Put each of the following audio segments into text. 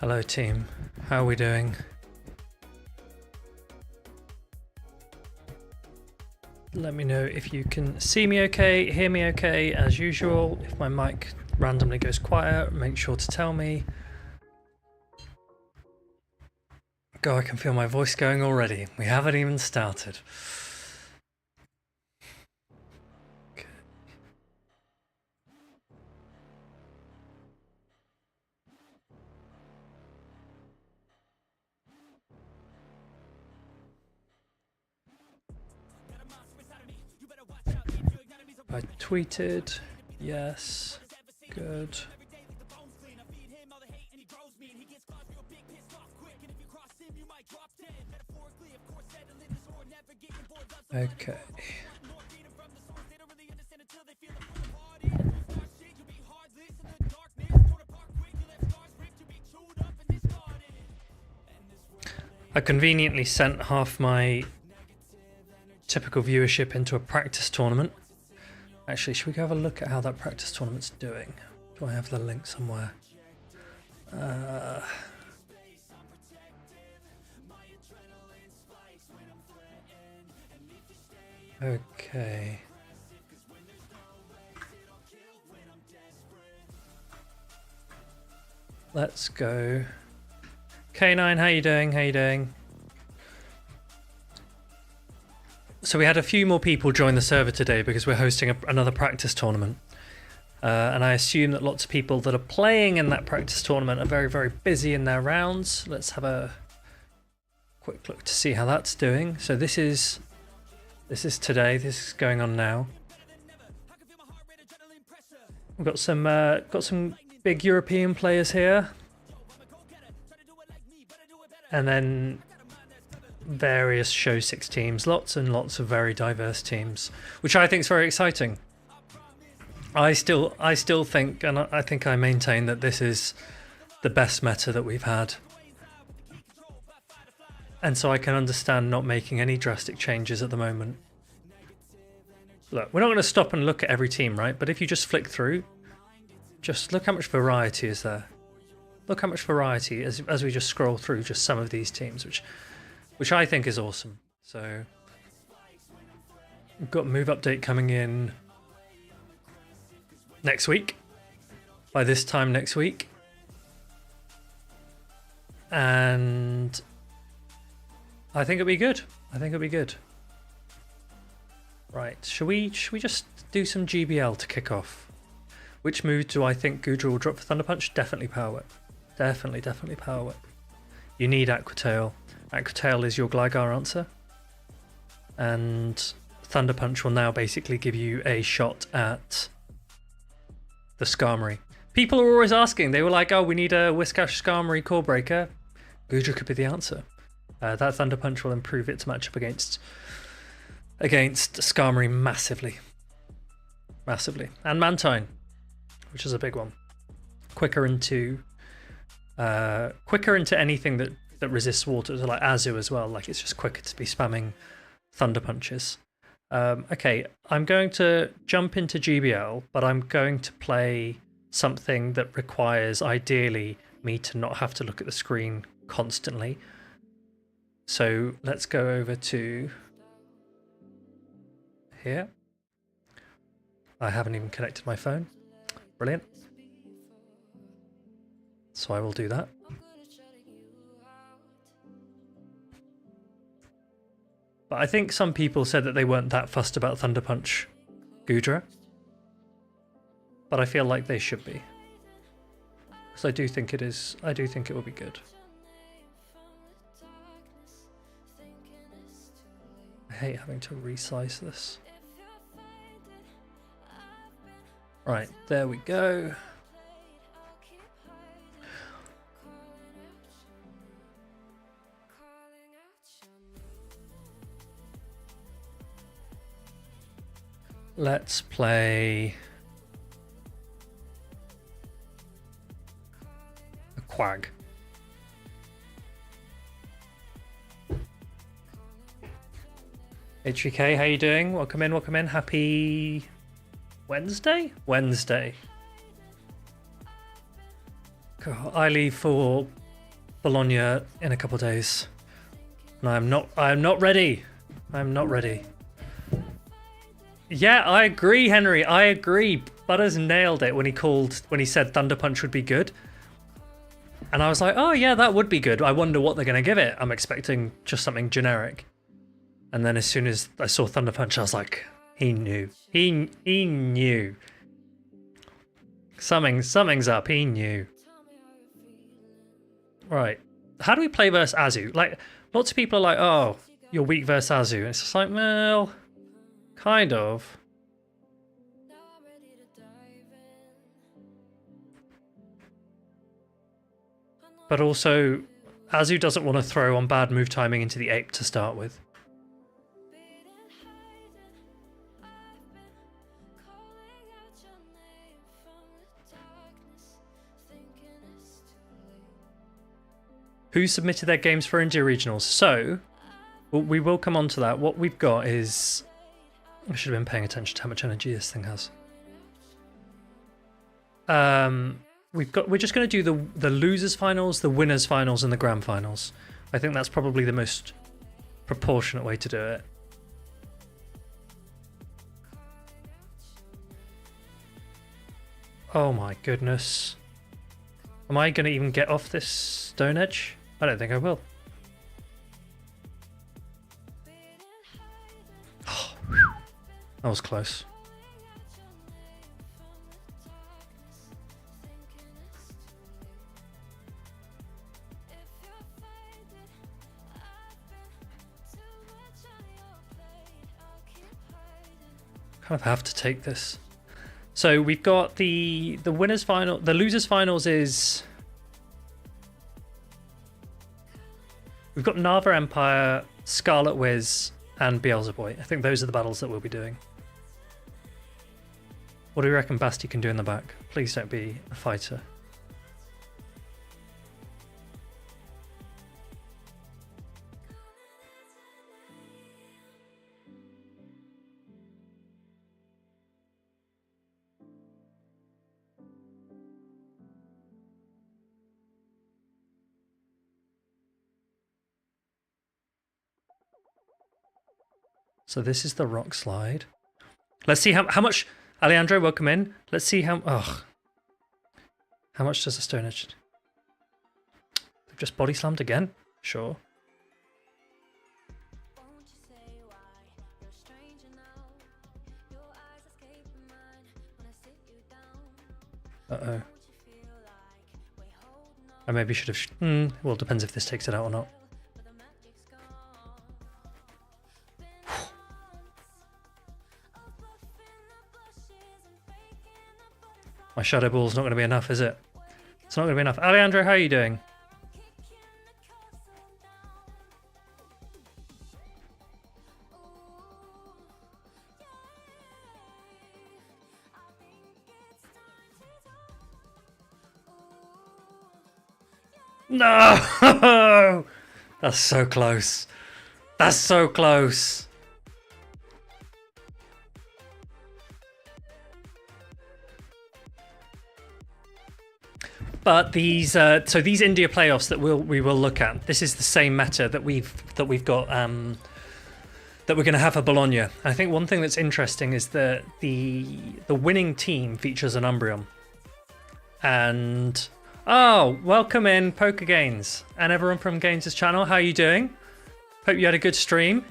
Hello team, how are we doing? Let me know if you can see me okay, hear me okay, as usual. If my mic randomly goes quiet, make sure to tell me. God, I can feel my voice going already. We haven't even started. Okay. I tweeted, yes, good. Okay. I conveniently sent half my typical viewership into a practice tournament. Actually, should we go have a look at how that practice tournament's doing? Do I have the link somewhere? Okay. Let's go. K9, how you doing? How you doing? So we had a few more people join the server today because we're hosting another practice tournament. And I assume that lots of people that are playing in that practice tournament are very, very busy in their rounds. Let's have a quick look to see how that's doing. So this is today. This is going on now. We've got some big European players here. And then various show 6 teams, lots and lots of very diverse teams, which I think is very exciting. I still think, and I think I maintain, that this is the best meta that we've had. And so I can understand not making any drastic changes at the moment. Look, we're not going to stop and look at every team, right? But if you just flick through, just look how much variety is there. Look how much variety as we just scroll through just some of these teams, which I think is awesome. So we've got move update coming in next week, by this time next week. And I think it'll be good. I think it'll be good. Right, should we just do some GBL to kick off? Which move do I think Gudra will drop for Thunder Punch? Definitely Power Whip. Definitely Power Whip. You need Aqua Tail. Aqua Tail is your Gligar answer. And Thunder Punch will now basically give you a shot at the Skarmory. People are always asking. They were like, oh, we need a Whiscash Skarmory Core Breaker. Gudra could be the answer. That Thunder Punch will improve its matchup against Skarmory massively. massively. And Mantine, which is a big one. Quicker into anything that resists water, so like Azu as well. Like it's just quicker to be spamming Thunder Punches. Okay, I'm going to jump into GBL, but I'm going to play something that requires, ideally, me to not have to look at the screen constantly. So let's go over to here. I haven't even connected my phone. Brilliant. So I will do that. But I think some people said that they weren't that fussed about Thunder Punch Gudra. But I feel like they should be. Because I do think it is, I do think it will be good. I hate having to resize this. Right, there we go. Let's play a Quag. HVK, how you doing? Welcome in, welcome in. Happy Wednesday? Wednesday. God, I leave for Bologna in a couple of days. And I am not ready. I'm not ready. Yeah, I agree, Henry. I agree. Butters nailed it when he said Thunder Punch would be good. And I was like, oh yeah, that would be good. I wonder what they're going to give it. I'm expecting just something generic. And then as soon as I saw Thunder Punch, I was like, he knew. He knew. Something's up. He knew. Right. How do we play versus Azu? Like, lots of people are like, oh, you're weak versus Azu. And it's just like, well, kind of. But also, Azu doesn't want to throw on bad move timing into the ape to start with. Who submitted their games for India Regionals? So, we will come on to that. What we've got is... I should have been paying attention to how much energy this thing has. We're just going to do the losers finals, the winners finals, and the grand finals. I think that's probably the most proportionate way to do it. Oh my goodness. Am I going to even get off this stone edge? I don't think I will. Oh, that was close. Kind of have to take this. So we've got the winners final, the losers finals is we've got Nava Empire, Scarlet Wiz, and Beelzeboy. I think those are the battles that we'll be doing. What do you reckon Basti can do in the back? Please don't be a fighter. So this is the rock slide. Let's see how much... Alejandro, welcome in. Let's see how... Oh. How much does a stone edge... They've just body slammed again? Sure. Uh-oh. I maybe should have... well, it depends if this takes it out or not. My Shadow Ball's not going to be enough, is it? It's not going to be enough. Alejandro, how are you doing? No! That's so close. That's so close. But these, so these India playoffs that we will look at. This is the same meta that we've got that we're going to have for Bologna. I think one thing that's interesting is that the winning team features an Umbreon. And oh, welcome in Poker Gains and everyone from Gaines' channel. How are you doing? Hope you had a good stream.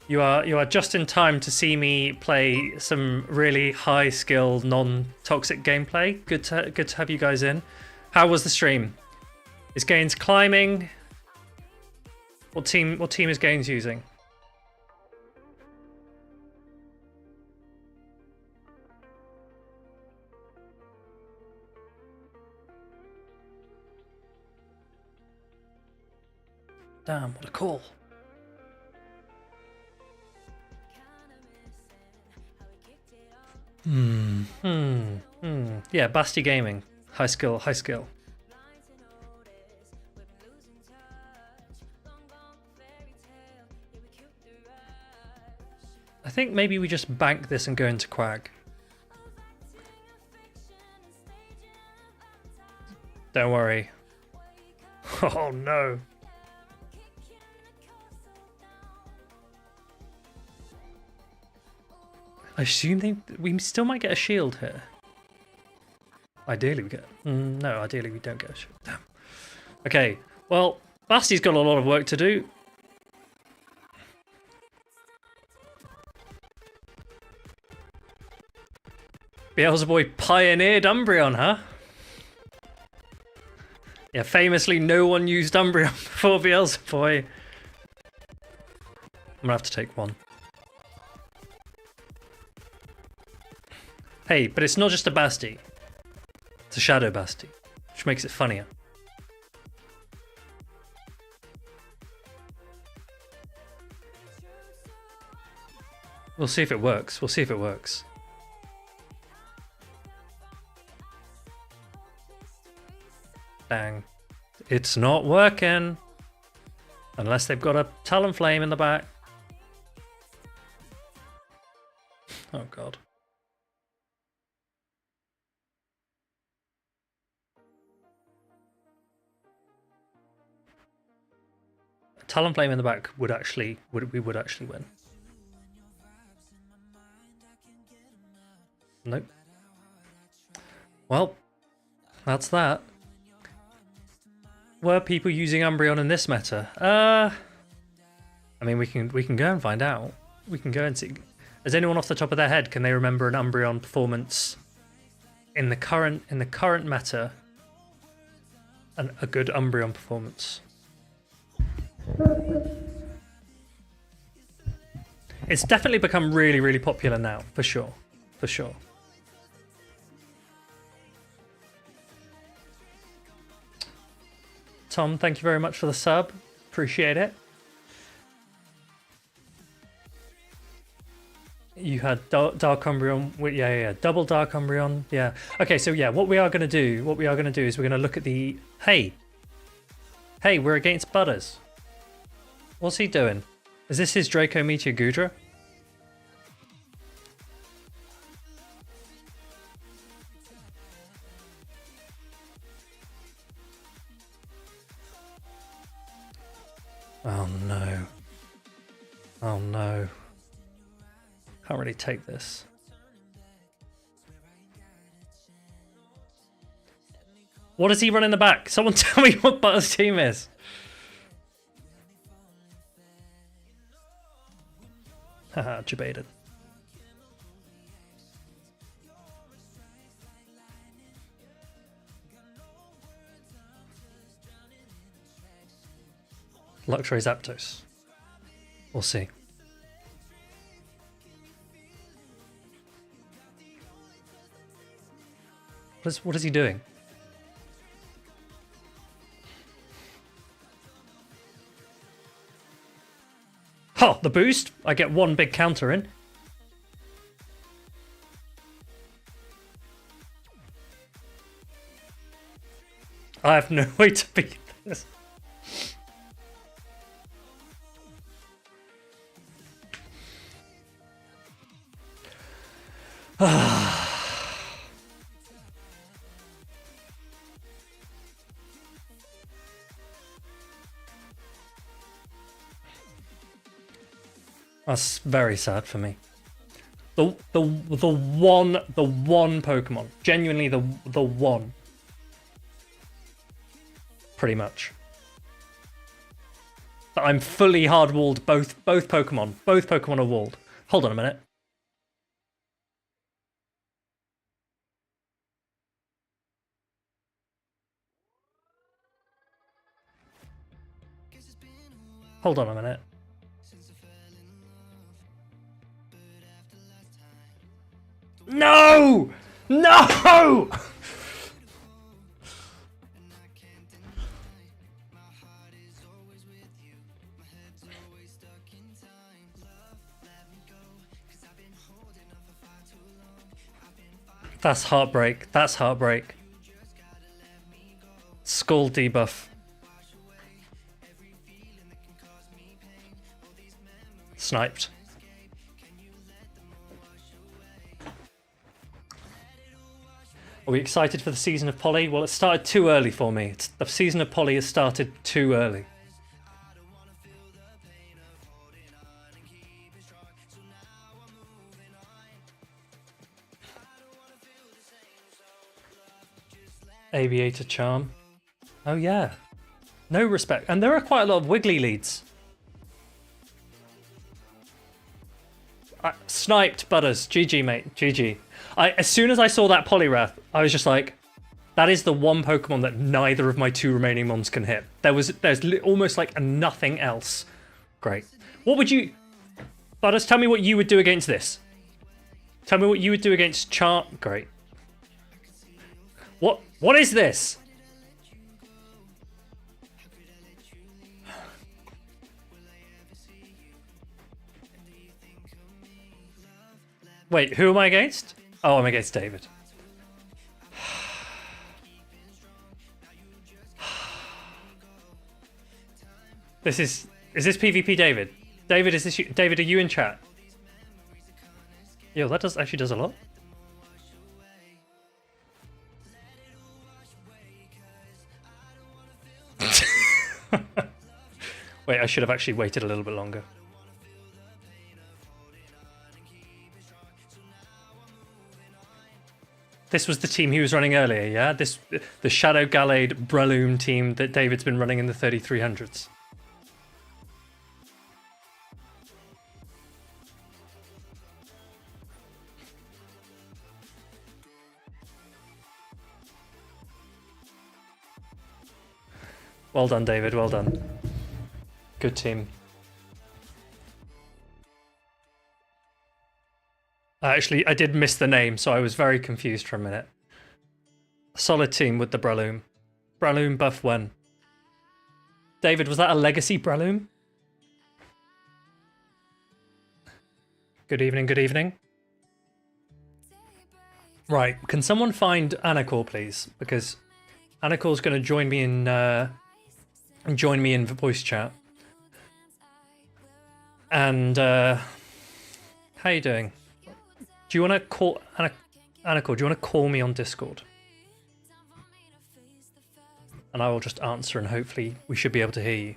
You are just in time to see me play some really high skill, non-toxic gameplay. Good to have you guys in. How was the stream? Is Gaines climbing? What team is Gaines using? Damn, what a call. Yeah, Basti Gaming. High skill. I think maybe we just bank this and go into Quag. Don't worry. Oh no. I assume we still might get a shield here. Ideally we get... no, ideally we don't get a shield. Damn. Okay, well, Basti's got a lot of work to do. Beelzeboy pioneered Umbreon, huh? Yeah, famously no one used Umbreon before Beelzeboy. I'm gonna have to take one. Hey, but it's not just a Basti. It's a Shadow Basti, which makes it funnier. We'll see if it works. Dang. It's not working. Unless they've got a Talonflame in the back. Oh god. Talonflame in the back we would actually win. Nope. Well, that's that. Were people using Umbreon in this meta? I mean, we can go and find out. We can go and see. Does anyone off the top of their head can they remember an Umbreon performance in the current meta? A good Umbreon performance. It's definitely become really, really popular now, for sure. Tom, thank you very much for the sub. Appreciate it. You had Dark Umbreon. Yeah. Double Dark Umbreon. Yeah. Okay, so yeah, what we are going to do is we're going to look at the... Hey, we're against Butters. What's he doing? Is this his Draco Meteor Gudra? Oh no. Oh no. Can't really take this. What does he run in the back? Someone tell me what Butter's team is. Haha, debated. Luxray Zapdos. We'll see. What is he doing? Oh, the boost! I get one big counter in. I have no way to beat this. That's very sad for me. The one Pokemon, genuinely the one, pretty much. But I'm fully hard walled. Both Pokemon are walled. Hold on a minute. Hold on a minute. No! No! That's heartbreak. That's heartbreak. Skull debuff. Sniped. Are we excited for the season of Poly? Well, it started too early for me. The season of Poly has started too early. Aviator Charm. Oh yeah. No respect. And there are quite a lot of Wiggly leads. Sniped, Butters. GG, mate. GG. As soon as I saw that Poliwrath, I was just like, that is the one Pokemon that neither of my two remaining mons can hit. There's almost like nothing else. Great. What would you... Butters, tell me what you would do against this. Tell me what you would do against Charm... Great. What is this? Wait, who am I against? Oh, I'm against David. Is this PvP David? David, is this you? David, are you in chat? Yo, that actually does a lot. Wait, I should have actually waited a little bit longer. This was the team he was running earlier, yeah? The Shadow Gallade Breloom team that David's been running in the 3300s. Well done, David, well done. Good team. Actually, I did miss the name, so I was very confused for a minute. Solid team with the Breloom. Breloom buff when? David, was that a legacy Breloom? Good evening, good evening. Right, can someone find Anacor, please? Because Anacor's going to join me in the voice chat. And how you doing? Do you want to call Anacor? Do you want to call me on Discord? And I will just answer, and hopefully we should be able to hear you.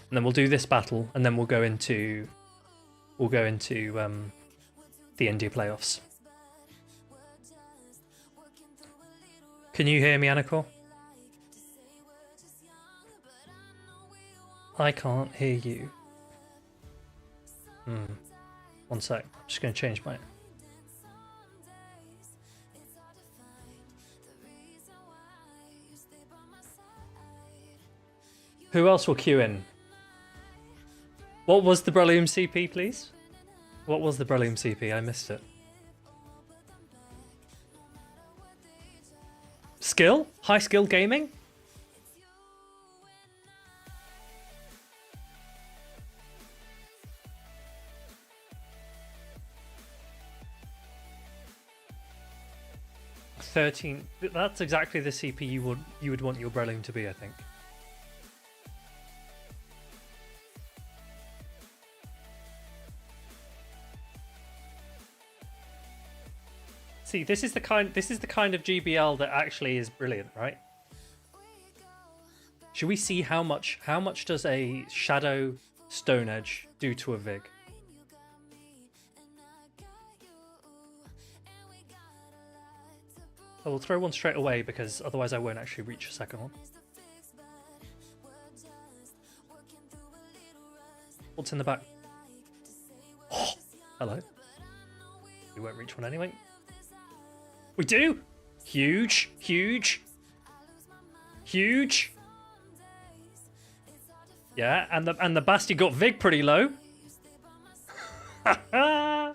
And then we'll do this battle, and then we'll go into the India playoffs. Can you hear me, Anacor? I can't hear you. One sec. I'm just going to change my... Who else will queue in? What was the Breloom CP, please? What was the Breloom CP? I missed it. Skill? High skill gaming? 13. That's exactly the CP you would want your Breloom to be, I think. See, this is the kind of GBL that actually is brilliant, right? Should we see how much does a Shadow Stone Edge do to a Vig? I will throw one straight away because otherwise I won't actually reach a second one. What's in the back? Oh, hello. We won't reach one anyway. We do! Huge, huge, huge. Yeah, and the Basti got Vig pretty low. I'm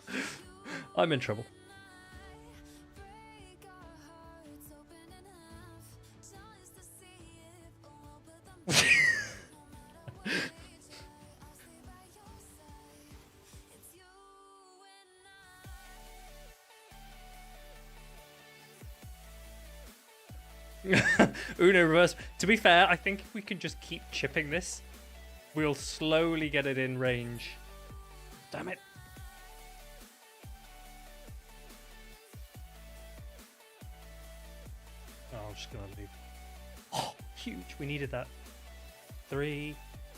in trouble. Uno reverse. To be fair, I think if we can just keep chipping this, we'll slowly get it in range. Damn it. Oh, I'm just gonna leave. Oh, huge. We needed that. 3,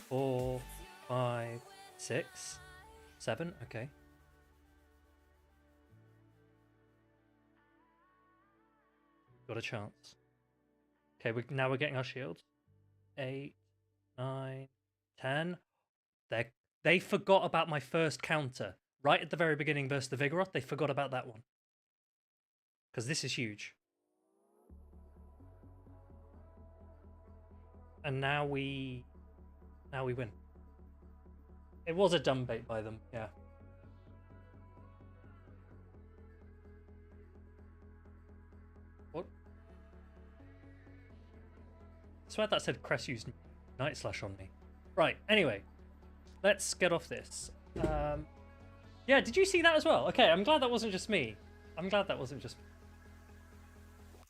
4, 5, 6, 7. Okay. Got a chance. Okay, now we're getting our shields. 8, 9, 10. They forgot about my first counter. Right at the very beginning versus the Vigoroth, they forgot about that one. Because this is huge. And now we win. It was a dumb bait by them, yeah. What? I swear that said Cress used Night Slash on me. Right, anyway. Let's get off this. Yeah, did you see that as well? Okay, I'm glad that wasn't just me. I'm glad that wasn't just me.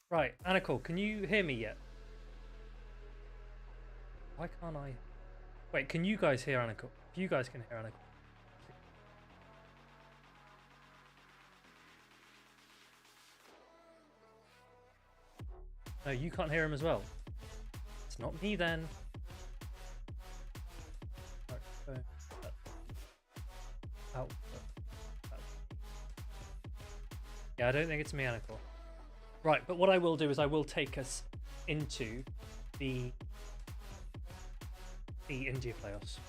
Right, Anacle, can you hear me yet? Why can't I? Wait, can you guys hear Anacle? If you guys can hear Anacle. No, you can't hear him as well. It's not me then. Right, out. Yeah, I don't think it's me, Anacle. Right, but what I will do is I will take us into the India playoffs.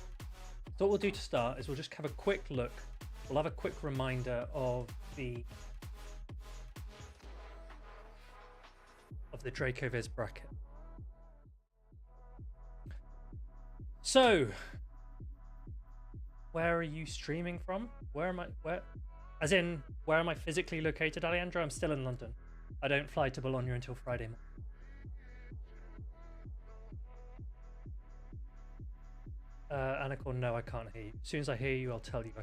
So what we'll do to start is we'll just have a quick look. We'll have a quick reminder of the Dracoviz bracket. So, where are you streaming from? Where am I physically located, Alejandro? I'm still in London. I don't fly to Bologna until Friday morning. Anacorn, no, I can't hear you. As soon as I hear you, I'll tell you I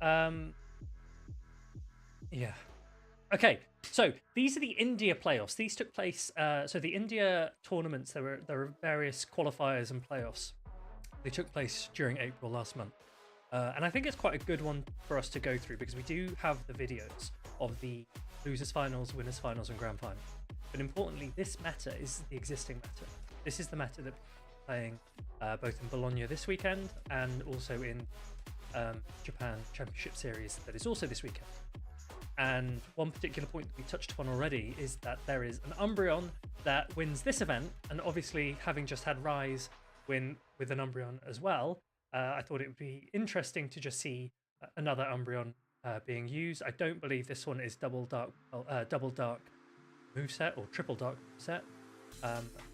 can. Yeah. Okay, so these are the India playoffs. These took place. So the India tournaments, there were various qualifiers and playoffs. They took place during April last month, and I think it's quite a good one for us to go through because we do have the videos of the losers finals, winners finals, and grand final. But importantly, this meta is the existing meta. This is the meta that we're playing both in Bologna this weekend and also in Japan Championship Series that is also this weekend. And one particular point that we touched upon already is that there is an Umbreon that wins this event, and obviously having just had Rise win with an Umbreon as well, I thought it would be interesting to just see another Umbreon being used. I don't believe this one is double dark moveset or triple dark moveset,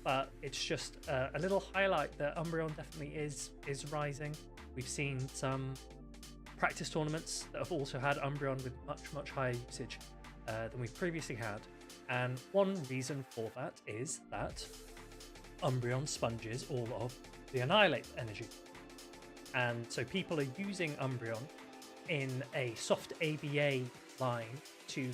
but it's just a little highlight that Umbreon definitely is rising. We've seen some practice tournaments that have also had Umbreon with much higher usage than we've previously had, and one reason for that is that Umbreon sponges all of the Annihilate energy, and so people are using Umbreon in a soft ABA line to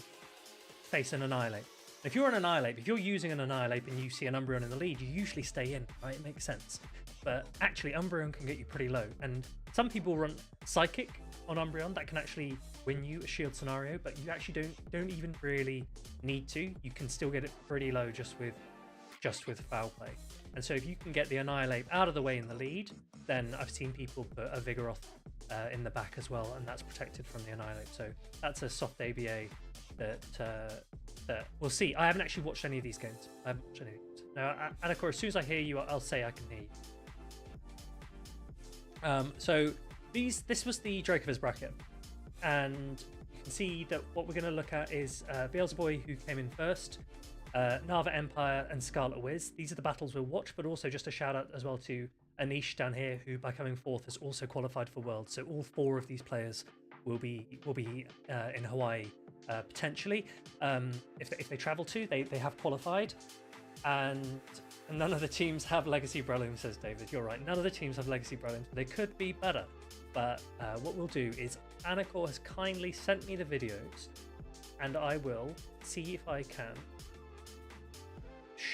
face an Annihilate. If you're an Annihilate, if you're using an Annihilate and you see an Umbreon in the lead, you usually stay in, right? It makes sense. But actually, Umbreon can get you pretty low. And some people run Psychic on Umbreon that can actually win you a shield scenario, but you actually don't even really need to. You can still get it pretty low just with Foul Play. And so if you can get the Annihilate out of the way in the lead, then I've seen people put a Vigoroth in the back as well, and that's protected from the Annihilate. So that's a soft ABA that we'll see. I haven't actually watched any of these games. I haven't watched any of these. Now, Anakor, as soon as I hear you, I'll say I can hear you. So this was the Dracoviz bracket, and you can see that what we're going to look at is Beelzeboy, who came in first, Nava Empire, and Scarlet Wiz. These are the battles we'll watch, but also just a shout out as well to Anish down here, who by coming fourth has also qualified for Worlds. So all 4 of these players will be in Hawaii potentially. If they travel to, they have qualified, and none of the teams have Legacy Breloom, says David. You're right, none of the teams have Legacy Breloom. They could be better, but what we'll do is Anakor has kindly sent me the videos, and I will see if I can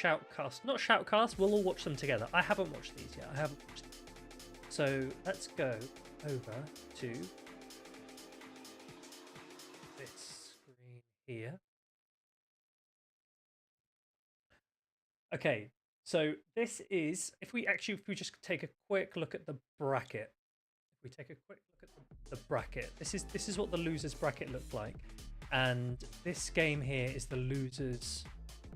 not shoutcast, we'll all watch them together. I haven't watched these yet. I haven't watched them. So let's go over to this screen here. Okay, so this is, if we just take a quick look at the bracket. If we take a quick look at the bracket, this is what the losers bracket looked like. And this game here is the losers.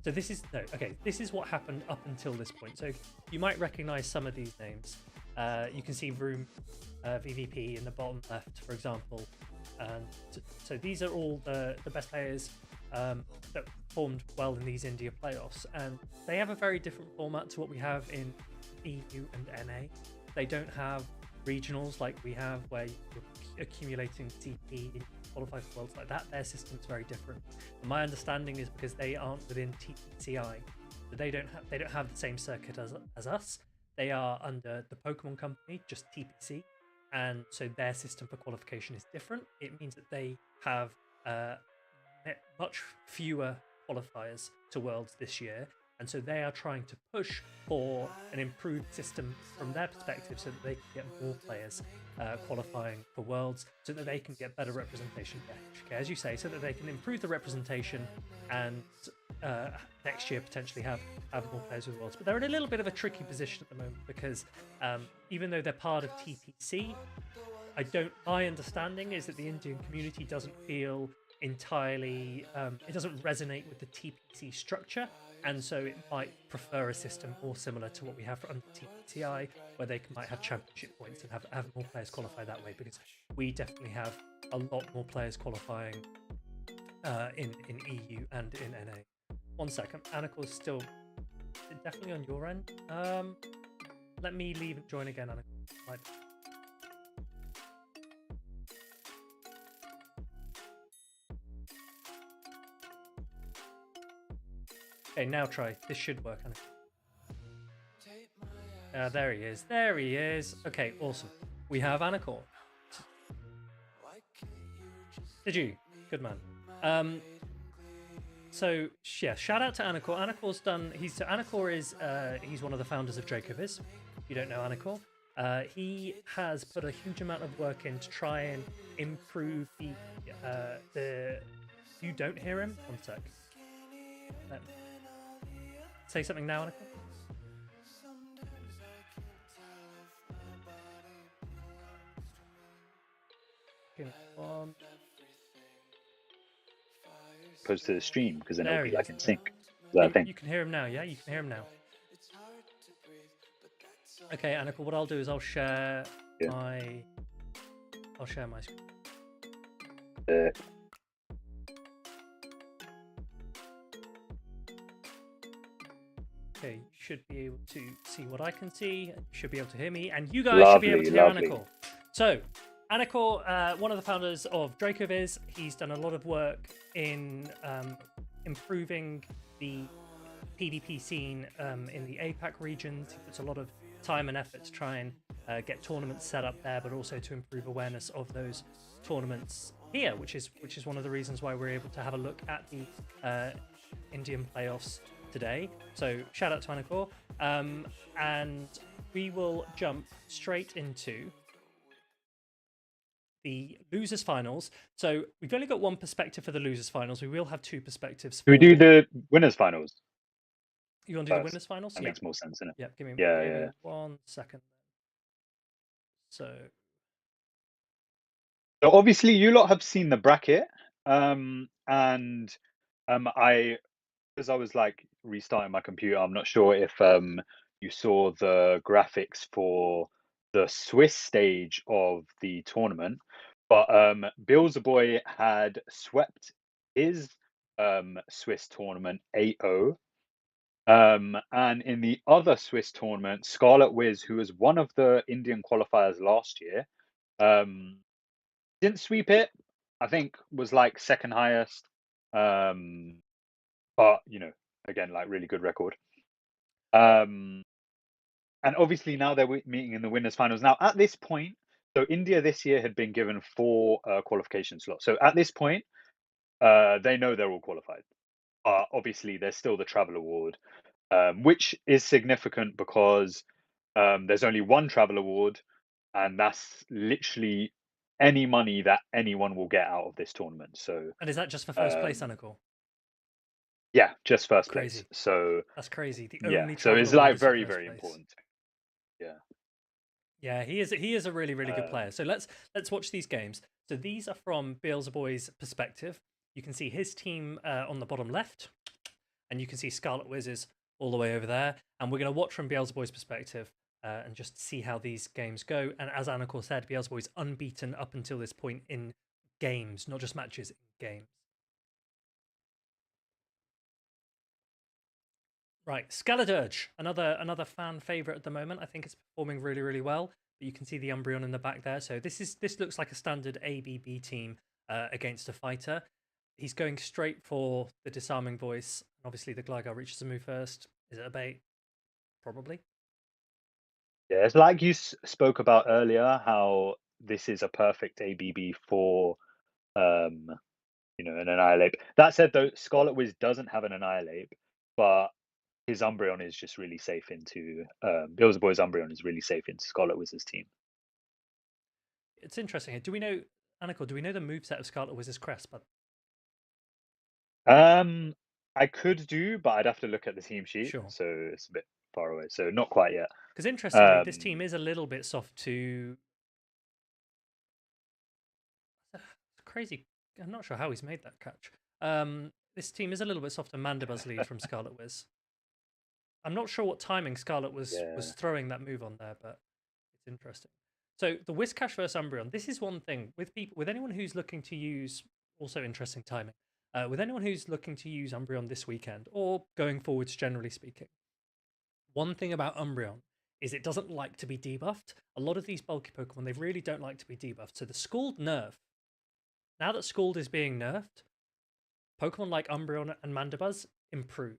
So this is what happened up until this point. So you might recognize some of these names. You can see Room VVP in the bottom left, for example. And so these are all the best players that performed well in these India playoffs. And they have a very different format to what we have in EU and NA. They don't have regionals like we have, where you're accumulating TP in qualify for Worlds like that. Their system's very different. And my understanding is because they aren't within TPCI, so they don't have the same circuit as us. They are under the Pokemon Company, just TPC, and so their system for qualification is different. It means that they have much fewer qualifiers to Worlds this year, and so they are trying to push for an improved system from their perspective, so that they can get more players qualifying for Worlds, so that they can get better representation for HK, as you say, so that they can improve the representation and next year potentially have more players with Worlds. But they're in a little bit of a tricky position at the moment, because even though they're part of TPC, my understanding is that the Indian community doesn't feel entirely, it doesn't resonate with the TPC structure, and so it might prefer a system more similar to what we have under TPCI, where they might have championship points and have more players qualify that way, because we definitely have a lot more players qualifying in EU and in NA. 1 second, Anakor's still definitely on your end. Let me leave and join again, Anakor. Right. Okay, now try. This should work. There he is. There he is. Okay, awesome. We have Anakor. Did you? Good man. So yeah, shout out to Anakor. Anakor's done. Anakor is he's one of the founders of Dracoviz. If you don't know Anakor, he has put a huge amount of work in to try and improve the. You don't hear him? 1 sec. Say something now, Anakor. Goes to the stream, because then it'll be like in sync. You can hear him now, yeah? You can hear him now. Okay, Anakor, what I'll do is I'll share my screen. Okay, you should be able to see what I can see. You should be able to hear me, and you guys should be able to hear Anakor. So, Anakor, one of the founders of Dracoviz, he's done a lot of work in improving the PvP scene in the APAC regions. He puts a lot of time and effort to try and get tournaments set up there, but also to improve awareness of those tournaments here, which is one of the reasons why we're able to have a look at the Indian playoffs today. So shout out to Anakor, and we will jump straight into the losers finals. So we've only got one perspective for the losers finals. We will have two perspectives. Do we do the winners finals? You want to do the first? winners finals? That makes more sense, isn't it? Yeah. Give me Yeah. 1 second. So So obviously, you lot have seen the bracket, and I, as I was like restarting my computer, I'm not sure if you saw the graphics for the Swiss stage of the tournament, but Boy had swept his Swiss tournament 8-0. And in the other Swiss tournament, Scarlet Wiz, who was one of the Indian qualifiers last year, um, didn't sweep it. I think was like second highest. But again, like really good record. And obviously now they're meeting in the winners finals. Now at this point, so India this year had been given 4 qualification slots. So at this point, they know they're all qualified. Obviously, there's still the travel award, which is significant because there's only one travel award, and that's literally any money that anyone will get out of this tournament. So, and is that just for first place, Anakor? Yeah, just That's first crazy. place. So that's crazy. The yeah, only so travel it's award like is for very, first very place. important. Yeah. Yeah, he is a really good player. So let's watch these games. So these are from Boy's perspective. You can see his team on the bottom left, and you can see Scarlet Wiz's all the way over there. And we're going to watch from Boy's perspective and just see how these games go. And as Anakor said, Boy's unbeaten up until this point in games, not just matches, in games. Right, Skeledirge, another fan favorite at the moment. I think it's performing really, really well. But you can see the Umbreon in the back there. So this looks like a standard ABB team against a fighter. He's going straight for the disarming voice. Obviously, the Gligar reaches a move first. Is it a bait? Probably. Yeah, it's like you spoke about earlier, how this is a perfect ABB for an Annihilate. That said, though, Scarlet Wiz doesn't have an Annihilate, but his Umbreon is just really safe into Boy's Umbreon is really safe into Scarlet Wiz's team. It's interesting. Do we know, Anakor, do we know the moveset of Scarlet Wiz's crest? But I could do, but I'd have to look at the team sheet, sure, so it's a bit far away. So not quite yet. because interestingly, this team is a little bit soft to. It's crazy. I'm not sure how he's made that catch. This team is a little bit soft to Mandibuzz lead from Scarlet Wiz. I'm not sure what timing Scarlet was throwing that move on there, but it's interesting. So the Whiscash versus Umbreon. This is one thing with anyone who's looking to use. Also interesting timing. With anyone who's looking to use Umbreon this weekend or going forwards, generally speaking. One thing about Umbreon is it doesn't like to be debuffed. A lot of these bulky Pokemon, they really don't like to be debuffed. So the Scald nerf. Now that Scald is being nerfed, Pokemon like Umbreon and Mandibuzz improve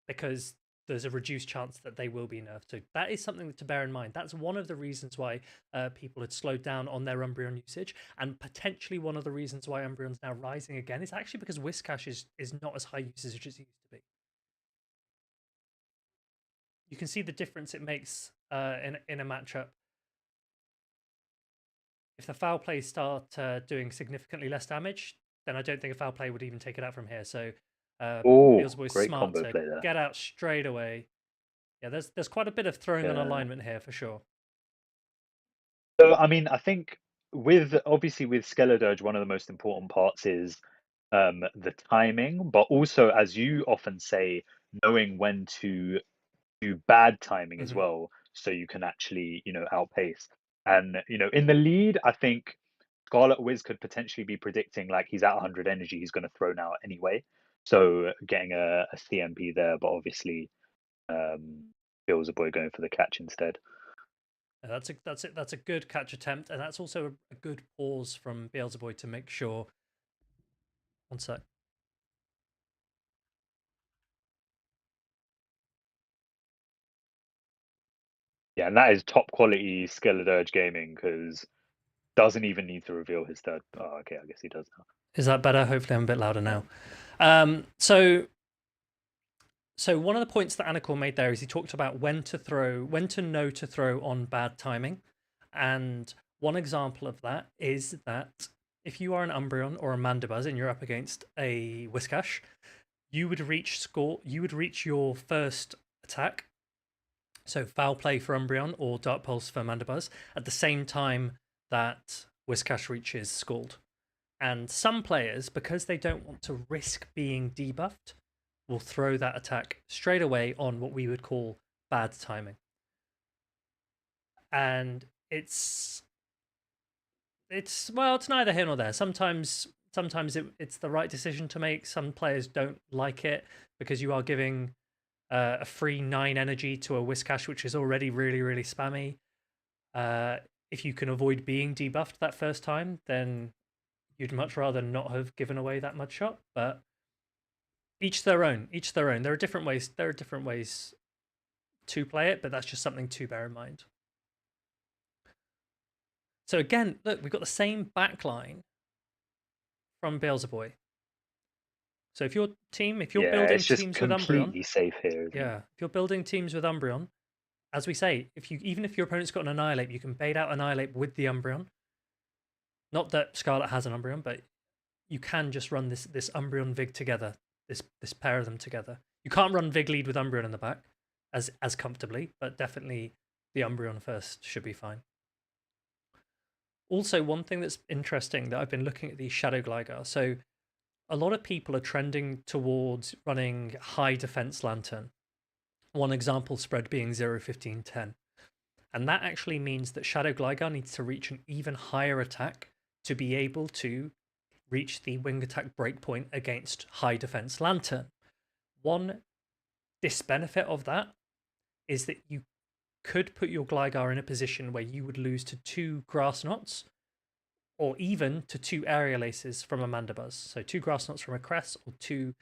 because there's a reduced chance that they will be nerfed. So that is something to bear in mind. That's one of the reasons why people had slowed down on their Umbreon usage, and potentially one of the reasons why Umbreon's now rising again is actually because Whiscash is not as high usage as it used to be. You can see the difference it makes in a matchup. If the foul play start doing significantly less damage, then I don't think a foul play would even take it out from here. So Beelzebub's great smart combo to play there. get out straight away. Yeah, there's quite a bit of throwing on alignment here for sure. So I mean, I think with Skeledirge, one of the most important parts is the timing, but also, as you often say, knowing when to do bad timing as well, so you can actually outpace. And in the lead, I think Scarlet Wiz could potentially be predicting like he's at 100 energy, he's going to throw now anyway. So getting a CMP there, but obviously Boy going for the catch instead. That's a good catch attempt, and that's also a good pause from Beelzebub to make sure. One sec. Yeah, and that is top quality Skeledirge gaming because doesn't even need to reveal his third. Oh, okay, I guess he does now. Is that better? Hopefully, I'm a bit louder now. Um, So one of the points that Anakor made there is he talked about when to throw, when to know to throw on bad timing, and one example of that is that if you are an Umbreon or a Mandibuzz and you're up against a Whiscash, you would reach your first attack, so foul play for Umbreon or Dark Pulse for Mandibuzz, at the same time that Whiscash reaches Scald. And some players, because they don't want to risk being debuffed, will throw that attack straight away on what we would call bad timing. And it's well, it's neither here nor there. Sometimes it's the right decision to make. Some players don't like it because you are giving a free 9 energy to a Whiscash, which is already really, really spammy. If you can avoid being debuffed that first time, then you'd much rather not have given away that mud shot. But each their own. Each their own. There are different ways. There are different ways to play it, but that's just something to bear in mind. So again, look, we've got the same backline from Beelzebub. So if your team, if you're yeah, building it's just teams with Umbreon, completely safe here, isn't it? yeah, if you're building teams with Umbreon, as we say, even if your opponent's got an Annihilate, you can bait out Annihilate with the Umbreon. Not that Scarlet has an Umbreon, but you can just run this Umbreon Vig together. This pair of them together. You can't run Vig lead with Umbreon in the back as comfortably, but definitely the Umbreon first should be fine. Also, one thing that's interesting that I've been looking at these Shadow Gligar. So a lot of people are trending towards running high defense Lantern. One example spread being 0, 15, 10. And that actually means that Shadow Gligar needs to reach an even higher attack to be able to reach the wing attack breakpoint against high defense Lantern. One disbenefit of that is that you could put your Gligar in a position where you would lose to 2 Grass Knots or even to 2 Aerial Aces from a Mandibuzz. So 2 Grass Knots from a Cress or 2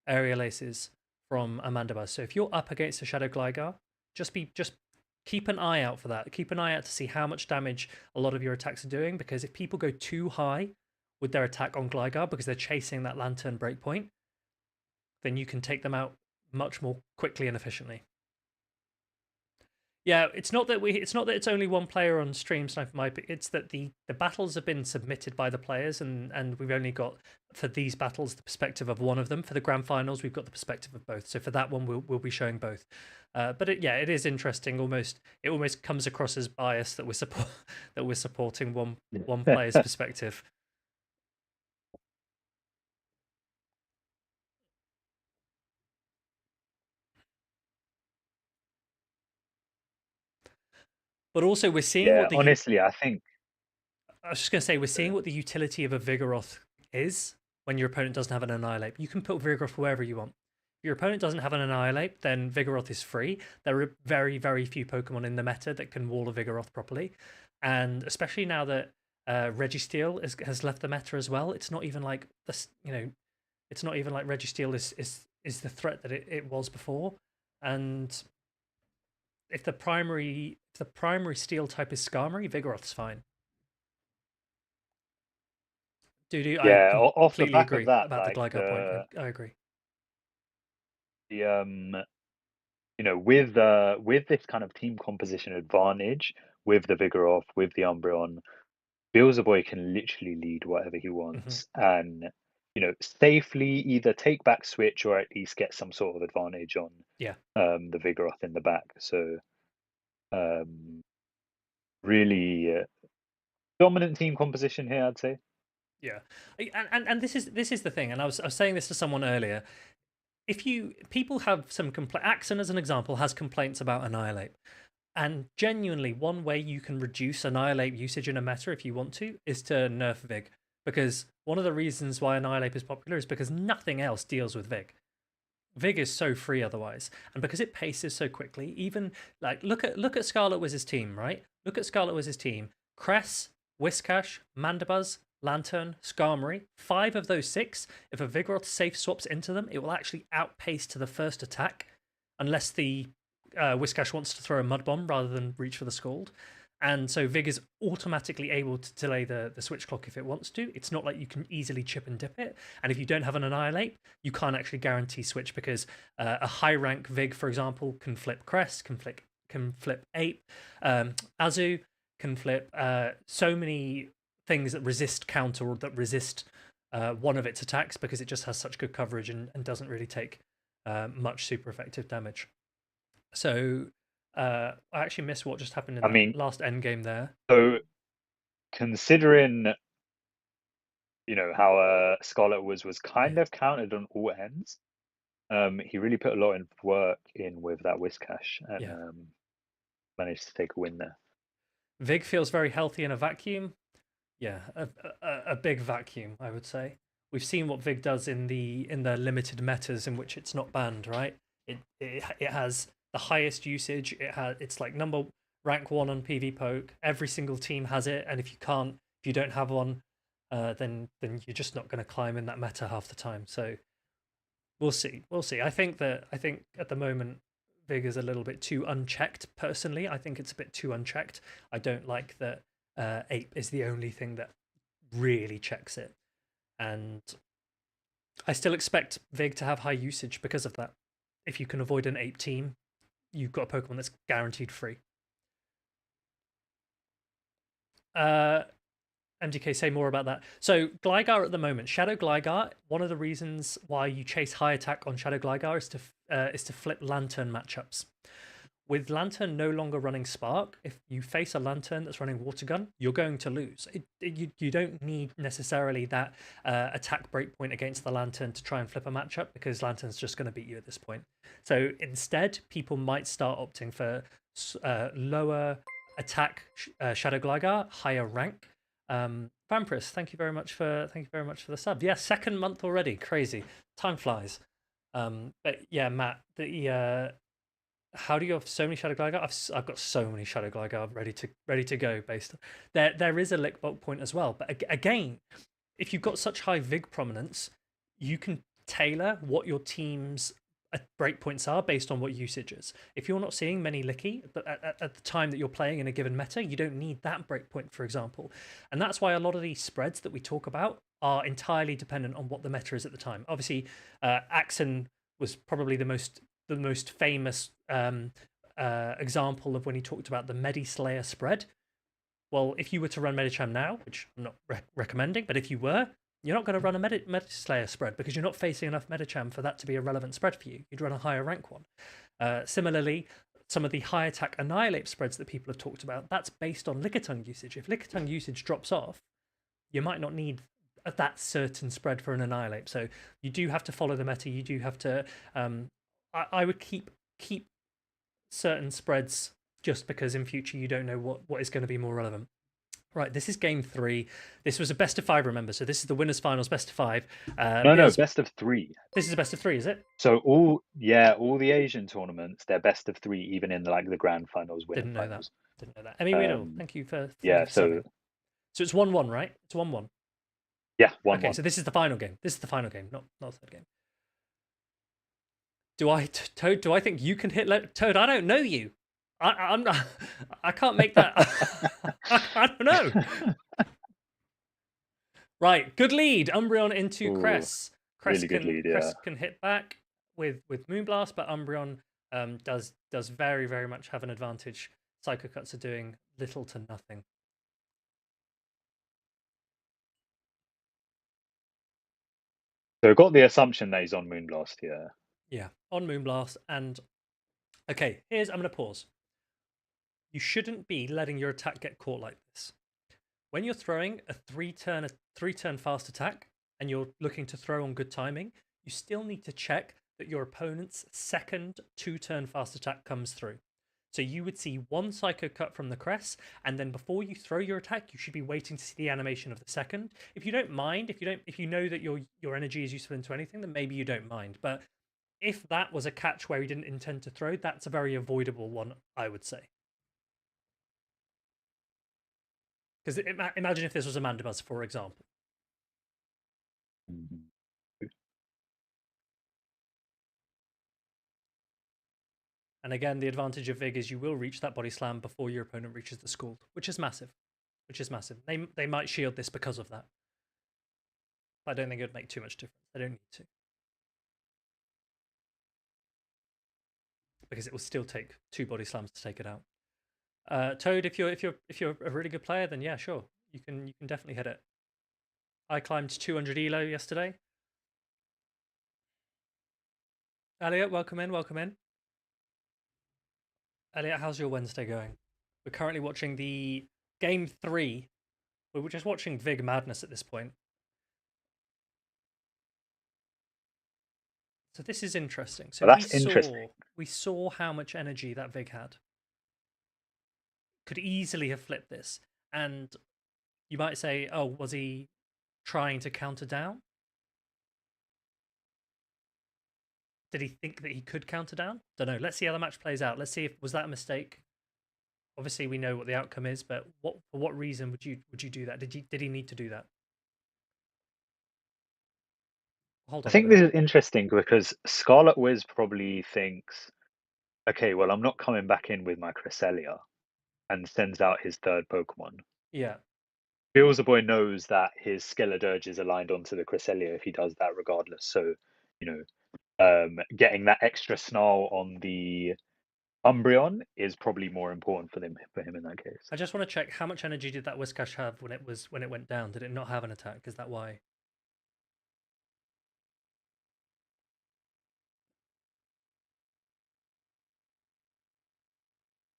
Aerial Aces from a Mandibuzz. So if you're up against a Shadow Gligar, just keep an eye out for that. Keep an eye out to see how much damage a lot of your attacks are doing, because if people go too high with their attack on Gligar because they're chasing that Lantern breakpoint, then you can take them out much more quickly and efficiently. Yeah, it's not that it's only one player on stream, Sniper Mike. It's that the battles have been submitted by the players, and we've only got, for these battles, the perspective of one of them. For the grand finals, we've got the perspective of both. So for that one, we'll be showing both. But it is interesting. It almost comes across as bias that we're supporting one player's perspective. But also, we're seeing Yeah, what honestly, I think I was just going to say, we're seeing what the utility of a Vigoroth is when your opponent doesn't have an Annihilate. You can put Vigoroth wherever you want. If your opponent doesn't have an Annihilate, then Vigoroth is free. There are very, very few Pokemon in the meta that can wall a Vigoroth properly. And especially now that Registeel has left the meta as well, it's not even like this, it's not even like Registeel is the threat that it was before. And if the primary steel type is Skarmory, Vigoroth's fine. I yeah. Off the completely back of agree that, about the like Gligar point. I agree. the with this kind of team composition advantage, with the Vigoroth, with the Umbreon, Beelzebub can literally lead whatever he Hmm. wants, and safely either take back switch or at least get some sort of advantage on Yeah, the Vigoroth in the back. So um, really dominant team composition here, I'd say. yeah, and this is the thing. And I was saying this to someone earlier. If people have some complaint, Axon as an example has complaints about Annihilate, and genuinely one way you can reduce Annihilate usage in a meta if you want to is to nerf Vig, because one of the reasons why Annihilate is popular is because nothing else deals with Vig. Vig is so free otherwise, and because it paces so quickly, even like look at Scarlet Wiz's team, right? Look at Scarlet Wiz's team: Cress, Whiscash, Mandibuzz, Lantern, Skarmory. 5 of those 6, if a Vigoroth safe swaps into them, it will actually outpace to the first attack, unless the Whiscash wants to throw a mud bomb rather than reach for the Scald. And so Vig is automatically able to delay the switch clock if it wants to. It's not like you can easily chip and dip it. And if you don't have an Annihilate, you can't actually guarantee switch because a high rank Vig, for example, can flip Crest, can flip Ape, Azu, can flip so many things that resist counter or that resist one of its attacks because it just has such good coverage and doesn't really take much super effective damage. So I actually missed what just happened in I that mean, last end game there. so considering how Scarlet was kind of counted on all ends, he really put a lot of work in with that Whiscash and Yeah. managed to take a win there. Vig feels very healthy in a vacuum. Yeah, a big vacuum, I would say. We've seen what Vig does in the limited metas in which it's not banned, right? It has the highest usage. It's like rank 1 on PV poke. Every single team has it, and if you don't have one, then you're just not going to climb in that meta half the time. So we'll see. We'll see. I think at the moment Vig is a little bit too unchecked. Personally, I think it's a bit too unchecked. I don't like that Ape is the only thing that really checks it, and I still expect Vig to have high usage because of that. If you can avoid an Ape team, you've got a Pokemon that's guaranteed free. MDK, say more about that. So Gligar at the moment, Shadow Gligar. One of the reasons why you chase high attack on Shadow Gligar is to flip Lantern matchups. With Lantern no longer running Spark, if you face a Lantern that's running Water Gun, you're going to lose. You don't need necessarily that attack breakpoint against the Lantern to try and flip a matchup because Lantern's just going to beat you at this point. So instead, people might start opting for lower attack Shadow Gligar, higher rank. Vampirus, thank you very much for the sub. Yeah, second month already, crazy. Time flies. But yeah, Matt, how do you have so many Shadow Gligar? I've got so many Shadow Gligar ready to go. Based there is a lick bulk point as well, but again, if you've got such high Vig prominence, you can tailor what your team's breakpoints are based on what usage is. If you're not seeing many Licky at the time that you're playing in a given meta, you don't need that breakpoint, for example, and that's why a lot of these spreads that we talk about are entirely dependent on what the meta is at the time. Obviously, Axon was probably the most famous example of when he talked about the Medislayer spread. Well, if you were to run Medicham now, which I'm not recommending, but if you were, you're not going to run a Medislayer spread because you're not facing enough Medicham for that to be a relevant spread for you. You'd run a higher rank one. Similarly, some of the high attack Annihilate spreads that people have talked about, that's based on Lickitung usage. If Lickitung usage drops off, you might not need that certain spread for an Annihilate. So you do have to follow the meta. You do have to. I would keep certain spreads just because in future you don't know what is going to be more relevant. Right, this is game 3. This was a best of 5, remember? So this is the winners' finals, best of 5. No, best of 3. This is a best of 3, is it? So all the Asian tournaments, they're best of 3, even in like the grand finals, winner finals. Didn't know that. Emmy Weedle, thank you for so it's 1-1, right? It's 1-1. Yeah, 1-1. Okay, so this is the final game. This is the final game, not the third game. Toad? Do I think you can hit Toad? I don't know you. I'm not. I can't make that. I don't know. Right, good lead. Umbreon into Cress. Cress really good lead, yeah. Cress can hit back with Moonblast, but Umbreon does very, very much have an advantage. Psycho Cuts are doing little to nothing. So I got the assumption that he's on Moonblast, yeah. Yeah, on Moonblast. And okay, I'm going to pause. You shouldn't be letting your attack get caught like this. When you're throwing a three turn fast attack and you're looking to throw on good timing, you still need to check that your opponent's second 2-turn fast attack comes through. So you would see one Psycho Cut from the Cress, and then before you throw your attack, you should be waiting to see the animation of the second. If you don't mind, if you know that your energy is useful into anything, then maybe you don't mind. But if that was a catch where he didn't intend to throw, that's a very avoidable one, I would say. Because imagine if this was a Mandibuzz, for example. And again, the advantage of Vig is you will reach that body slam before your opponent reaches the Scald, which is massive. Which is massive. They might shield this because of that. But I don't think it would make too much difference. They don't need to. Because it will still take 2 body slams to take it out. Toad, if you're a really good player, then yeah, sure. You can definitely hit it. I climbed 200 elo yesterday. Elliot, welcome in, welcome in. Elliot, how's your Wednesday going? We're currently watching the game 3. We're just watching Vig madness at this point. So this is interesting. So Well, that's interesting. we saw how much energy that Vig had. Could easily have flipped this. And you might say, oh, was he trying to counter down? Did he think that he could counter down? Don't know. Let's see how the match plays out. Let's see if was that a mistake. Obviously, we know what the outcome is, but for what reason would you do that? Did he need to do that? Hold I on a think minute. this is interesting because Scarlet Wiz probably thinks, okay, well, I'm not coming back in with my Cresselia, and sends out his third Pokemon. Yeah. Beelzebub knows that his Skeledirge is aligned onto the Cresselia if he does that regardless. So, getting that extra snarl on the Umbreon is probably more important for him in that case. I just want to check how much energy did that Whiscash have when it went down? Did it not have an attack? Is that why?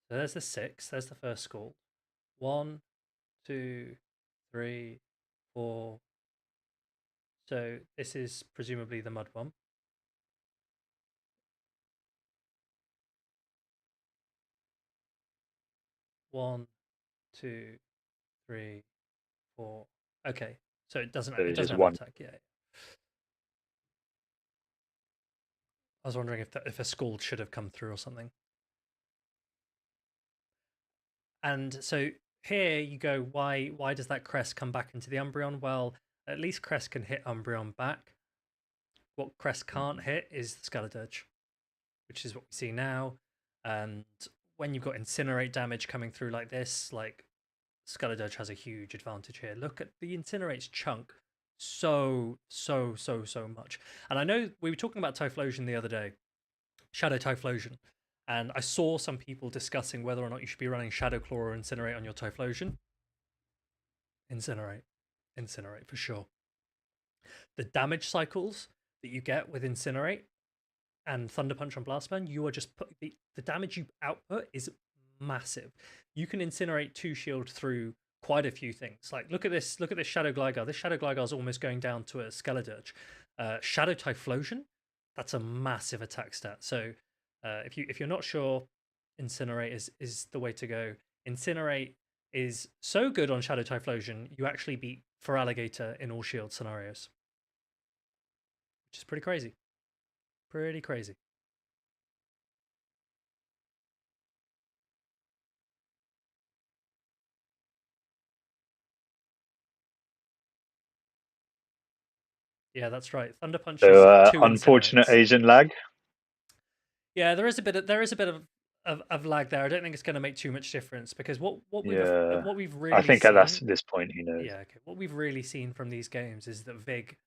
So there's the 6. There's the first Scald. 1, 2, 3, 4. So this is presumably the Mud Bomb. 1, 2, 3, 4. Okay, so it doesn't So it it's doesn't just have an one. attack yet. I was wondering if a Scald should have come through or something. And so here you go. Why does that Crest come back into the Umbreon? Well, at least Crest can hit Umbreon back. What Crest can't hit is the Skeledirge, which is what we see now. And when you've got Incinerate damage coming through like this, like Skeledirge has a huge advantage here. Look at the Incinerate's chunk so much. And I know we were talking about Typhlosion the other day, Shadow Typhlosion, and I saw some people discussing whether or not you should be running Shadow Claw or Incinerate on your Typhlosion. Incinerate. Incinerate for sure. The damage cycles that you get with Incinerate and Thunder Punch on Blast Burn, you are just the damage you output is massive. You can Incinerate 2 shield through quite a few things. Like look at this Shadow Gligar. This Shadow Gligar is almost going down to a Skeledirge. Shadow Typhlosion, that's a massive attack stat. So if you're not sure, Incinerate is the way to go. Incinerate is so good on Shadow Typhlosion, you actually beat Feraligatr in all shield scenarios, which is pretty crazy. Pretty crazy. Yeah, that's right. Thunder Punch is So 2 unfortunate incinerates. Asian lag. Yeah, there is a bit of lag there. I don't think it's going to make too much difference because Yeah, what we've I really think at seen, this point he knows. yeah, okay, what we've really seen from these games is that Vig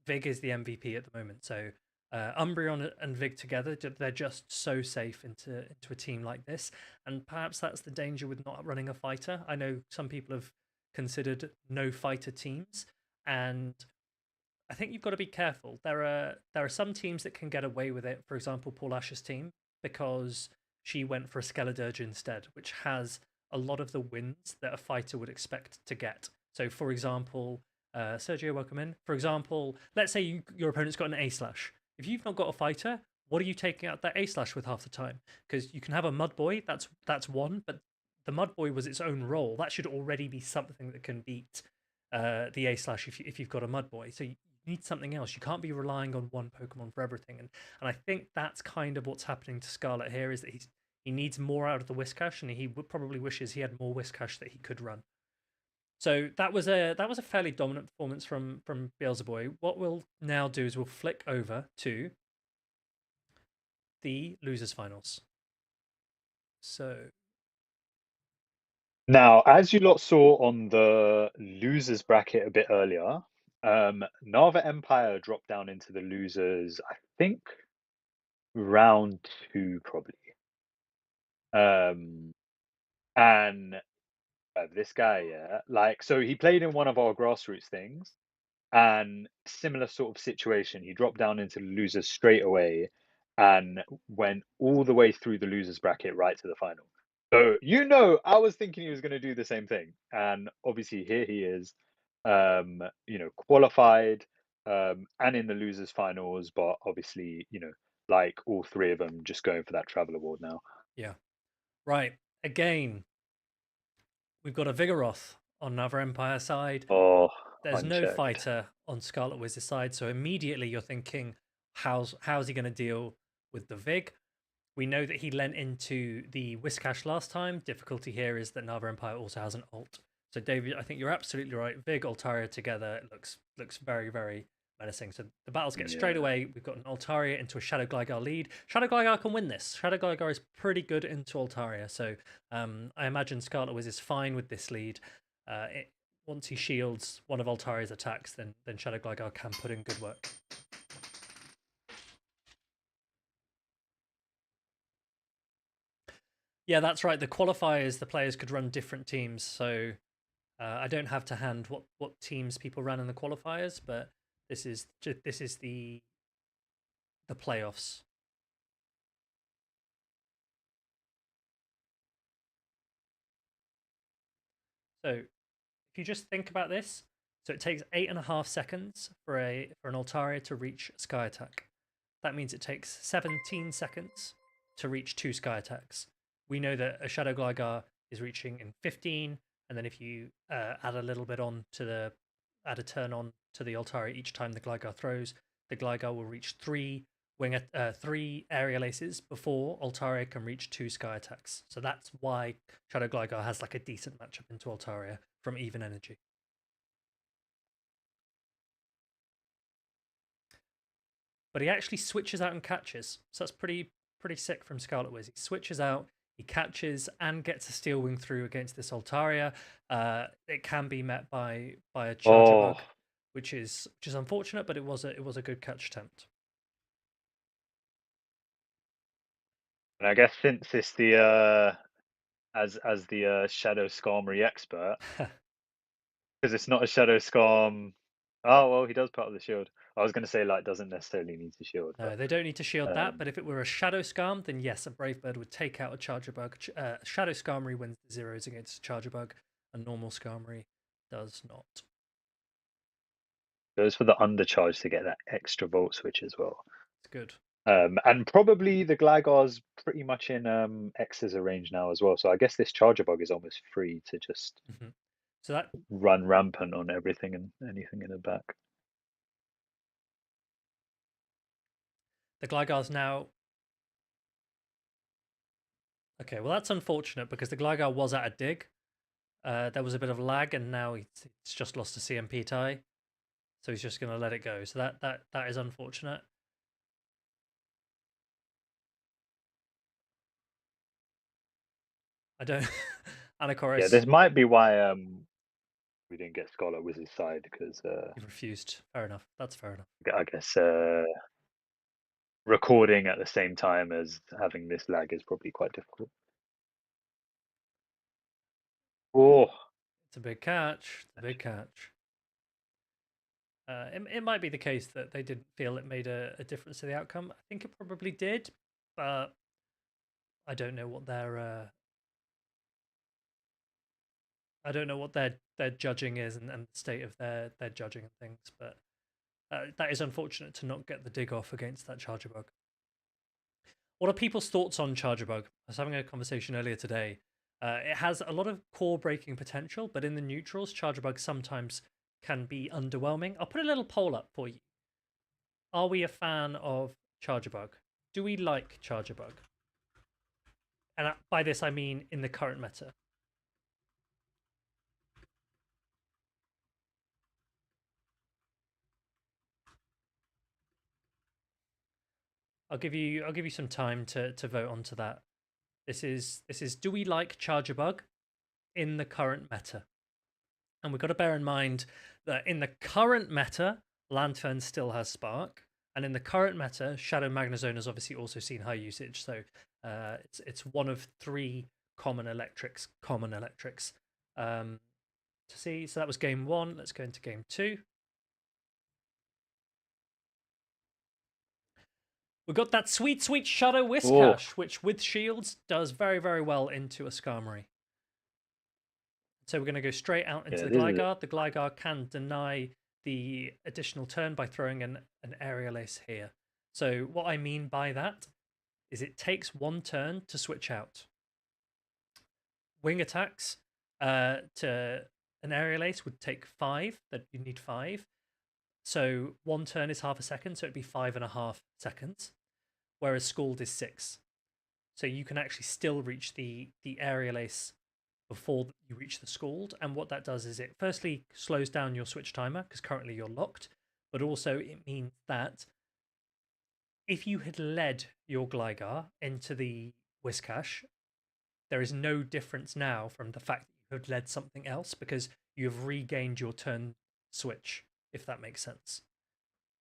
is the MVP at the moment. So Umbreon and Vig together, they're just so safe into a team like this, and perhaps that's the danger with not running a fighter. I know some people have considered no fighter teams, and I think you've got to be careful. There are some teams that can get away with it. For example, Paul Ash's team, because she went for a Skeledirge instead, which has a lot of the wins that a fighter would expect to get. So, for example, Sergio, welcome in. For example, let's say your opponent's got an A slash. If you've not got a fighter, what are you taking out that A slash with half the time? Because you can have a Mud Boy, that's one, but the Mud Boy was its own role. That should already be something that can beat the A slash if you've got a Mud Boy. So you need something else. You can't be relying on one Pokemon for everything. And I think that's kind of what's happening to Scarlet here is that he needs more out of the Whiscash, and he probably wishes he had more Whiscash that he could run. So that was a fairly dominant performance from Beelzebub. What we'll now do is we'll flick over to the losers finals. So Now, as you lot saw on the losers bracket a bit earlier, Nava Empire dropped down into the losers, I think round two probably. Um, and this guy, yeah, like so he played in one of our grassroots things, and similar sort of situation. He dropped down into the losers straight away and went all the way through the losers bracket right to the final. So I was thinking he was going to do the same thing, and obviously here he is, qualified, and in the losers finals. But obviously, like all three of them, just going for that travel award now. yeah, right. Again, we've got a Vigoroth on another Empire side. Oh, There's no unchecked. fighter on Scarlet Wizard's side, so immediately you're thinking, how's he going to deal with the Vig? We know that he lent into the Whiscash last time. Difficulty here is that Nava Empire also has an alt. So David, I think you're absolutely right. Vig Altaria together looks very very menacing. So the battles get straight Yeah. away. We've got an Altaria into a Shadow Gligar lead. Shadow Gligar can win this. Shadow Gligar is pretty good into Altaria, so I imagine Scarlet Wiz is fine with this lead. Once he shields one of Altaria's attacks, then Shadow Gligar can put in good work. Yeah, that's right. The qualifiers, the players could run different teams. So I don't have to hand what teams people ran in the qualifiers, but this is the playoffs. So if you just think about this, so it takes 8.5 seconds for an Altaria to reach Sky Attack. That means it takes 17 seconds to reach 2 Sky Attacks. We know that a Shadow Gligar is reaching in 15, and then if you add a little bit on to add a turn on to the Altaria each time the Gligar throws, the Gligar will reach 3 aerial aces before Altaria can reach 2 Sky Attacks. So that's why Shadow Gligar has like a decent matchup into Altaria from even energy. But he actually switches out and catches. So that's pretty sick from Scarlet Wiz. He switches out, he catches and gets a Steel Wing through against this Altaria. It can be met by a Charger Oh, Bug, which is unfortunate, but it was a good catch attempt. and I guess since it's the as the Shadow Skarmory expert, because it's not a Shadow Skarm. Oh well, he does part of the shield. I was going to say like doesn't necessarily need to shield, but No, they don't need to shield that, um, but if it were a Shadow Scarm, then yes, a Brave Bird would take out a Charger Bug. Shadow Skarmory wins the zeros against a Charger Bug, a normal Skarmory does not. goes for the undercharge to get that extra volt switch as well. It's good. And probably the Gligar's pretty much in X's range now as well. So I guess this Charger Bug is almost free to just Mm-hmm. So that run rampant on everything and anything in the back. the Gligar's now okay. Well, that's unfortunate because the Gligar was at a dig. There was a bit of lag, and now it's just lost a CMP tie, so he's just going to let it go. So that is unfortunate. I don't. Yeah, Anacorus, this might be why we didn't get Scarlet Wizard's side because he refused. Fair enough. That's fair enough. I guess recording at the same time as having this lag is probably quite difficult. Oh, It's a big catch. It's a big catch. It might be the case that they didn't feel it made a difference to the outcome. I think it probably did, but I don't know what their judging is and the state of their judging and things. But that is unfortunate to not get the dig off against that Charger Bug. What are people's thoughts on Charger Bug? I was having a conversation earlier today. It has a lot of core breaking potential, but in the neutrals, Charger Bug sometimes can be underwhelming. I'll put a little poll up for you. Are we a fan of Charger Bug? Do we like Charger Bug? And by this I mean in the current meta. I'll give you some time to vote onto that. This is do we like Charger Bug in the current meta? And we've got to bear in mind that in the current meta, Lantern still has Spark, and in the current meta, Shadow Magnezone has obviously also seen high usage. So it's one of three common electrics. To see. So that was game one. Let's go into game two. We've got that sweet, sweet Shadow Oh, Whiscash, which with shields does very, very well into a Skarmory. So we're going to go straight out into yeah, the this is Gligar. The Gligar can deny the additional turn by throwing an Aerial Ace here. So what I mean by that is it takes one turn to switch out. Wing attacks to an Aerial Ace would take 5, that you need 5. So one turn is half a second, so it'd be 5.5 seconds, whereas Scald is 6. So you can actually still reach the Aerial Ace before you reach the Scald. And what that does is it firstly slows down your switch timer because currently you're locked, but also it means that if you had led your Gligar into the Whiscash, there is no difference now from the fact that you have led something else because you have regained your turn switch, if that makes sense.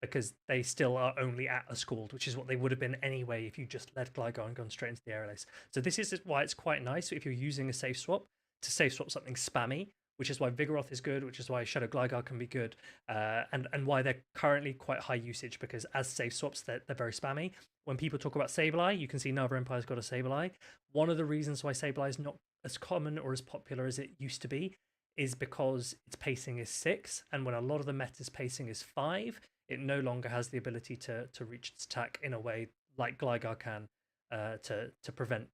Because they still are only at a Scald, which is what they would have been anyway if you just let Gligar and gone straight into the Aerial Ace. So this is why it's quite nice if you're using a safe swap to safe swap something spammy, which is why Vigoroth is good, which is why Shadow Gligar can be good, and why they're currently quite high usage because as safe swaps they're very spammy. When people talk about Sableye, you can see Nova Empire's got a Sableye. One of the reasons why Sableye is not as common or as popular as it used to be is because its pacing is 6, and when a lot of the meta's pacing is 5, it no longer has the ability to reach its attack in a way like Gligar can to prevent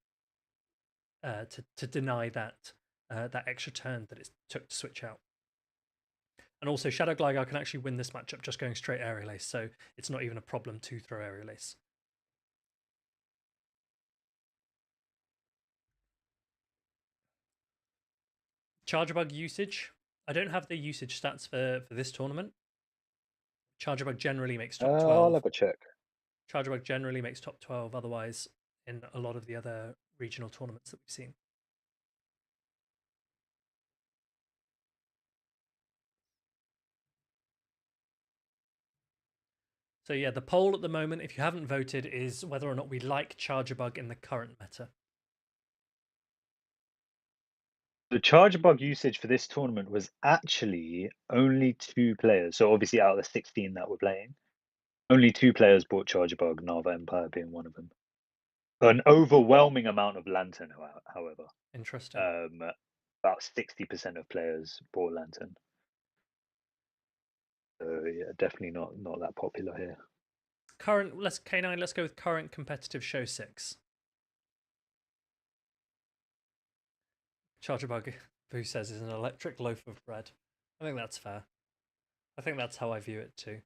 to deny that extra turn that it took to switch out. And also, Shadow Gligar can actually win this matchup just going straight Aerial Ace, so it's not even a problem to throw Aerial Ace. Charger Bug usage. I don't have the usage stats for this tournament. Charger Bug generally makes top I'll 12. have a check. Charger Bug generally makes top 12 otherwise in a lot of the other regional tournaments that we've seen. So yeah, the poll at the moment, if you haven't voted, is whether or not we like Charger Bug in the current meta. The charge bug usage for this tournament was actually only 2 players. So obviously out of the 16 that were playing, only 2 players bought charge bug, Nava Empire being one of them. An overwhelming amount of Lantern, however. Interesting. About 60% of players bought Lantern. So yeah, definitely not that popular here. Current, let's K9. Let's go with current competitive show 6. Charger Bug, who says is an electric loaf of bread. I think that's fair. I think that's how I view it too.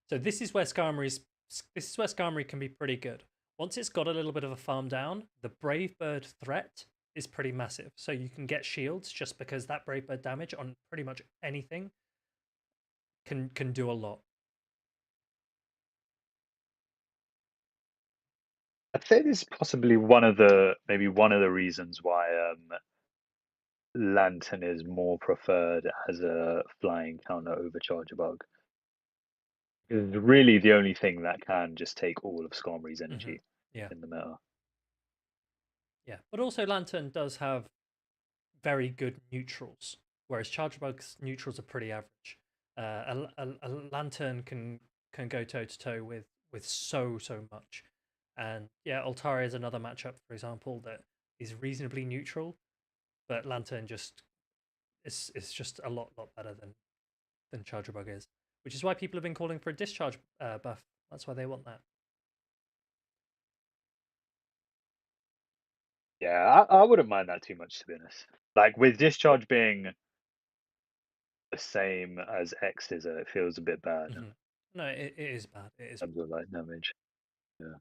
So this is where Skarmory can be pretty good. Once it's got a little bit of a farm down, the Brave Bird threat is pretty massive. So you can get shields just because that Brave Bird damage on pretty much anything can do a lot. I'd say this is possibly maybe one of the reasons why Lantern is more preferred as a flying counter over Charger Bug. It's really the only thing that can just take all of Skarmory's energy Yeah, in the meta. yeah. But also Lantern does have very good neutrals, whereas Charger Bug's neutrals are pretty average. A Lantern can go toe to toe with so much, and yeah, Altaria is another matchup, for example, that is reasonably neutral, but Lantern just is just a lot better than Charger Bug is, which is why people have been calling for a discharge buff. That's why they want that. Yeah, I wouldn't mind that too much, to be honest. Like with Discharge being the same as X is, it feels a bit bad in No, it is bad. It is. terms of like damage. Yeah.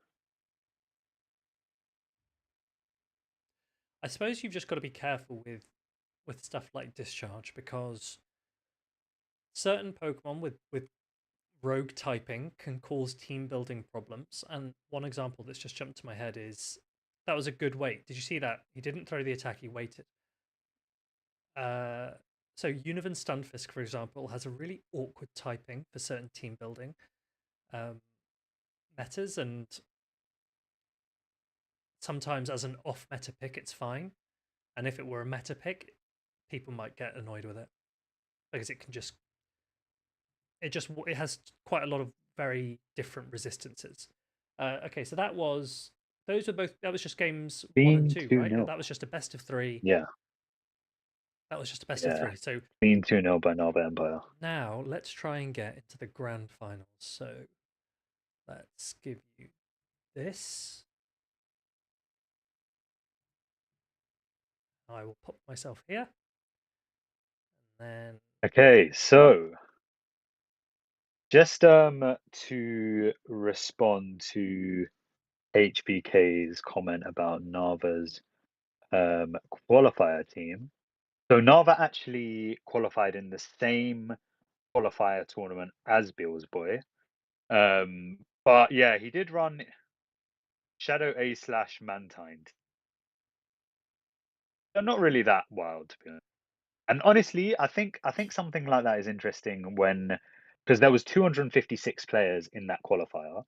I suppose you've just got to be careful with stuff like discharge because certain Pokemon with rogue typing can cause team building problems. And one example that's just jumped to my head is That was a good wait. Did you see that? He didn't throw the attack, he waited. Uh, so Univan Stunfisk, for example, has a really awkward typing for certain team building metas, and sometimes as an off meta pick, it's fine. And if it were a meta pick, people might get annoyed with it because it has quite a lot of very different resistances. Okay, so that was just games 1 and 2, Being right? 2-0. That was just a best of 3. Yeah, That was just a best of yeah. 3. So Being 2-0 by Nava Empire. now let's try and get into the grand finals. So let's give you this. I will pop myself here. And then Okay, so just to respond to HBK's comment about Nava's qualifier team. So Nava actually qualified in the same qualifier tournament as Bill's Boy. But yeah, he did run Shadow A / Mankind. They're not really that wild, to be honest. And honestly, I think something like that is interesting when because there was 256 players in that qualifier.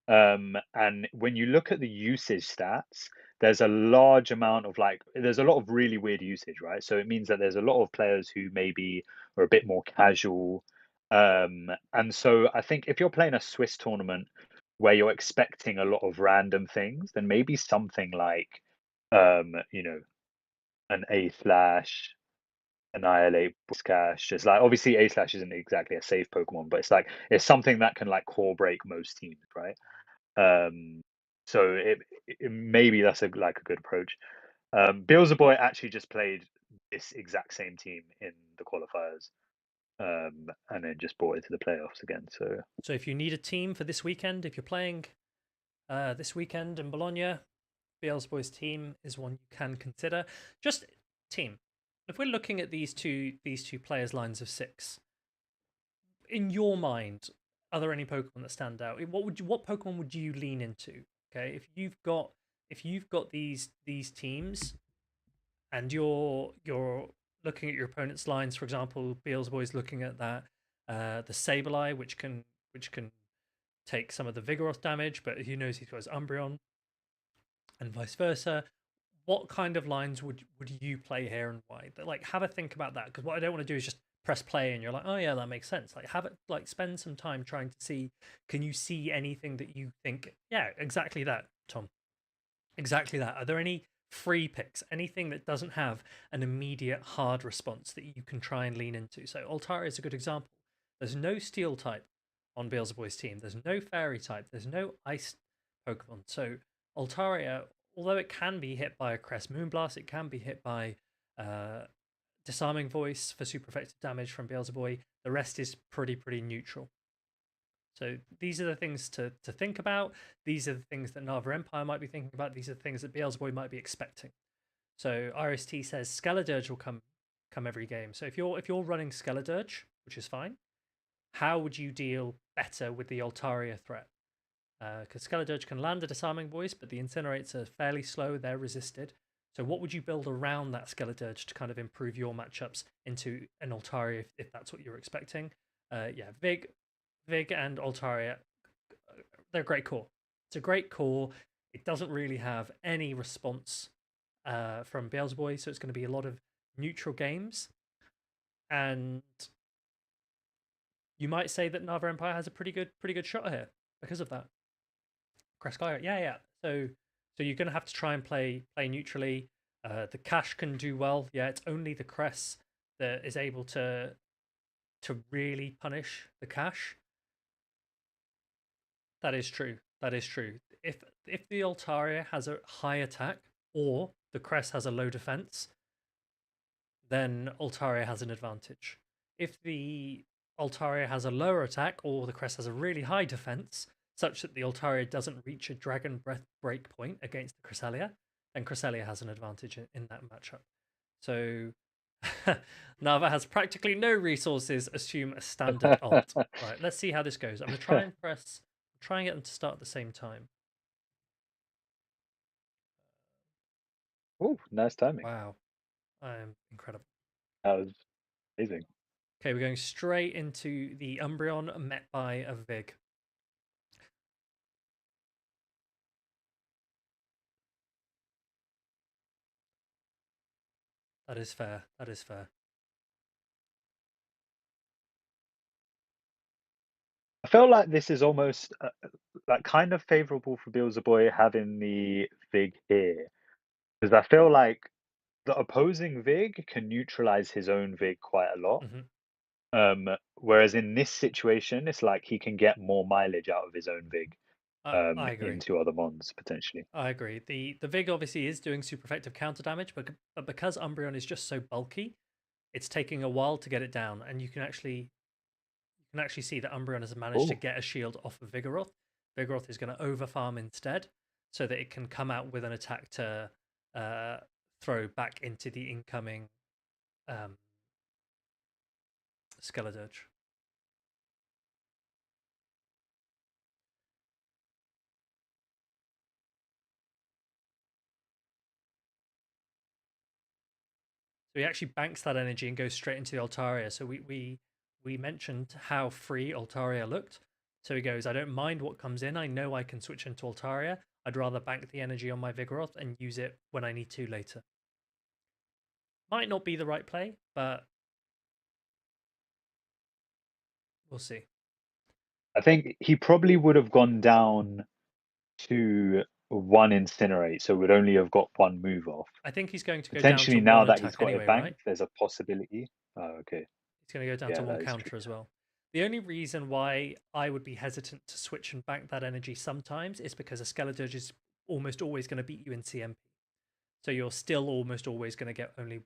And when you look at the usage stats, there's a large amount of there's a lot of really weird usage, right? So it means that there's a lot of players who maybe are a bit more casual. And so I think if you're playing a Swiss tournament where you're expecting a lot of random things, then maybe something like, you know, an A slash, annihilate, cash. It's like obviously A slash isn't exactly a safe Pokemon, but it's something that can like core break most teams, right? Um, so maybe that's a good approach. Beelzeboy actually just played this exact same team in the qualifiers, and then just brought it to the playoffs again. So so if you need a team for this weekend, if you're playing this weekend in Bologna, Beelzeboy's team is one you can consider. Just team. If we're looking at these two players' lines of 6, in your mind, are there any Pokemon that stand out? What Pokemon would you lean into? Okay, if you've got these teams and you're looking at your opponent's lines, for example, Beelzeboy's looking at that the Sableye, which can take some of the Vigoroth damage, but who knows he's got his Umbreon, and vice versa. What kind of lines would you play here and why? But like, have a think about that, because what I don't want to do is just press play and you're like, oh yeah, that makes sense. Like, have it, like, spend some time trying to see, can you see anything that you think, yeah, exactly that, Tom, exactly that. Are there any free picks, anything that doesn't have an immediate hard response that you can try and lean into? So Altaria is a good example. There's no steel type on Beelzeboy's team. There's no fairy type. There's no ice Pokemon. So Altaria, although it can be hit by a Crest Moonblast, it can be hit by uh, Disarming Voice for super effective damage from Beelzeboy. The rest is pretty neutral. So these are the things to think about. These are the things that Nava Empire might be thinking about. These are the things that Beelzeboy might be expecting. So RST says Skeledirge will come every game. So if you're running Skeledirge, which is fine, how would you deal better with the Altaria threat? Because Skeledirge can land a Disarming Voice, but the Incinerates are fairly slow, they're resisted. So what would you build around that Skeledirge to kind of improve your matchups into an Altaria if that's what you're expecting? Yeah, Vig and Altaria, they're a great core. It's a great core. It doesn't really have any response from Beelzeboy, so it's going to be a lot of neutral games. And you might say that Nava Empire has a pretty good shot here because of that. Crescaya, yeah. So you're going to have to try and play neutrally. The Cash can do well. Yeah, it's only the Cress that is able to really punish the Cash. That is true. That is true. If the Altaria has a high attack or the Cress has a low defense, then Altaria has an advantage. If the Altaria has a lower attack or the Crest has a really high defense, such that the Altaria doesn't reach a Dragon Breath break point against the Cresselia, then Cresselia has an advantage in that matchup. So Nava has practically no resources. Assume a standard alt. Right, let's see how this goes. I'm gonna try and get them to start at the same time. Oh, nice timing. Wow, I am incredible. That was amazing. Okay, we're going straight into the Umbreon met by a Vig. That is fair. That is fair. I feel like this is almost like kind of favorable for Beelzebub having the Vig here because I feel like the opposing Vig can neutralize his own Vig quite a lot. Hmm. Whereas in this situation, it's like he can get more mileage out of his own Vig I agree. into other mons potentially. I agree. The Vig obviously is doing super effective counter damage, but because Umbreon is just so bulky, it's taking a while to get it down, and you can actually see that Umbreon has managed to Oh, get a shield off of Vigoroth. Vigoroth is going to overfarm instead, so that it can come out with an attack to uh, throw back into the incoming um, Skeledirge. So he actually banks that energy and goes straight into the Altaria. So we mentioned how free Altaria looked. So he goes, I don't mind what comes in. I know I can switch into Altaria. I'd rather bank the energy on my Vigoroth and use it when I need to later. Might not be the right play, but we'll see. I think he probably would have gone down to one incinerate, so would only have got one move off. I think he's going to go down to Potentially one now that he's attack got it anyway, right? banked, there's a possibility. Oh, okay. He's going to go down to Yeah, one that is counter true. as well. The only reason why I would be hesitant to switch and bank that energy sometimes is because a Skeledirge is almost always going to beat you in CMP. So you're still almost always going to get only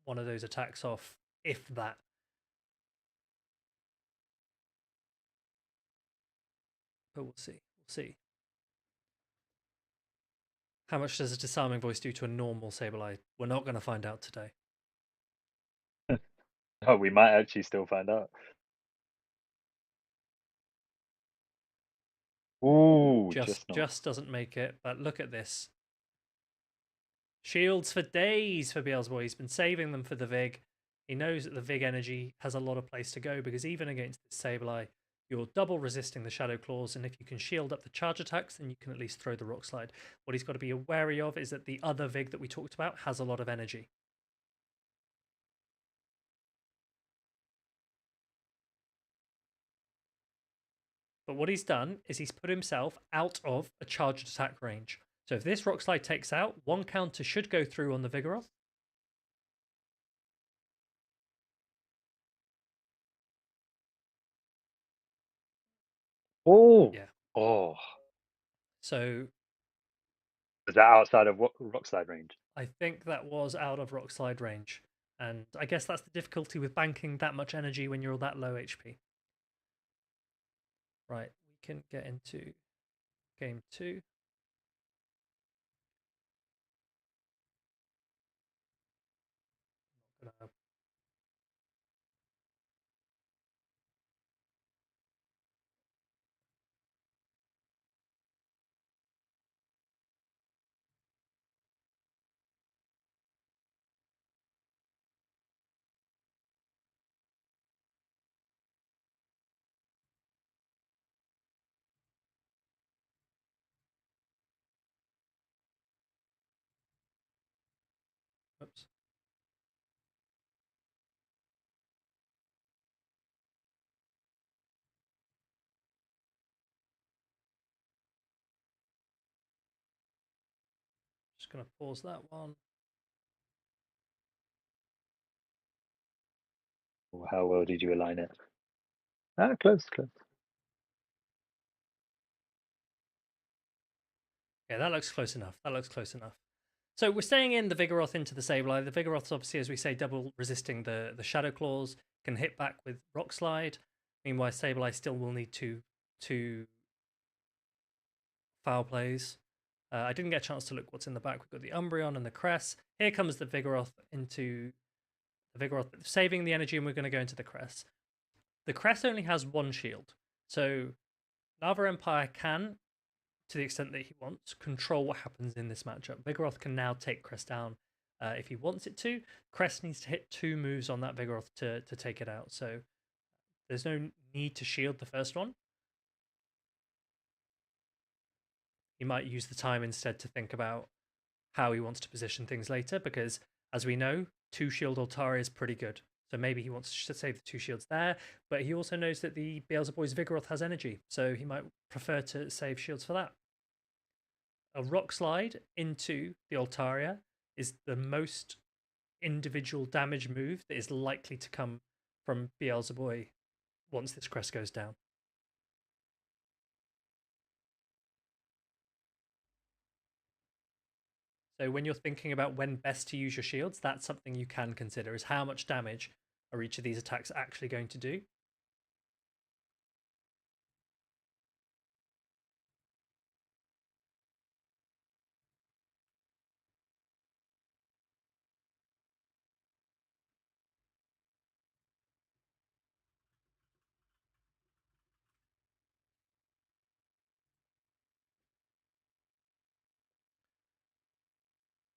one of those attacks off, if that. But we'll see. We'll see. How much does a disarming voice do to a normal Sableye? We're not going to find out today. Oh, we might actually still find out. Ooh, Just just not. just doesn't make it. But look at this. Shields for days for Beelzebub. He's been saving them for the Vig. He knows that the Vig energy has a lot of place to go because even against this Sableye, you're double resisting the Shadow Claws, and if you can shield up the charge attacks, then you can at least throw the Rock Slide. What he's got to be wary of is that the other Vig that we talked about has a lot of energy. But what he's done is he's put himself out of a charged attack range. So if this Rock Slide takes out, one counter should go through on the Vigoroth. Oh, Yeah. oh, So is that outside of what rock slide range? I think that was out of Rock Slide range. And I guess that's the difficulty with banking that much energy when you're that low HP. Right, we can get into game two. Gonna, oops, just gonna pause that one. Or how well did you align it? Ah, close, close. Yeah, that looks close enough. That looks close enough. So we're staying in the Vigoroth into the Sableye. The Vigoroth's obviously, as we say, double resisting the Shadow Claws, can hit back with Rock Slide. Meanwhile, Sableye still will need two foul plays. I didn't get a chance to look what's in the back. We've got the Umbreon and the Cress. Here comes the Vigoroth into the Vigoroth, saving the energy, and we're going to go into the Cress. The Cress only has one shield, so Lava Empire can to the extent that he wants, control what happens in this matchup. Vigoroth can now take Crest down if he wants it to. Crest needs to hit 2 moves on that Vigoroth to take it out. So there's no need to shield the first one. He might use the time instead to think about how he wants to position things later, because as we know, 2 shield Altaria is pretty good. So maybe he wants to save the 2 shields there, but he also knows that the Beelzebub's Vigoroth has energy, so he might prefer to save shields for that. A Rock Slide into the Altaria is the most individual damage move that is likely to come from Beelzebub once this crest goes down. So when you're thinking about when best to use your shields, that's something you can consider, is how much damage are each of these attacks actually going to do.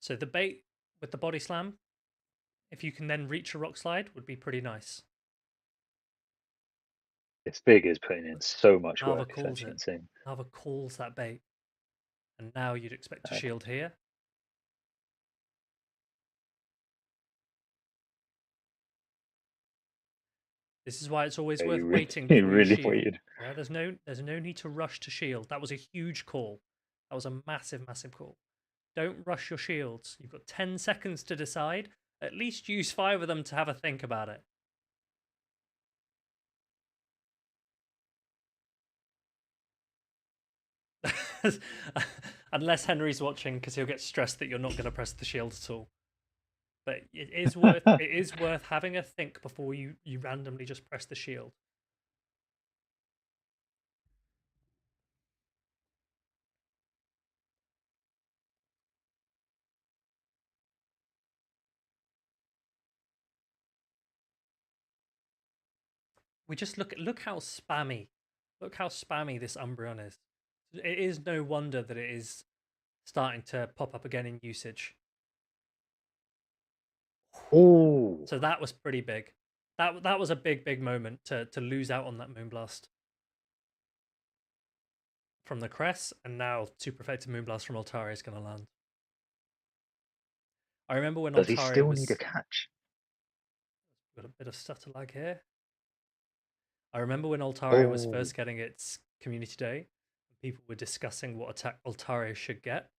So the bait with the body slam, if you can then reach a rock slide, would be pretty nice. This Big is putting in so much Malva work. It's calls actually it. insane. Malva calls that bait. And now you'd expect to shield here. This is why it's always worth waiting He before you really shield. waited. Yeah, there's no need to rush to shield. That was a huge call. That was a massive, massive call. Don't rush your shields. You've got 10 seconds to decide. At least use 5 of them to have a think about it. Unless Henry's watching, because he'll get stressed that you're not going to press the shield at all. But it is worth having a think before you randomly just press the shield. We just look how spammy this Umbreon is. It is no wonder that it is starting to pop up again in usage. Oh, So that was pretty big. That was a big moment to lose out on that Moonblast from the Cress, and now super effective Moonblast from Altaria is going to land. I remember when does he Altaria still need a was catch? got a bit of stutter lag here. I remember when Altaria was Oh, first getting its community day, people were discussing what attack Altaria should get.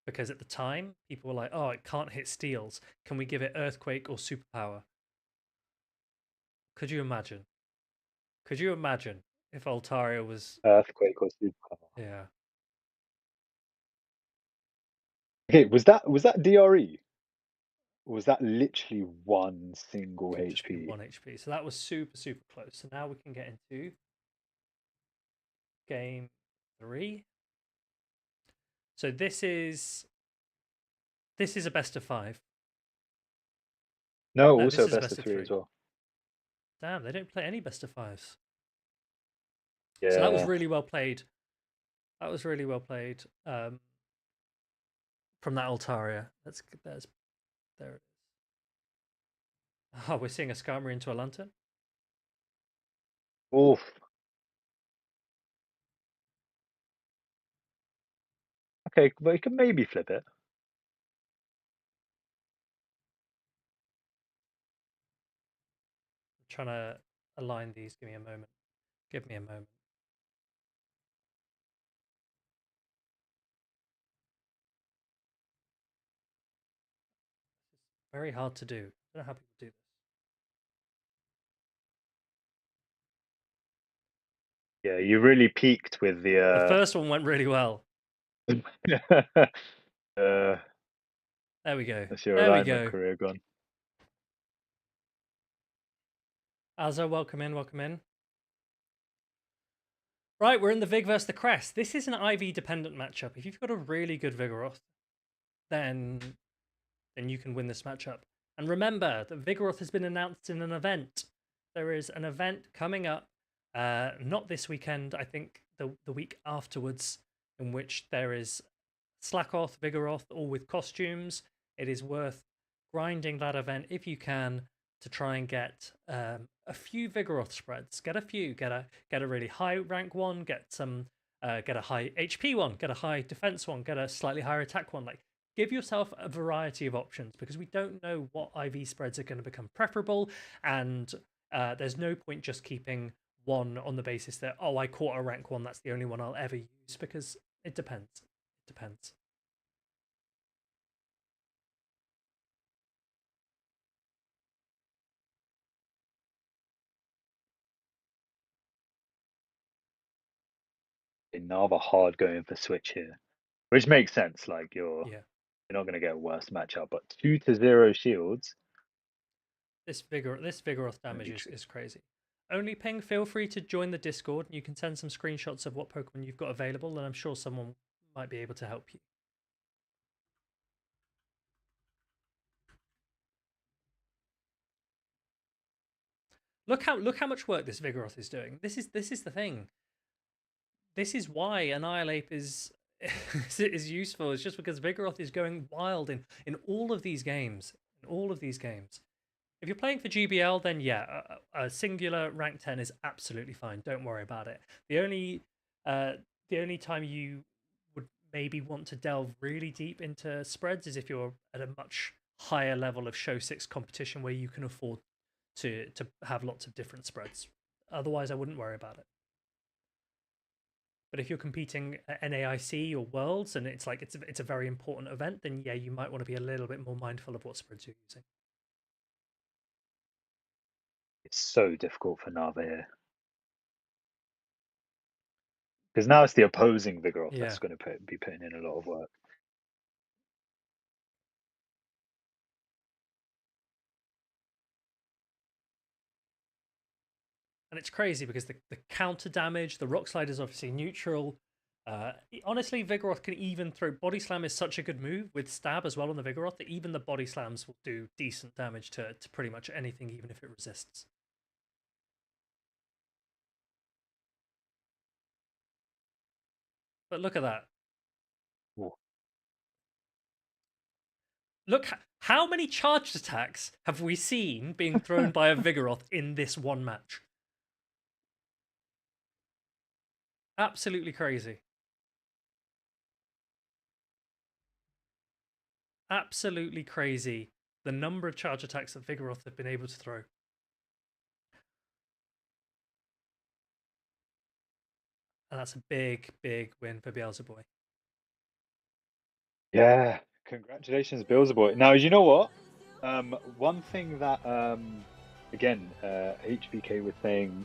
Because at the time, people were like, oh, it can't hit steals. Can we give it Earthquake or Superpower? Could you imagine? Could you imagine if Altaria was. Earthquake or Superpower. Yeah. Okay, was that DRE? Or was that literally one single Could just be HP? 1 HP. So that was super close. So now we can get into game 3. So this is a best of 5. No, No, also this is best best of of 3 3. as well. Damn, they don't play any best of 5s. Yeah. So that was really well played. That was really well played from that Altaria. There it is. Oh, we're seeing a Skarmory into a Lantern. Oof. Okay, but you can maybe flip it. I'm trying to align these. Give me a moment. Give me a moment. It's very hard to do. I don't know how people do this. Yeah, you really peaked with The the first one went really well. uh There we go. that's your There we alignment go. career gone. Azza, welcome in, welcome in. Right, we're in the Vig versus the Crest. This is an IV dependent matchup. If you've got a really good Vigoroth, then you can win this matchup. And remember that Vigoroth has been announced in an event. There is an event coming up, not this weekend, I think the week afterwards, in which there is Slackoth, Vigoroth, all with costumes. It is worth grinding that event if you can to try and get a few Vigoroth spreads. Get a few. Get a really high rank one. Get a high HP one. Get a high defense one. Get a slightly higher attack one. Like, give yourself a variety of options because we don't know what IV spreads are going to become preferable, and there's no point just keeping one on the basis that, oh, I caught a rank one, that's the only one I'll ever use, because it depends. It depends. Another hard going for Switch here, which makes sense. Like Yeah. you're not going to get a worse matchup, but 2-0 shields. This Vigoroth damage is crazy. Only Ping, feel free to join the Discord and you can send some screenshots of what Pokemon you've got available, and I'm sure someone might be able to help you. Look how much work this Vigoroth is doing. This is the thing. This is why Annihilate is is useful. It's just because Vigoroth is going wild in all of these games. In all of these games. If you're playing for GBL, then yeah, a singular rank 10 is absolutely fine. Don't worry about it. The only time you would maybe want to delve really deep into spreads is if you're at a much higher level of show 6 competition where you can afford to have lots of different spreads. Otherwise, I wouldn't worry about it. But if you're competing at NAIC or Worlds and it's like it's a very important event, then yeah, you might want to be a little bit more mindful of what spreads you're using. It's so difficult for Nava here because now it's the opposing Vigoroth Yeah. that's going to be putting in a lot of work. And it's crazy because the counter damage, the rock slide is obviously neutral. Honestly, Vigoroth can even throw Body Slam is such a good move with stab as well on the Vigoroth that even the Body Slams will do decent damage to pretty much anything, even if it resists. But look at that. Ooh. Look, how many charged attacks have we seen being thrown by a Vigoroth in this one match? Absolutely crazy. Absolutely crazy. The number of charge attacks that Vigoroth have been able to throw. And that's a big, big win for Beelzebub. Yeah, congratulations, Beelzebub. Now, you know what? One thing that again, HBK was saying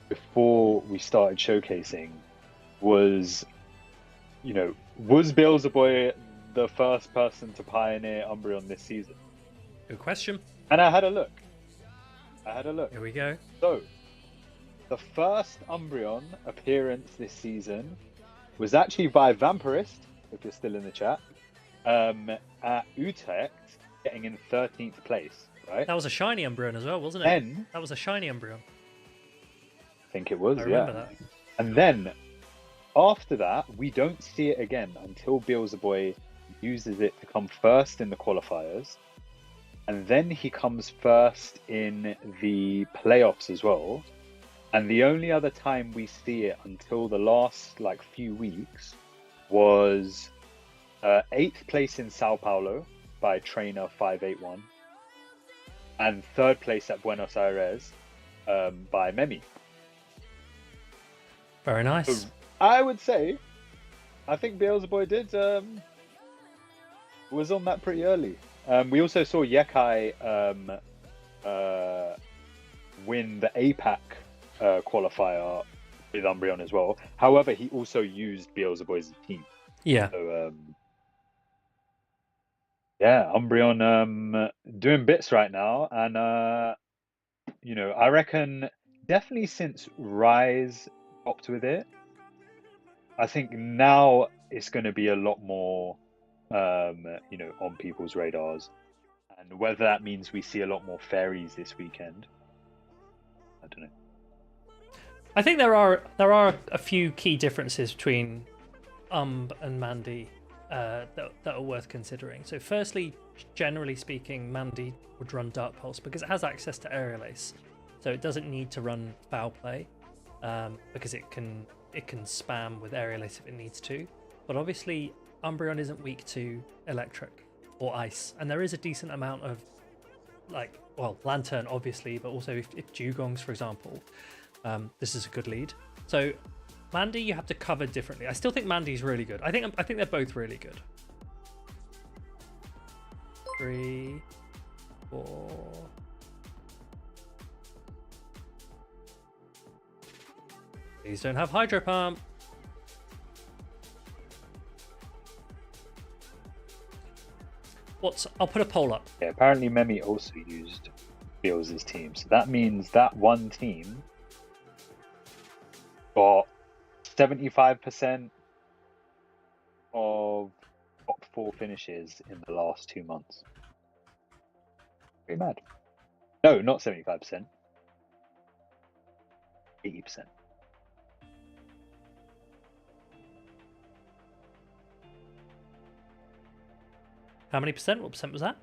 before we started showcasing was, was Beelzebub the first person to pioneer Umbreon this season? Good question. And I had a look. Here we go. So, the first Umbreon appearance this season was actually by Vampirist, if you're still in the chat, at Utrecht, getting in 13th place, right? That was a shiny Umbreon as well, wasn't it? Then, that was a shiny Umbreon. I think it was, I remember that. And then, after that, we don't see it again until Beelzebub uses it to come first in the qualifiers. And then he comes first in the playoffs as well. And the only other time we see it until the last few weeks was 8th place in Sao Paulo by Trainer 581 and 3rd place at Buenos Aires by Memi. Very nice. So I would say, I think Beelzebub did was on that pretty early. We also saw Yekai win the APAC qualifier with Umbreon as well. However, he also used Beelzebub as a team. Yeah. So, yeah, Umbreon doing bits right now. And, I reckon definitely since Rise popped with it, I think now it's going to be a lot more, on people's radars. And whether that means we see a lot more fairies this weekend, I don't know. I think there are a few key differences between and Mandy that are worth considering. So firstly, generally speaking, Mandy would run Dark Pulse because it has access to Aerial Ace, so it doesn't need to run Foul Play because it can spam with Aerial Ace if it needs to. But obviously, Umbreon isn't weak to Electric or Ice, and there is a decent amount of Lantern obviously, but also if Dugongs, for example, this is a good lead. So Mandy you have to cover differently. I still think Mandy's really good. I think they're both really good. 3, 4. Please don't have Hydro Pump. I'll put a poll up. Yeah, apparently Memi also used Bills' team. So that means that one team got 75% of top 4 finishes in the last 2 months. Pretty mad. No, not 75%. 80%. How many percent? What percent was that?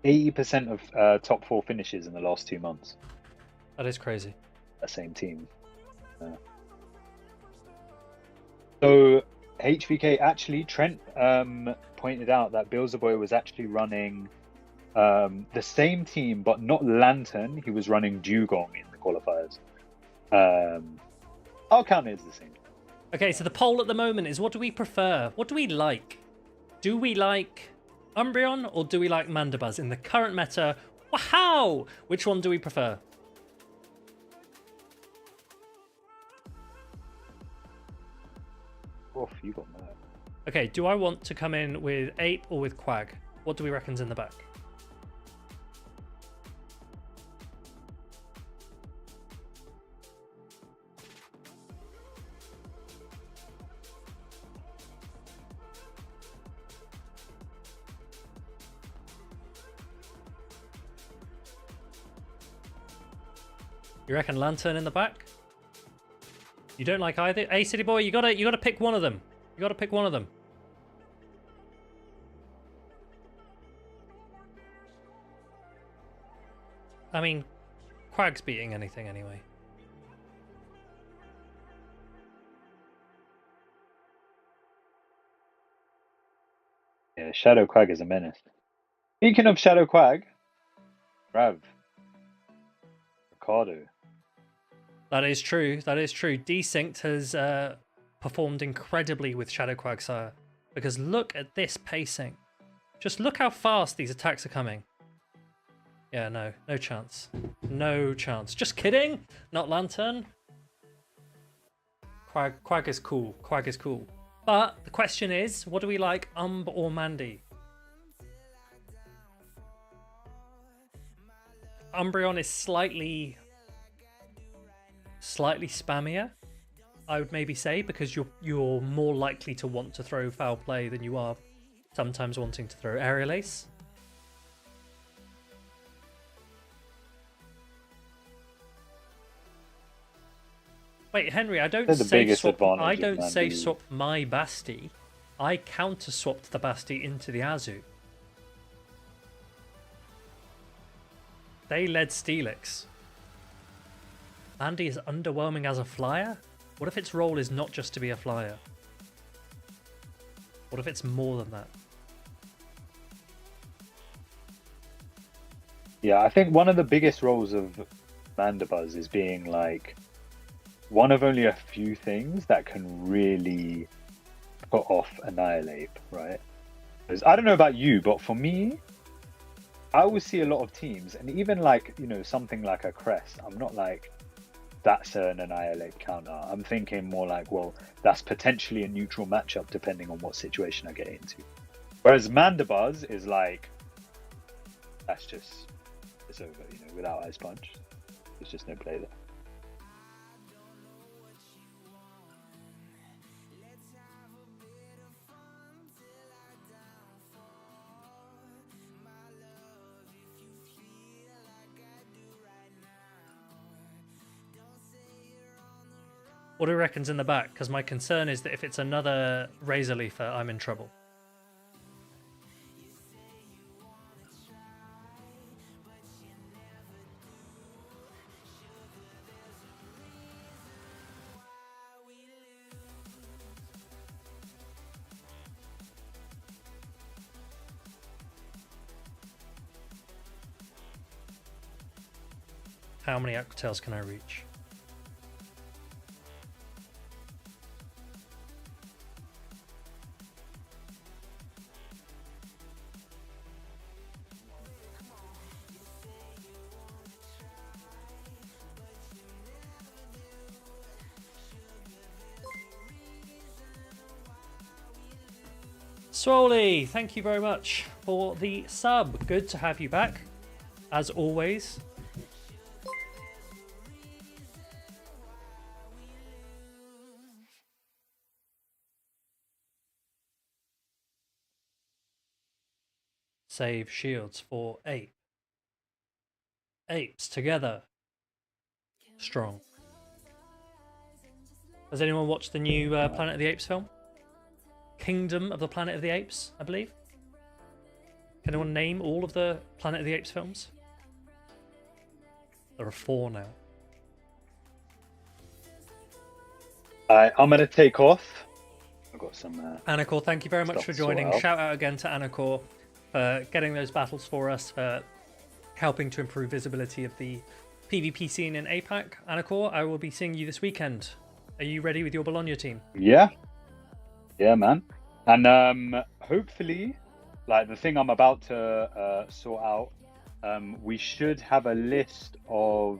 80% of top 4 finishes in the last 2 months. That is crazy. That same team. So HVK actually, Trent pointed out that Beelzebub was actually running the same team, but not Lantern. He was running Dugong in the qualifiers. I'll count it as the same. Okay, so the poll at the moment is: what do we prefer? What do we like? Do we like Umbreon or do we like Mandibuzz in the current meta? Wow! Which one do we prefer? Oof, you got mad. Okay, do I want to come in with Ape or with Quag? What do we reckon's in the back? You reckon Lantern in the back? You don't like either? Hey, City Boy, you gotta pick one of them. You gotta pick one of them. I mean, Quag's beating anything anyway. Yeah, Shadow Quag is a menace. Speaking of Shadow Quag, Rav, Ricardo. That is true. That is true. Desynced has performed incredibly with Shadow Quagsire because look at this pacing. Just look how fast these attacks are coming. Yeah, no chance. No chance. Just kidding. Not Lantern. Quag is cool. Quag is cool. But the question is, what do we like, or Mandy? Umbreon is slightly spammier, I would maybe say, because you're more likely to want to throw Foul Play than you are sometimes wanting to throw Aerial Ace. Wait, Henry, I don't say swap my Basti. I counter swapped the Basti into the Azu. They led Steelix. Andy is underwhelming as a flyer? What if its role is not just to be a flyer? What if it's more than that? Yeah, I think one of the biggest roles of Mandibuzz is being like one of only a few things that can really put off Annihilate, right? Because I don't know about you, but for me, I always see a lot of teams, and even like, you know, something like a Crest, I'm not like, that's an Annihilate counter. I'm thinking more like, well, that's potentially a neutral matchup depending on what situation I get into. Whereas Mandibuzz is like, that's just, it's over, you know, without Ice Punch. There's just no play there. What do you reckon's in the back? Because my concern is that if it's another Razor Leafer, I'm in trouble. How many Aquatails can I reach? Swoley, thank you very much for the sub. Good to have you back, as always. Save shields for ape. Apes together. Strong. Has anyone watched the new Planet of the Apes film? Kingdom of the Planet of the Apes, I believe. Can anyone name all of the Planet of the Apes films? There are 4 now. I'm going to take off. I've got some... Anakor, thank you very much for joining. Shout out again to Anakor for getting those battles for us, for helping to improve visibility of the PvP scene in APAC. Anakor, I will be seeing you this weekend. Are you ready with your Bologna team? Yeah, man. And hopefully, like the thing I'm about to sort out, we should have a list of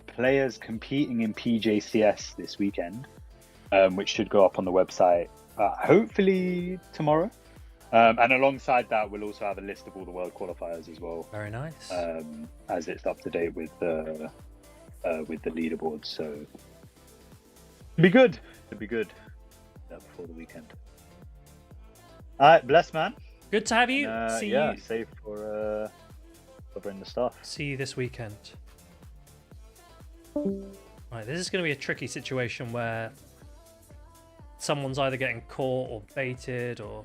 players competing in PJCS this weekend, which should go up on the website hopefully tomorrow. And alongside that, we'll also have a list of all the world qualifiers as well. Very nice. As it's up to date with the leaderboard, so it'll be good. Before the weekend. All right, bless, man. Good to have you. See you. Safe for covering the stuff. See you this weekend. Right, this is going to be a tricky situation where someone's either getting caught or baited or...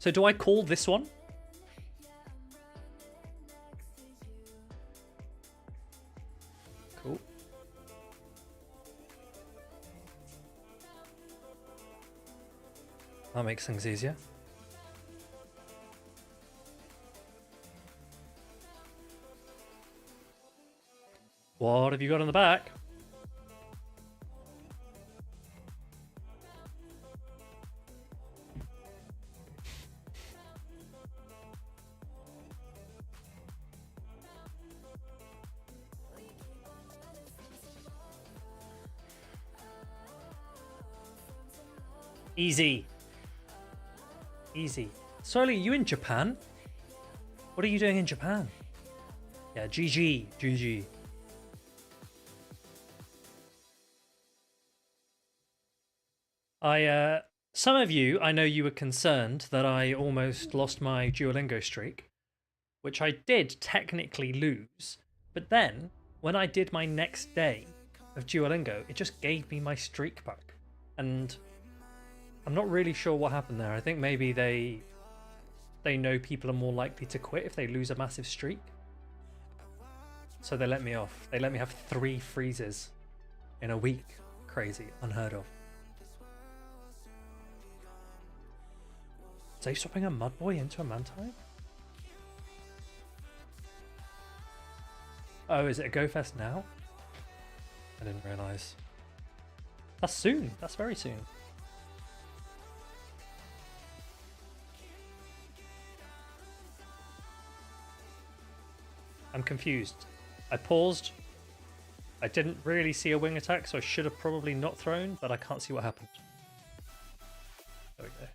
So do I call this one? Cool. That makes things easier. What have you got on the back? Easy. Easy. Sorry, you in Japan? What are you doing in Japan? Yeah, GG. GG. Some of you, I know you were concerned that I almost lost my Duolingo streak, which I did technically lose, but then when I did my next day of Duolingo, it just gave me my streak back. And I'm not really sure what happened there. I think maybe they know people are more likely to quit if they lose a massive streak. So they let me off. They let me have 3 freezes in a week. Crazy, unheard of. Is they swapping a mud boy into a manti? Oh, is it a Go Fest now? I didn't realise. That's soon. That's very soon. I'm confused. I paused. I didn't really see a wing attack, so I should have probably not thrown, but I can't see what happened. There we go.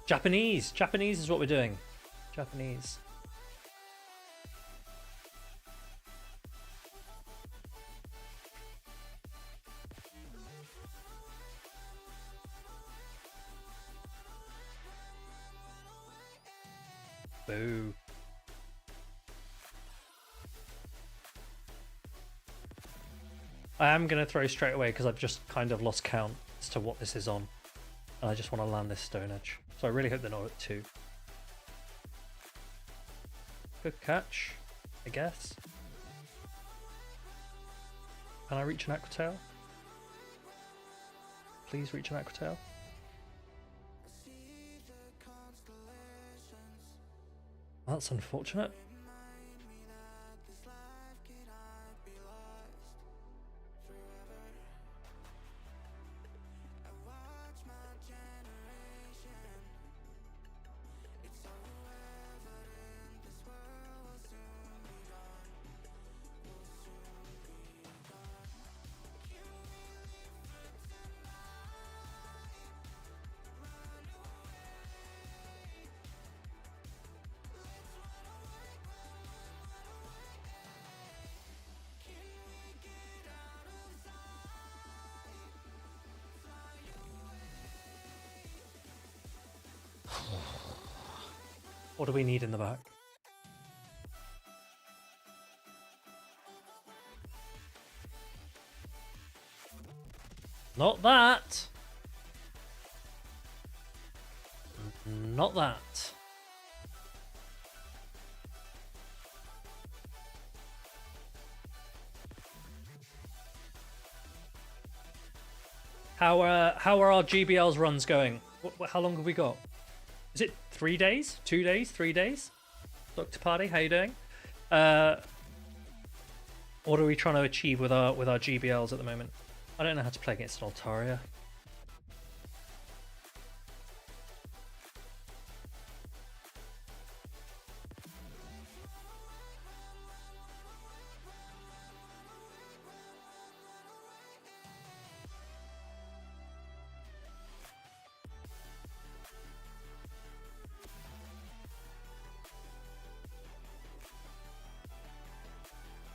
Japanese! Japanese is what we're doing. Japanese. Boo. I am going to throw straight away because I've just kind of lost count as to what this is on. And I just want to land this Stone Edge. So I really hope they're not at 2. Good catch, I guess. Can I reach an Aquatail? Please reach an Aquatail. That's unfortunate. What do we need in the back? Not that! Not that. How are our GBL's runs going? How long have we got? Is it 3 days? 2 days? 3 days? Dr. Party, how you doing? What are we trying to achieve with our GBLs at the moment? I don't know how to play against an Altaria.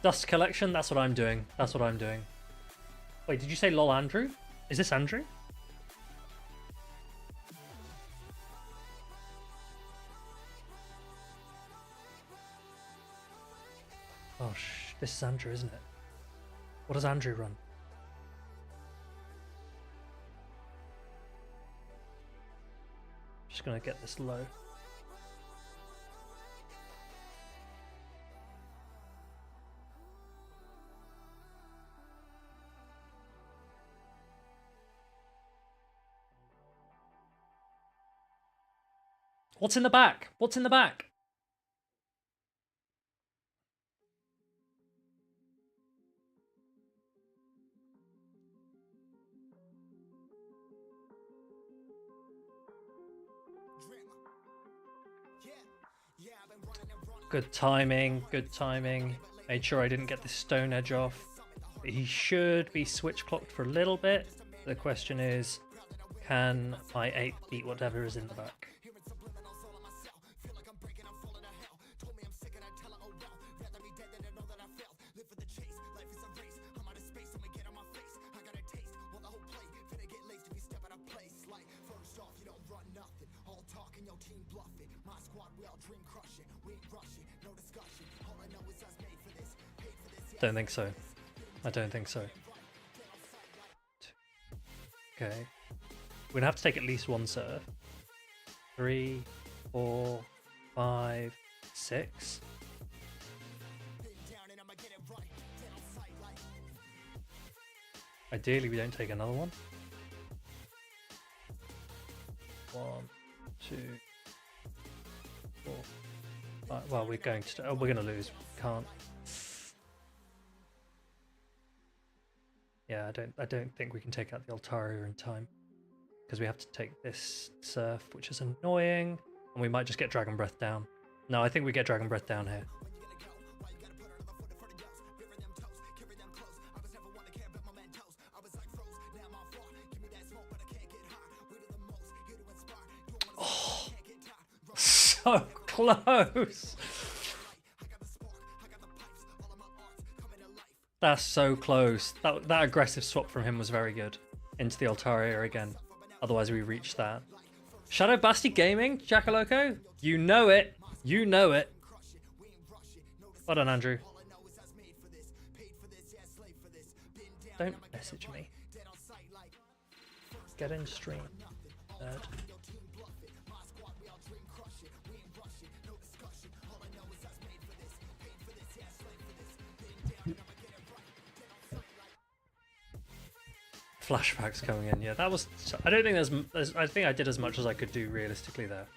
Dust collection, that's what I'm doing. That's what I'm doing. Wait, did you say lol Andrew? Is this Andrew? Oh, this is Andrew, isn't it? What does Andrew run? Just gonna get this low. What's in the back? What's in the back? Good timing, good timing. Made sure I didn't get the Stone Edge off. He should be switch clocked for a little bit. The question is, can my 8 beat whatever is in the back? Don't think so. I don't think so. Okay. We're gonna have to take at least one serve. 3, 4, 5, 6. Ideally, we don't take another one. 1, 2, 4, 5. Well, we're going to. Oh, we're gonna lose. Can't. Yeah, I don't think we can take out the Altaria in time. Because we have to take this Surf, which is annoying. And we might just get Dragon Breath down. No, I think we get Dragon Breath down here. Oh, so close! That's so close. That aggressive swap from him was very good. Into the Altaria again. Otherwise we reached that. Shadow Basti Gaming, Jackaloco? You know it. You know it. Well done, Andrew. Don't message me. Get in stream. Nerd. Flashbacks coming in. Yeah, that was. I don't think there's. I think I did as much as I could do realistically there.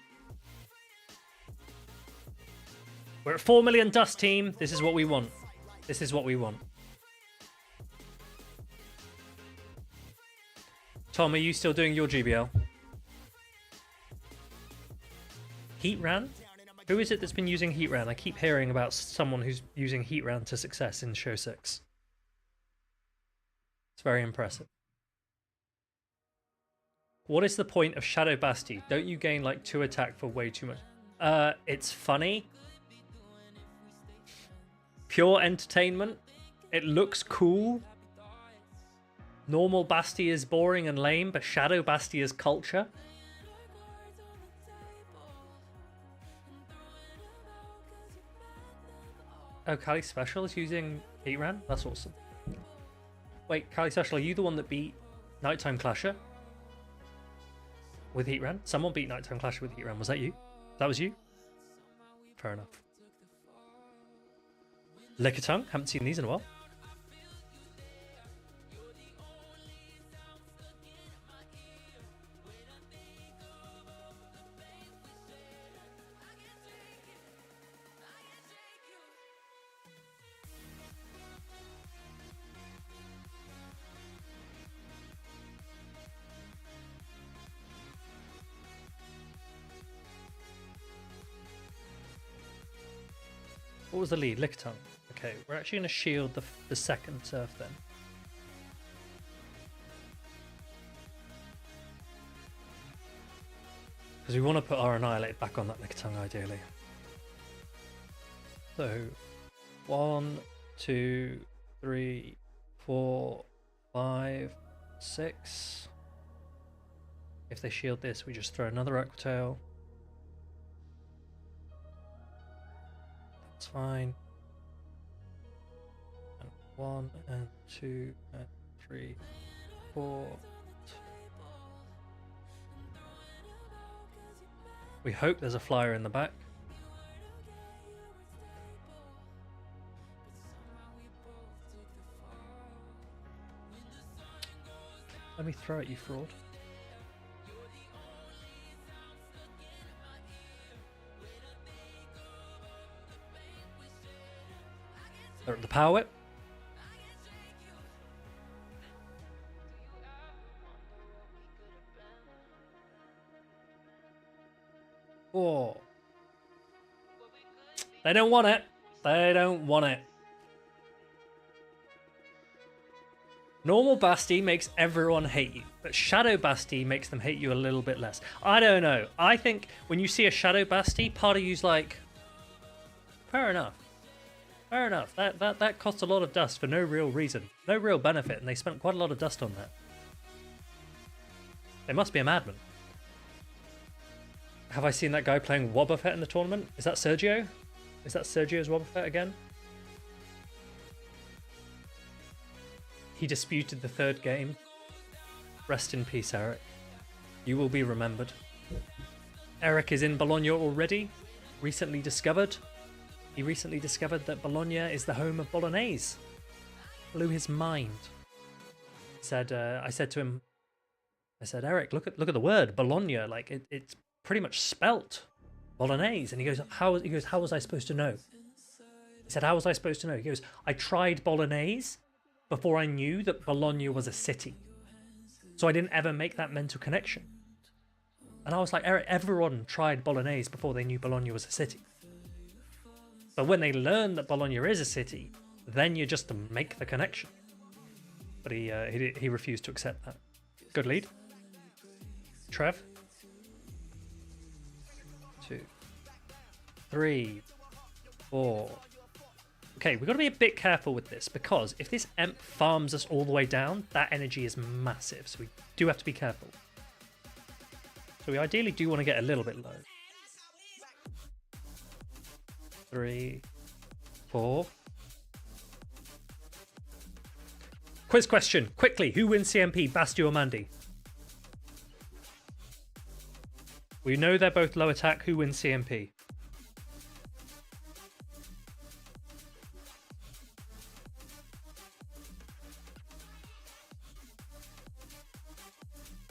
We're at 4 million dust, team. This is what we want. This is what we want. Tom, are you still doing your GBL? Heatran? Who is it that's been using Heatran? I keep hearing about someone who's using Heatran to success in Show 6. It's very impressive. What is the point of Shadow Basti? Don't you gain like 2 attack for way too much? It's funny. Pure entertainment. It looks cool. Normal Basti is boring and lame, but Shadow Basti is culture. Oh, Kali Special is using Heatran? That's awesome. Wait, Kali Special, are you the one that beat Nighttime Clasher with Heatran? Someone beat Nighttime Clasher with Heatran. Was that you? That was you? Fair enough. Lickitung, haven't seen these in a while. What was the lead? Lickitung. Okay, we're actually going to shield the second surf then. Because we want to put our Annihilate back on that Lickitung ideally. So, 1, 2, 3, 4, 5, 6. If they shield this, we just throw another Aquatail. That's fine. And 1 and 2 and 3, 4. We hope there's a flyer in the back. Let me throw at you, fraud. They're at the power whip. Oh. They don't want it. They don't want it. Normal Basti makes everyone hate you, but Shadow Basti makes them hate you a little bit less. I don't know. I think when you see a Shadow Basti, part of you's like, fair enough. Fair enough. That costs a lot of dust for no real reason. No real benefit, and they spent quite a lot of dust on that. They must be a madman. Have I seen that guy playing Wobbuffet in the tournament? Is that Sergio? Is that Sergio's Wobbuffet again? He disputed the third game. Rest in peace, Eric. You will be remembered. Eric is in Bologna already. Recently discovered. He recently discovered that Bologna is the home of Bolognese. Blew his mind. Said, I said to him, Eric, look at the word Bologna. Like it's pretty much spelt Bolognese. And he goes, how was I supposed to know? He said, how was I supposed to know? He goes, I tried Bolognese before I knew that Bologna was a city. So I didn't ever make that mental connection. And I was like, Eric, everyone tried Bolognese before they knew Bologna was a city. But when they learn that Bologna is a city, then you just make the connection. But he refused to accept that. Good lead. Trev. 2, 3, 4. Okay, we've got to be a bit careful with this, because if this Emp farms us all the way down, that energy is massive, so we do have to be careful. So we ideally do want to get a little bit low. 3, 4. Quiz question, quickly. Who wins CMP, Basti or Mandy? We know they're both low attack. Who wins CMP?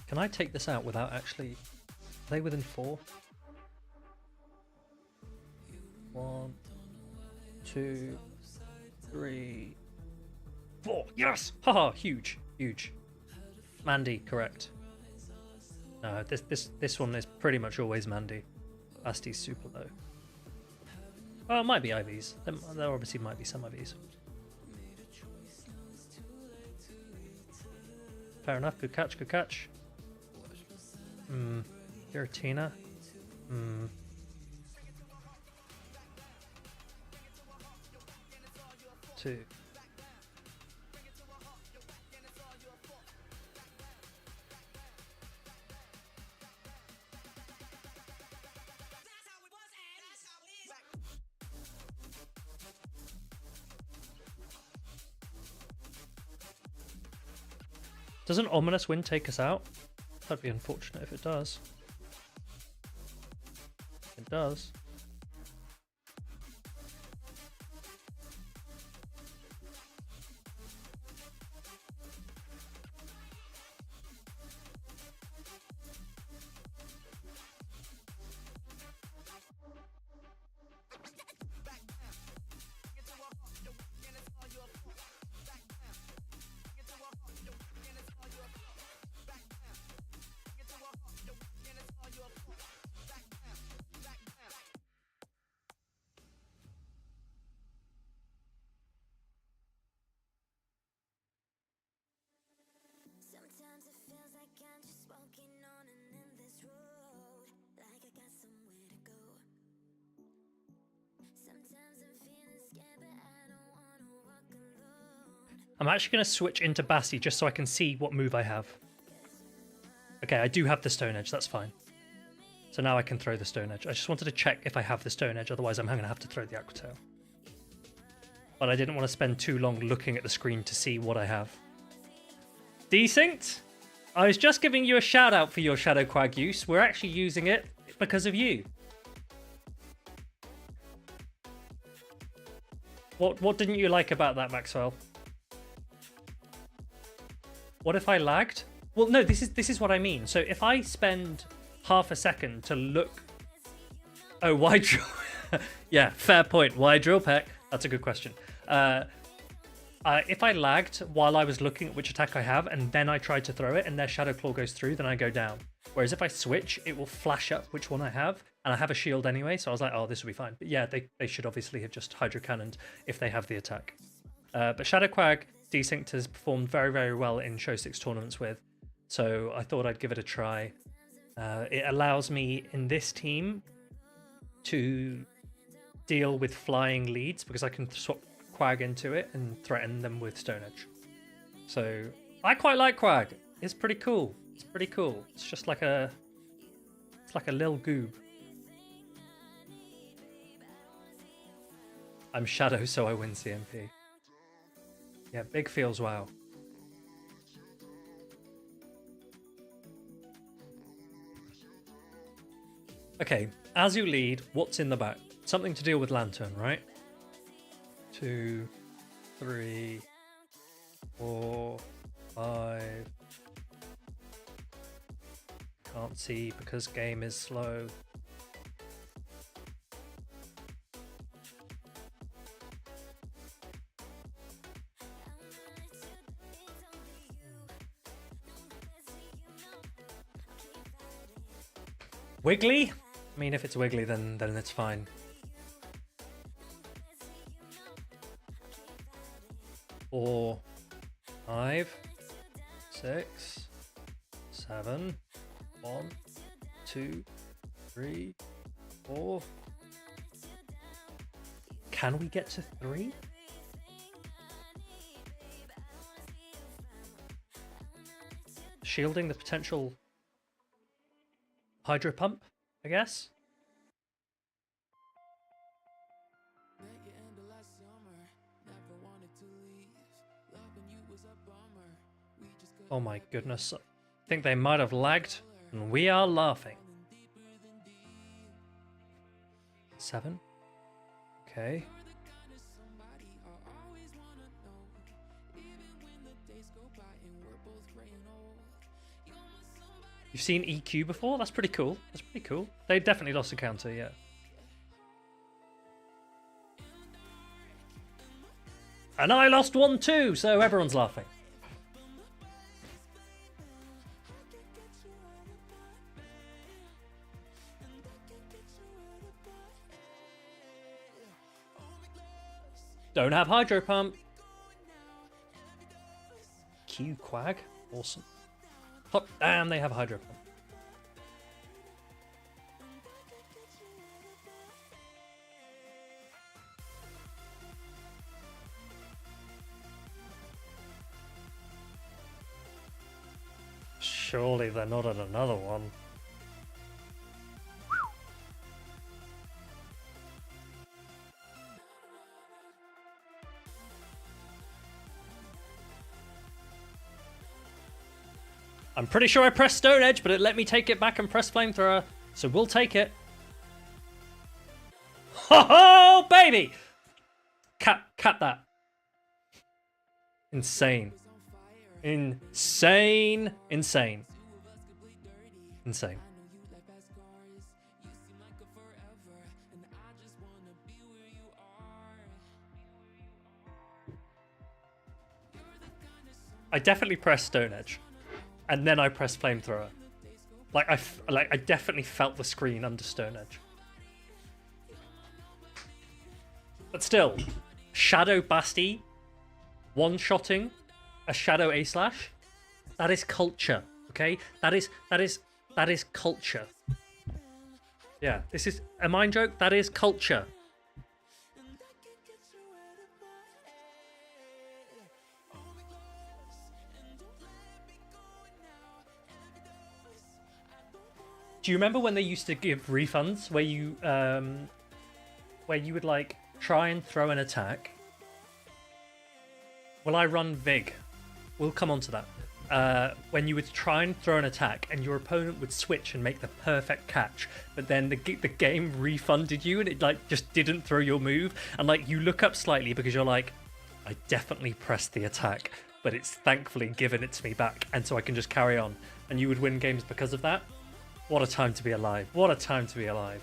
Can I take this out without actually... Are they within 4? 1, 2, 3, 4. Yes! Haha, huge, huge. Mandy, correct. No, this one is pretty much always Mandy. Basti's super low. Well, it might be IVs. There obviously might be some IVs. Fair enough, good catch, good catch. Giratina. 2. Doesn't Ominous Wind take us out? That'd be unfortunate if it does. It does. Sometimes it feels like I'm just walking on an endless road, like I got somewhere to go. Sometimes I'm feeling scared, but I don't wanna walk alone. I'm actually going to switch into Basti just so I can see what move I have. Okay, I do have the Stone Edge, that's fine. So now I can throw the Stone Edge. I just wanted to check if I have the Stone Edge, otherwise I'm going to have to throw the Aqua Tail. But I didn't want to spend too long looking at the screen to see what I have. Desynced? I was just giving you a shout out for your Shadow Quag use. We're actually using it because of you. What didn't you like about that, Maxwell? What if I lagged? Well, no, this is what I mean. So if I spend half a second to look... Oh, why drill? Yeah, fair point. Why drill peck? That's a good question. If I lagged while I was looking at which attack I have and then I tried to throw it and their Shadow Claw goes through, then I go down. Whereas if I switch, it will flash up which one I have, and I have a shield anyway, so I was like, oh, this will be fine. But yeah, they should obviously have just Hydro Cannoned if they have the attack. But Shadow Quag Desynced has performed very, very well in Show 6 tournaments with, so I thought I'd give it a try. It allows me in this team to deal with flying leads because I can swap Quag into it and threaten them with Stone Edge. So I quite like Quag. It's pretty cool. It's pretty cool. It's just like a lil goob. I'm Shadow, so I win CMP. Yeah, big feels wow. Okay, as you lead, what's in the back? Something to deal with Lantern, right? 2, 3, 4, 5. Can't see because game is slow. Wiggly? I mean, if it's Wiggly, then it's fine. Four, 5, 6, 7, 1, 2, 3, 4. Can we get to 3? Shielding the potential Hydro Pump, I guess. Oh my goodness. I think they might have lagged, and we are laughing. 7. Okay. You've seen EQ before? That's pretty cool. That's pretty cool. They definitely lost a counter, yeah. And I lost one too, so everyone's laughing. Don't have Hydro Pump. Q Quag. Awesome. Oh, damn, they have Hydro Pump. Surely they're not at another one. I'm pretty sure I pressed Stone Edge, but it let me take it back and press Flamethrower, so we'll take it. Ho ho, baby! Cap that. Insane. Insane. Insane. Insane. I definitely pressed Stone Edge. And then I pressed Flamethrower. I definitely felt the screen under Stone Edge. But still, Shadow Basti one-shotting a Shadow A-Slash, that is culture, okay? That is culture. Yeah, this is a mind joke, that is culture. Do you remember when they used to give refunds where you would like try and throw an attack? Well, I run Vig. We'll come on to that. When you would try and throw an attack and your opponent would switch and make the perfect catch, but then the game refunded you and it like just didn't throw your move, and like you look up slightly because you're like, I definitely pressed the attack, but it's thankfully given it to me back, and so I can just carry on, and you would win games because of that. What a time to be alive. What a time to be alive.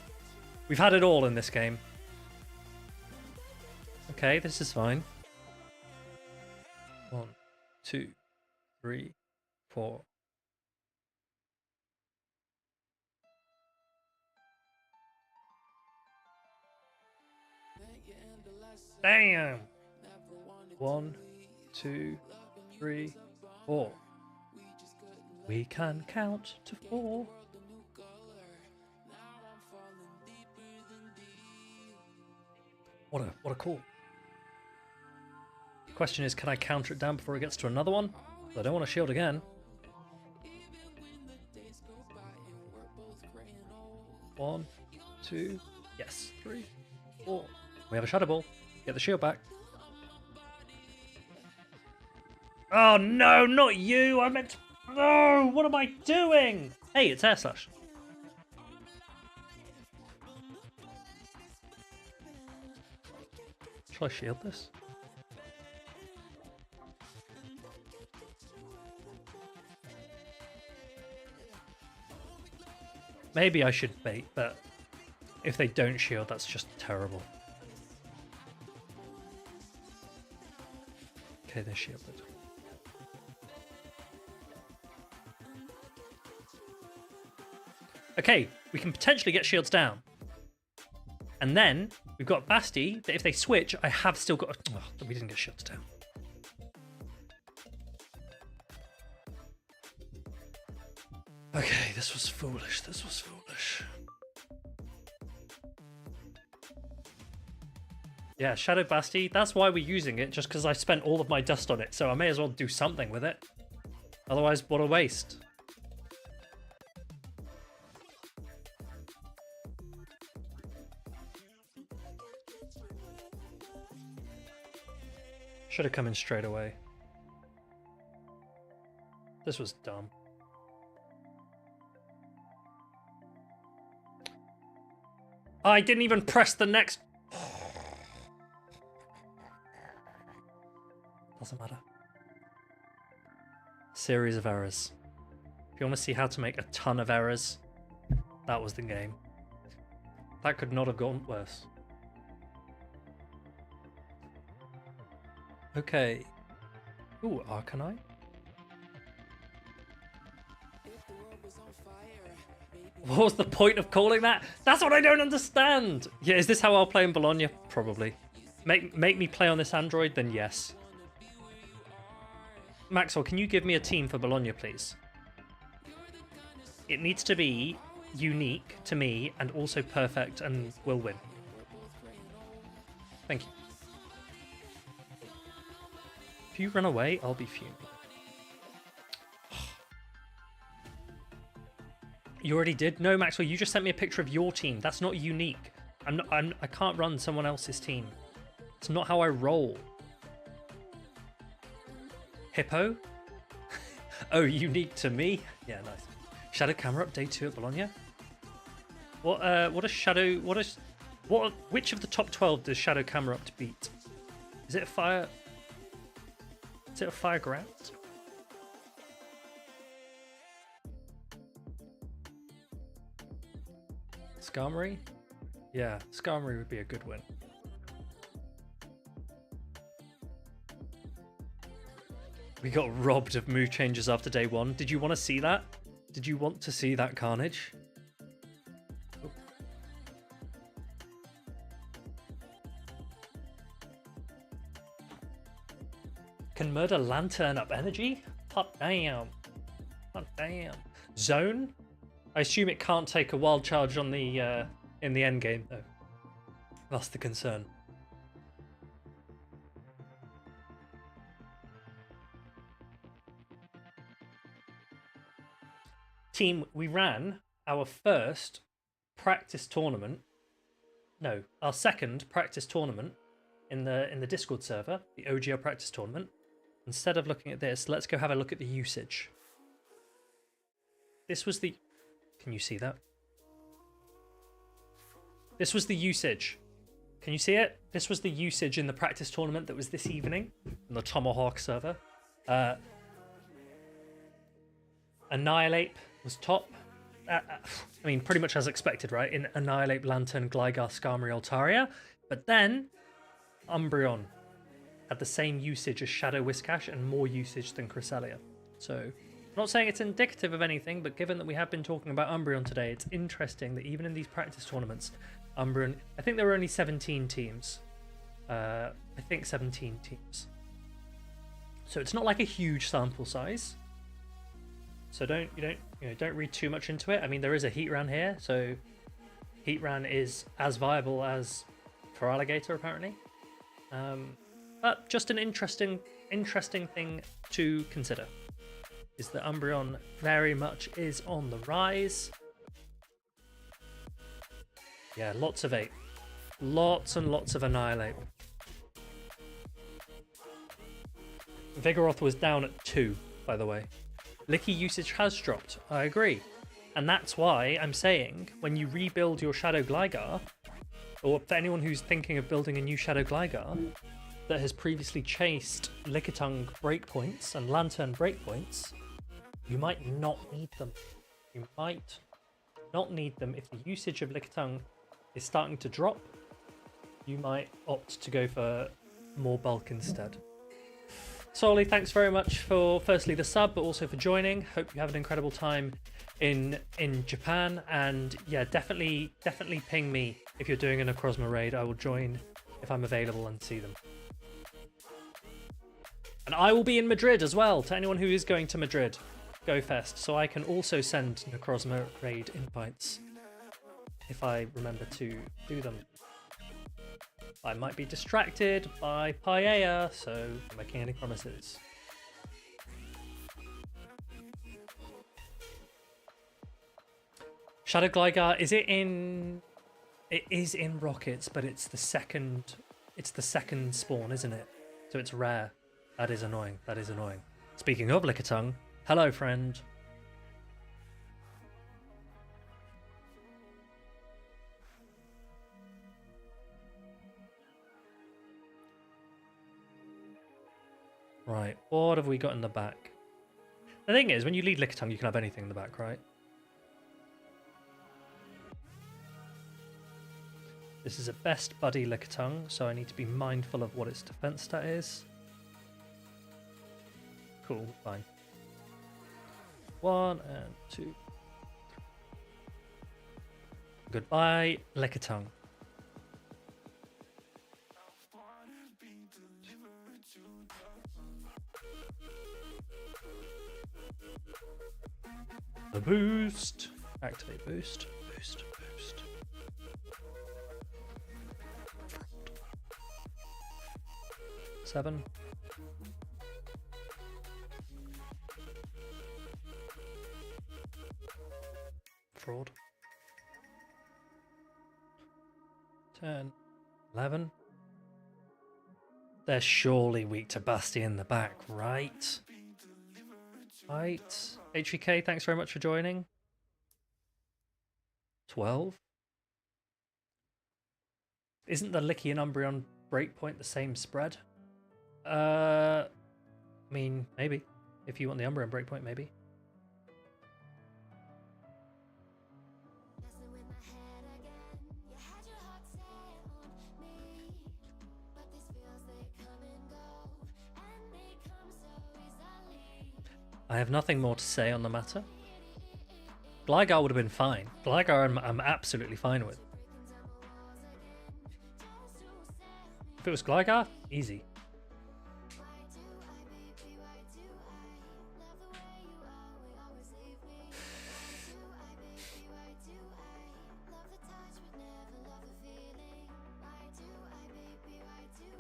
We've had it all in this game. Okay, this is fine. 1, 2, 3, 4. Damn! 1, 2, 3, 4. We can count to 4. What a call. The question is, can I counter it down before it gets to another one? I don't want to shield again. 1, 2, yes, 3, 4. We have a Shadow Ball. Get the shield back. Oh no, not you! I meant to... No! What am I doing? Hey, it's Air Slash. Shall I shield this? Maybe I should bait, but if they don't shield, that's just terrible. Okay, they're shielded. Okay, we can potentially get shields down. And then we've got Basti, that if they switch, I have still got... Oh, we didn't get shields down. Okay, this was foolish. This was foolish. Yeah, Shadow Basti, that's why we're using it, just because I spent all of my dust on it, so I may as well do something with it. Otherwise, what a waste. Should have come in straight away. This was dumb. I didn't even press the next. Doesn't matter. Series of errors. If you want to see how to make a ton of errors, that was the game. That could not have gone worse. Okay. Ooh, Arcanine. What was the point of calling that? That's what I don't understand! Yeah, is this how I'll play in Bologna? Probably. Make me play on this Android? Then yes. Maxwell, can you give me a team for Bologna, please? It needs to be unique to me and also perfect and will win. Thank you. If you run away, I'll be fuming. You already did? No, Maxwell, you just sent me a picture of your team. That's not unique. I can't run someone else's team. It's not how I roll. Hippo? Oh, unique to me? Yeah, nice. Shadow camera update 2 at Bologna? Which of the top 12 does Shadow camera up to beat? Is it a fire ground? Skarmory? Yeah, Skarmory would be a good win. We got robbed of move changes after day 1. Did you want to see that? Did you want to see that carnage? Oh. Can Murder Lantern up energy? Hot damn. Hot damn. Zone? I assume it can't take a wild charge on the in the end game though. That's the concern. Team, we ran our first practice tournament. No, our second practice tournament in the Discord server, the OGL practice tournament. Instead of looking at this, let's go have a look at the usage. This was the... Can you see that? This was the usage. Can you see it? This was the usage in the practice tournament that was this evening on the Tomahawk server. Annihilate was top. I mean, pretty much as expected, right? In Annihilate, Lantern, Gligar, Skarmory, Altaria. But then, Umbreon had the same usage as Shadow Whiscash and more usage than Cresselia. So, I'm not saying it's indicative of anything, but given that we have been talking about Umbreon today, it's interesting that even in these practice tournaments, Umbreon... I think there were only 17 teams. I think 17 teams. So it's not like a huge sample size. So don't read too much into it. I mean, there is a Heatran here, so Heatran is as viable as for Alligator apparently. But just an interesting thing to consider is that Umbreon very much is on the rise. Yeah, lots of 8. Lots and lots of Annihilate. Vigoroth was down at 2, by the way. Licky usage has dropped, I agree. And that's why I'm saying, when you rebuild your Shadow Gligar, or for anyone who's thinking of building a new Shadow Gligar, that has previously chased Lickitung breakpoints and Lantern breakpoints, you might not need them. You might not need them if the usage of Lickitung is starting to drop. You might opt to go for more bulk instead. Soli, thanks very much for firstly the sub, but also for joining. Hope you have an incredible time in Japan, and yeah, definitely ping me if you're doing an Necrozma raid. I will join if I'm available and see them. And I will be in Madrid as well. To anyone who is going to Madrid, Go Fest, so I can also send Necrozma raid invites if I remember to do them. I might be distracted by Paella, so I'm not making any promises. Shadow Gligar, is it in... It is in Rockets, but it's the second spawn, isn't it? So it's rare. That is annoying. That is annoying. Speaking of Lickitung, Hello, friend. Right, what have we got in the back? The thing is, when you lead Lickitung, you can have anything in the back, right? This is a best buddy Lickitung, so I need to be mindful of what its defense stat is. Cool, fine. 1 and 2. Goodbye, Lickitung. The boost. Activate boost. Boost. Boost. 7. Fraud. 10. 11. They're surely weak to Basti in the back, right? Right. HVK, thanks very much for joining. 12. Isn't the Licky and Umbreon breakpoint the same spread? I mean, maybe. If you want the Umbreon breakpoint, maybe. I have nothing more to say on the matter. Gligar would have been fine. Gligar I'm absolutely fine with. If it was Gligar, easy.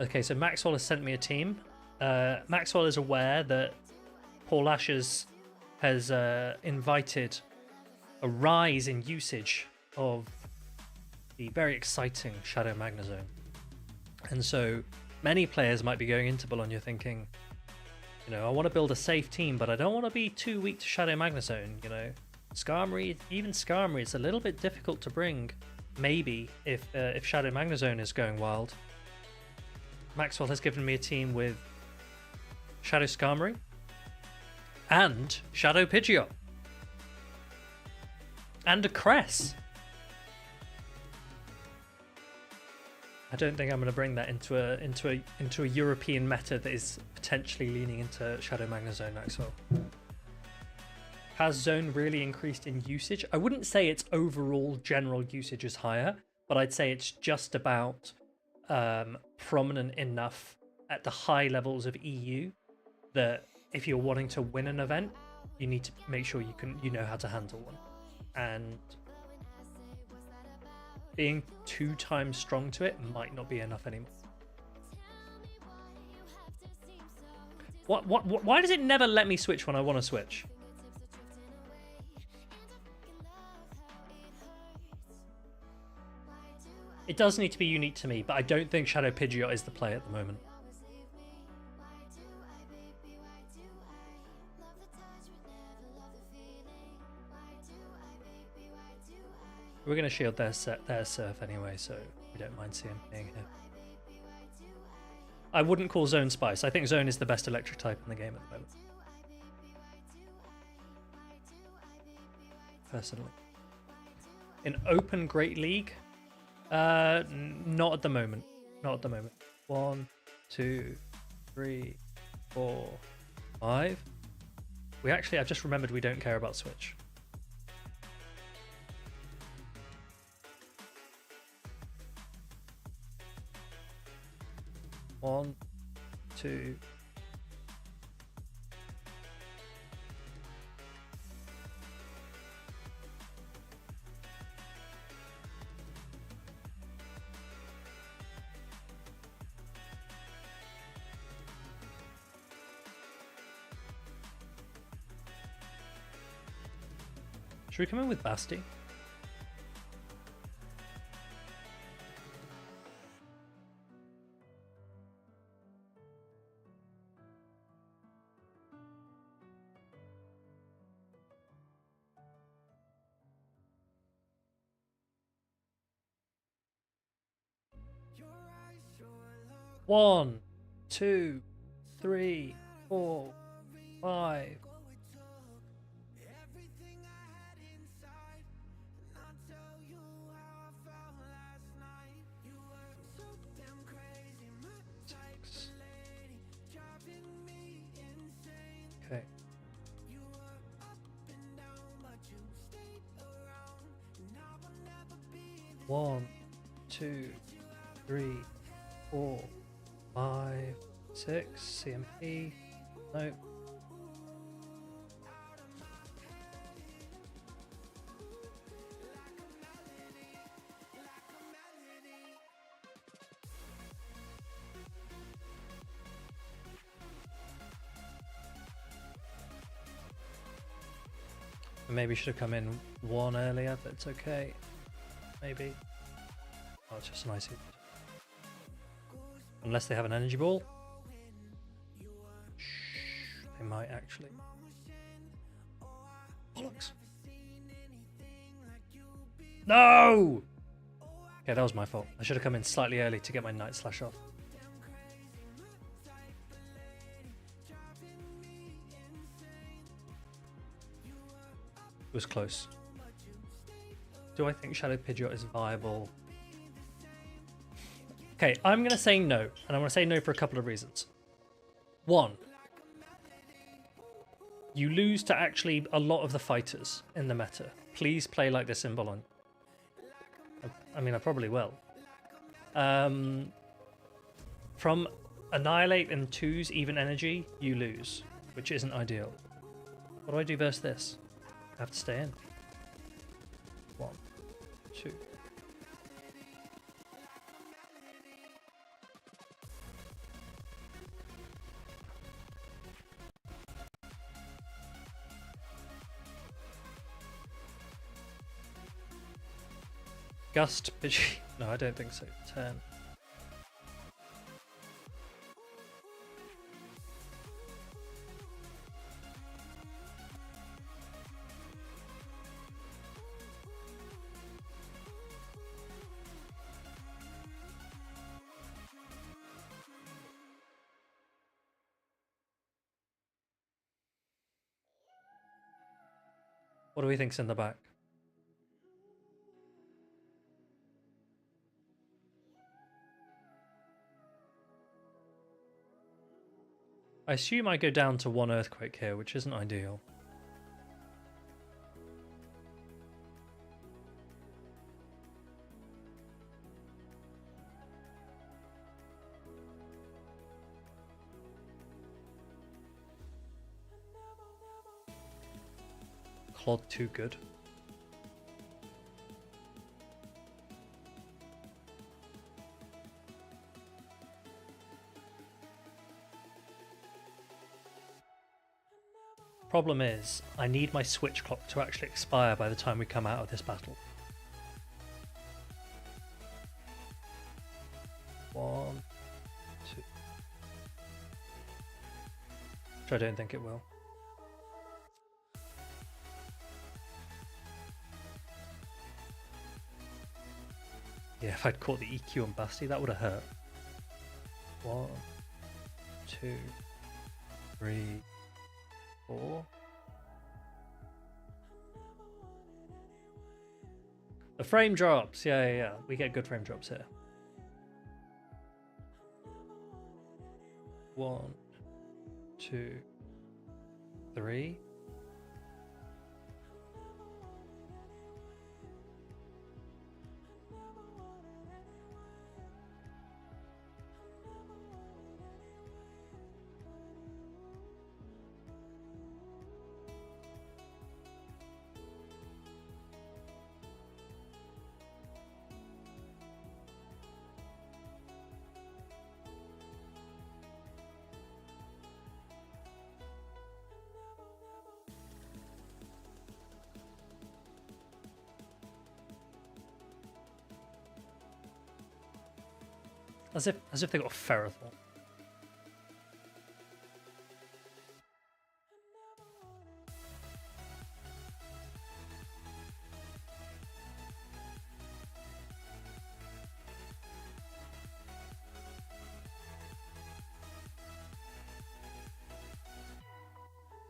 Okay, so Maxwell has sent me a team. Maxwell is aware that Paul Ashes has invited a rise in usage of the very exciting Shadow Magnezone. And so many players might be going into Bologna thinking, you know, I want to build a safe team, but I don't want to be too weak to Shadow Magnezone, you know. Skarmory, even Skarmory, it's a little bit difficult to bring, maybe, if Shadow Magnezone is going wild. Maxwell has given me a team with Shadow Skarmory and Shadow Pidgeot and a Cress. I don't think I'm going to bring that into a European meta that is potentially leaning into Shadow Magnezone. Maxwell. Has Zone really increased in usage? I wouldn't say its overall general usage is higher, but I'd say it's just about prominent enough at the high levels of EU that if you're wanting to win an event, you need to make sure you know how to handle one. And being 2 times strong to it might not be enough anymore. Why does it never let me switch when I want to switch? It does need to be unique to me, but I don't think Shadow Pidgeot is the play at the moment. We're going to shield their Surf anyway, so we don't mind seeing being here. I wouldn't call Zone Spice. I think Zone is the best electric type in the game at the moment. Personally. In Open Great League? Not at the moment. Not at the moment. 1, 2, 3, 4, 5. I've just remembered we don't care about Switch. One, 2. Should we come in with Basti? 1, 2, 3, 4, 5. Six. Okay. 1, 2, 3, 4, 5, 6. CMP. Nope. Maybe should have come in 1 earlier, but it's okay. Maybe. Oh, it's just an icy. Unless they have an energy ball. Shh, they might actually. Bollocks. No! Okay, that was my fault. I should have come in slightly early to get my Night Slash off. It was close. Do I think Shadow Pidgeot is viable? Okay, I'm going to say no. And I'm going to say no for a couple of reasons. One, you lose to actually a lot of the fighters in the meta. Please play like this in Bolon. I mean, I probably will. From Annihilate and 2's even energy, you lose, which isn't ideal. What do I do versus this? I have to stay in. 1, 2. Gust, Pidgey. No, I don't think so. Turn. What do we think's in the back? I assume I go down to 1 Earthquake here, which isn't ideal. Clod too good. Problem is, I need my switch clock to actually expire by the time we come out of this battle. 1, 2. Which I don't think it will. Yeah, if I'd caught the EQ on Basti, that would have hurt. 1, 2, 3, 4. The frame drops. Yeah. We get good frame drops here. 1, 2, 3. As if they got a Ferrothorn.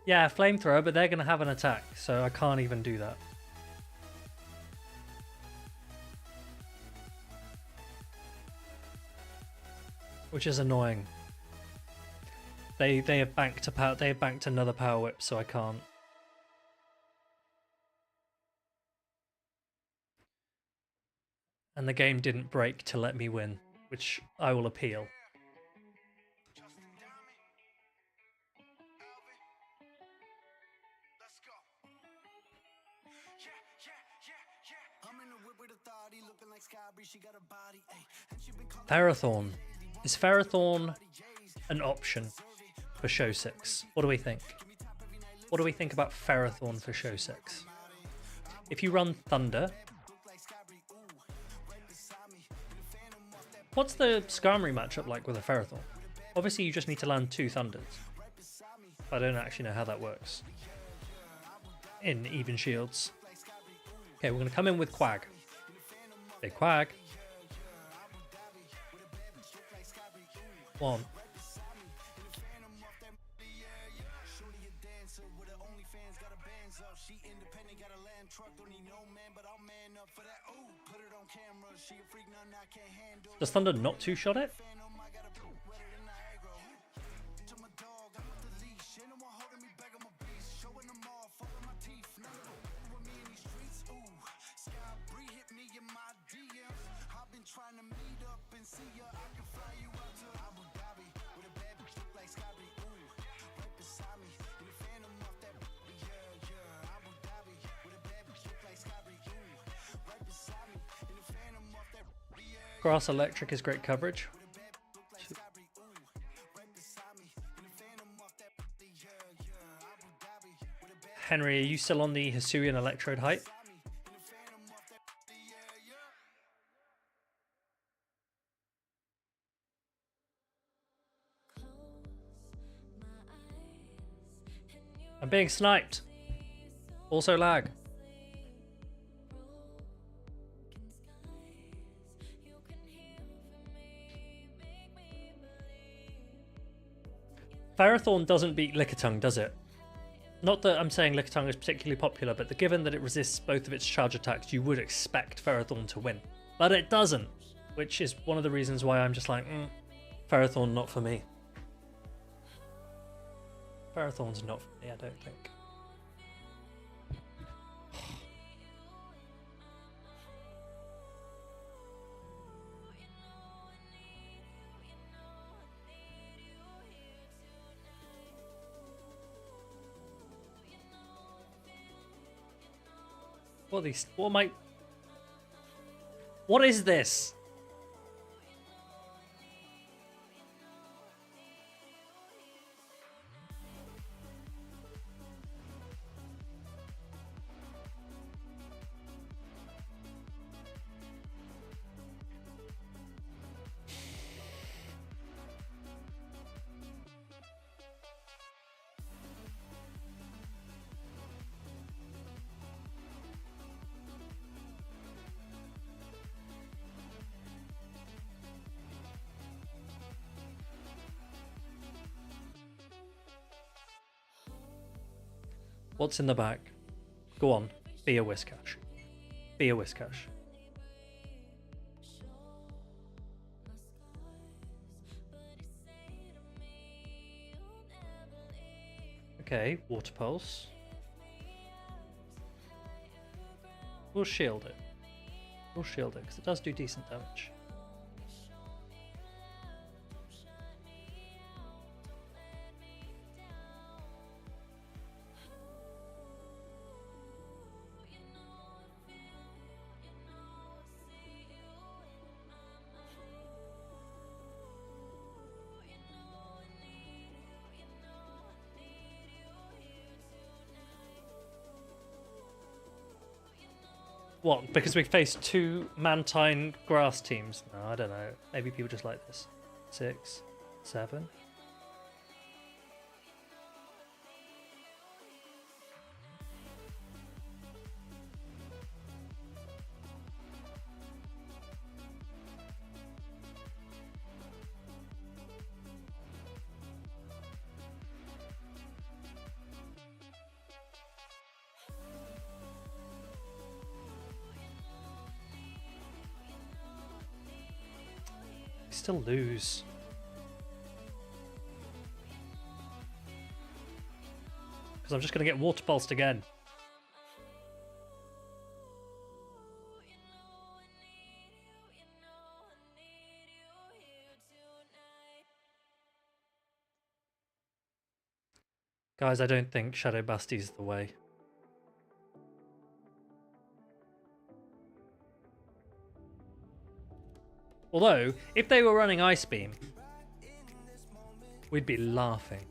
Yeah, flamethrower, but they're going to have an attack, so I can't even do that. Which is annoying. They have banked a power. They have banked another power whip, so I can't. And the game didn't break to let me win, which I will appeal. Ferrothorn. Is Ferrothorn an option for Show 6? What do we think? What do we think about Ferrothorn for Show 6? If you run Thunder... What's the Skarmory matchup like with a Ferrothorn? Obviously you just need to land 2 Thunders. I don't actually know how that works. In even shields. Okay, we're going to come in with Quag. Okay, Quag. 1. Does Thunder not two-shot it? Grass Electric is great coverage. Henry, are you still on the Hisuian Electrode hype? I'm being sniped. Also lag. Ferrothorn doesn't beat Lickitung, does it? Not that I'm saying Lickitung is particularly popular, but given that it resists both of its charge attacks, you would expect Ferrothorn to win. But it doesn't, which is one of the reasons why I'm just like, Ferrothorn not for me. Ferrothorn's not for me, I don't think. What are these? What am I? What is this? What's in the bag? Go on, be a Whiscash. Be a Whiscash. Okay, Water Pulse. We'll shield it. We'll shield it, because it does do decent damage. What? Because we faced 2 Mantine grass teams? No, I don't know. Maybe people just like this. 6, 7. Still lose. Because I'm just going to get water pulsed again. Guys, I don't think Shadow Bastie's the way. Although, if they were running Ice Beam, we'd be laughing.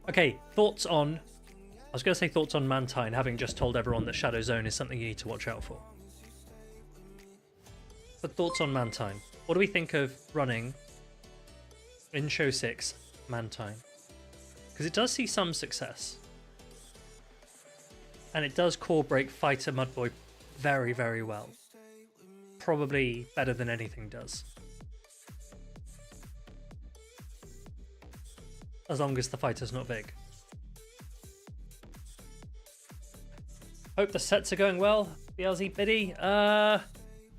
Okay, thoughts on... I was going to say thoughts on Mantine, having just told everyone that Shadow Zone is something you need to watch out for. But thoughts on Mantine. What do we think of running in Show 6 Mantine? Because it does see some success. And it does core break Fighter Mudboy very, very well. Probably better than anything does. As long as the fighter's not big. Hope the sets are going well. BLZ Biddy.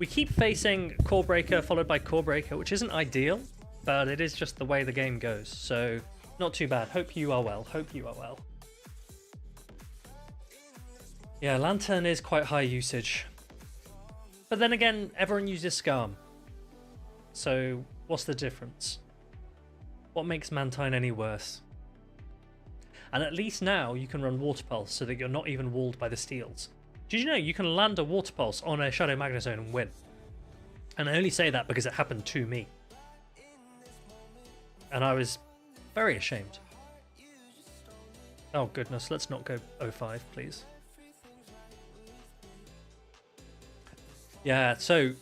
We keep facing Core Breaker followed by Core Breaker, which isn't ideal, but it is just the way the game goes. So not too bad. Hope you are well. Hope you are well. Yeah, Lantern is quite high usage. But then again, everyone uses Scarm. So what's the difference? What makes Mantine any worse? And at least now you can run Water Pulse so that you're not even walled by the steals. Did you know you can land a Water Pulse on a Shadow Magnezone and win? And I only say that because it happened to me. And I was very ashamed. Oh goodness, let's not go 05, please. Yeah, so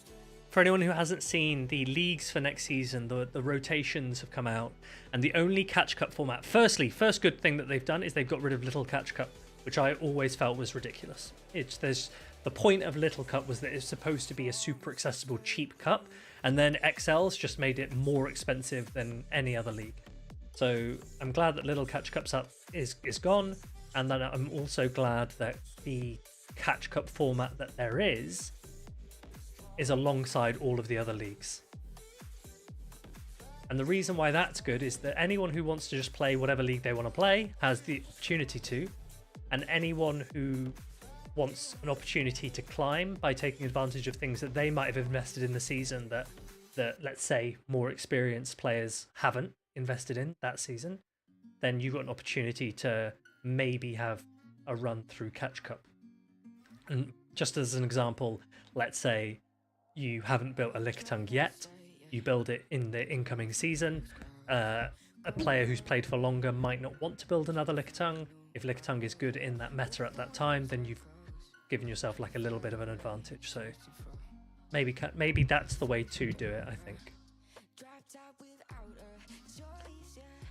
for anyone who hasn't seen the leagues for next season, the rotations have come out, and the only Catch Cup format. First good thing that they've done is they've got rid of Little Catch Cup, which I always felt was ridiculous. The point of Little Cup was that it's supposed to be a super accessible, cheap cup, and then XL's just made it more expensive than any other league. So I'm glad that Little Catch Cup's up is gone, and then I'm also glad that the Catch Cup format that there is alongside all of the other leagues. And the reason why that's good is that anyone who wants to just play whatever league they want to play has the opportunity to, and anyone who wants an opportunity to climb by taking advantage of things that they might have invested in the season that let's say more experienced players haven't invested in that season, then you've got an opportunity to maybe have a run through Catch Cup. And just as an example, let's say you haven't built a Lickitung yet, you build it in the incoming season. A player who's played for longer might not want to build another Lickitung. If Lickitung is good in that meta at that time, then you've given yourself like a little bit of an advantage. So maybe that's the way to do it, I think.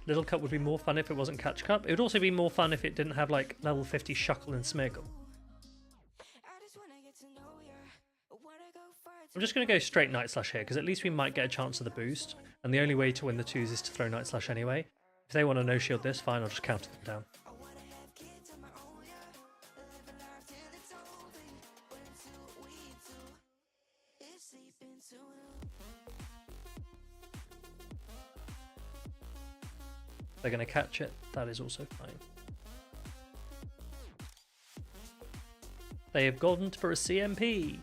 Little Cup would be more fun if it wasn't Catch Cup. It would also be more fun if it didn't have like level 50 Shuckle and Smeargle. I'm just going to go straight Night Slash here, because at least we might get a chance of the boost. And the only way to win the 2s is to throw Night Slash anyway. If they want to no-shield this, fine, I'll just counter them down. They're going to catch it, that is also fine. They have gone for a CMP.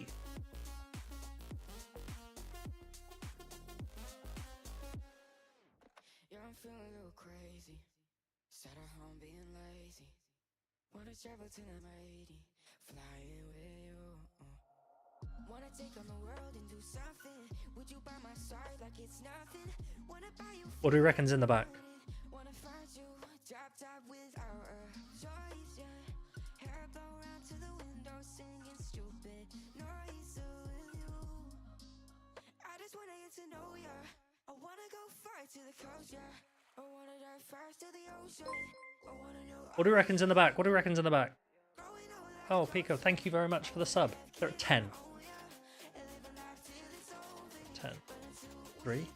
Travel to the mighty, flying with you. Wanna take on the world and do something. Would you by my side like it's nothing? Wanna buy you. What do you reckon's in the back? Wanna find you, drop top without a choice, yeah. Hair blow round to the window, singing stupid noise with you. I just wanna get to know ya. I wanna go far to the coast, yeah. I wanna dive fast to the ocean. What do you reckon's in the back? What do you reckon's in the back? Oh, Pico, thank you very much for the sub. They're at 10. 10. 3.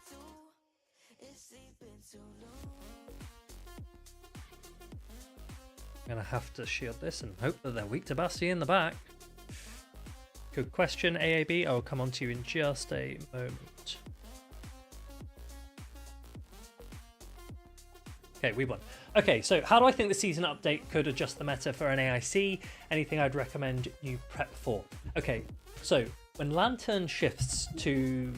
I'm going to have to shield this and hope that they're weak to Bastie in the back. Good question, AAB. I'll come on to you in just a moment. Okay, we won. Okay, so how do I think the season update could adjust the meta for an AIC? Anything I'd recommend you prep for? Okay, so when Lantern shifts to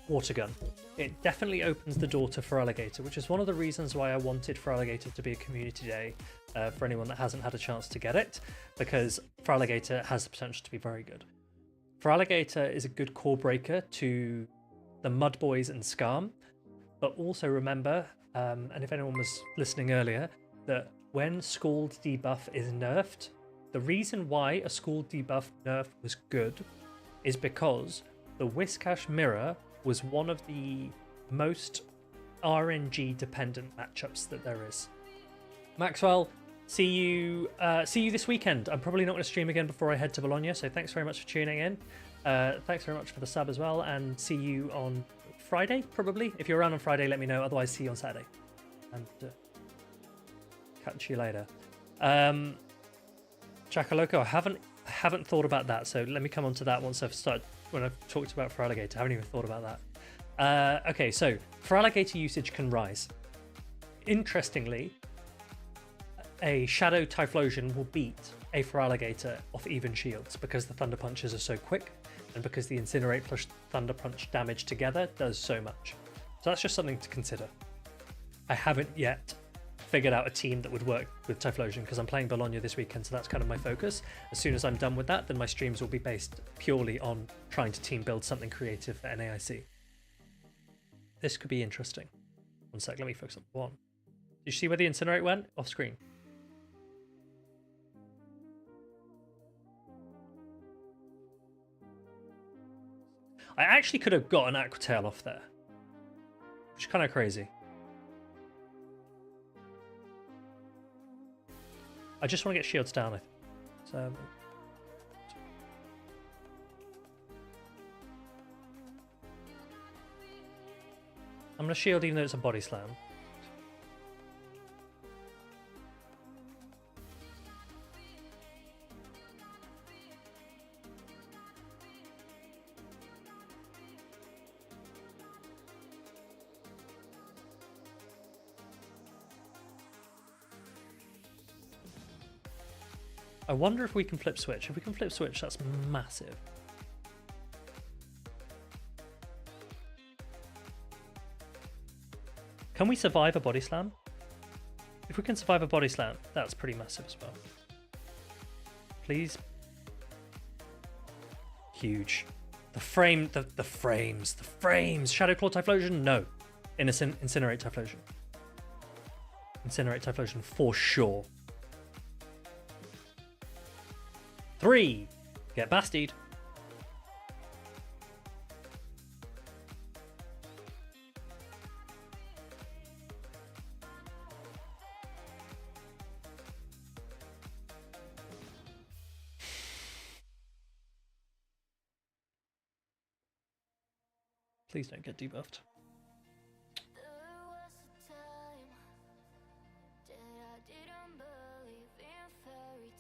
Watergun, it definitely opens the door to Feraligatr, which is one of the reasons why I wanted Feraligatr to be a community day for anyone that hasn't had a chance to get it, because Feraligatr has the potential to be very good. Feraligatr is a good core breaker to the Mud Boys and Skarm, but also remember, and if anyone was listening earlier, that when Scald debuff is nerfed, the reason why a Scald debuff nerf was good is because the Whiscash Mirror was one of the most RNG dependent matchups that there is. Maxwell, see you this weekend. I'm probably not going to stream again before I head to Bologna, so thanks very much for tuning in. Thanks very much for the sub as well, and see you on Friday, probably. If you're around on Friday, let me know. Otherwise, see you on Saturday. And catch you later. Chacaloco, I haven't thought about that, so let me come on to that once when I've talked about Feraligatr. I haven't even thought about that. Okay, so Feraligatr usage can rise. Interestingly, a Shadow Typhlosion will beat a Feraligatr off even shields because the Thunder Punches are so quick and because the Incinerate plus Thunder Punch damage together does so much. So that's just something to consider. I haven't yet figured out a team that would work with Typhlosion because I'm playing Bologna this weekend, so that's kind of my focus. As soon as I'm done with that, then my streams will be based purely on trying to team build something creative for NAIC. This could be interesting. One sec, let me focus on one. Did you see where the Incinerate went? Off screen. I actually could have got an Aquatail off there, which is kind of crazy. I just want to get shields down, I think. So, I'm going to shield even though it's a body slam. I wonder if we can flip switch. If we can flip switch, that's massive. Can we survive a body slam? If we can survive a body slam, that's pretty massive as well. Please. Huge. The frames. Shadow Claw Typhlosion? No. Incinerate Typhlosion. Incinerate Typhlosion for sure. 3. Get bastied. Please don't get debuffed.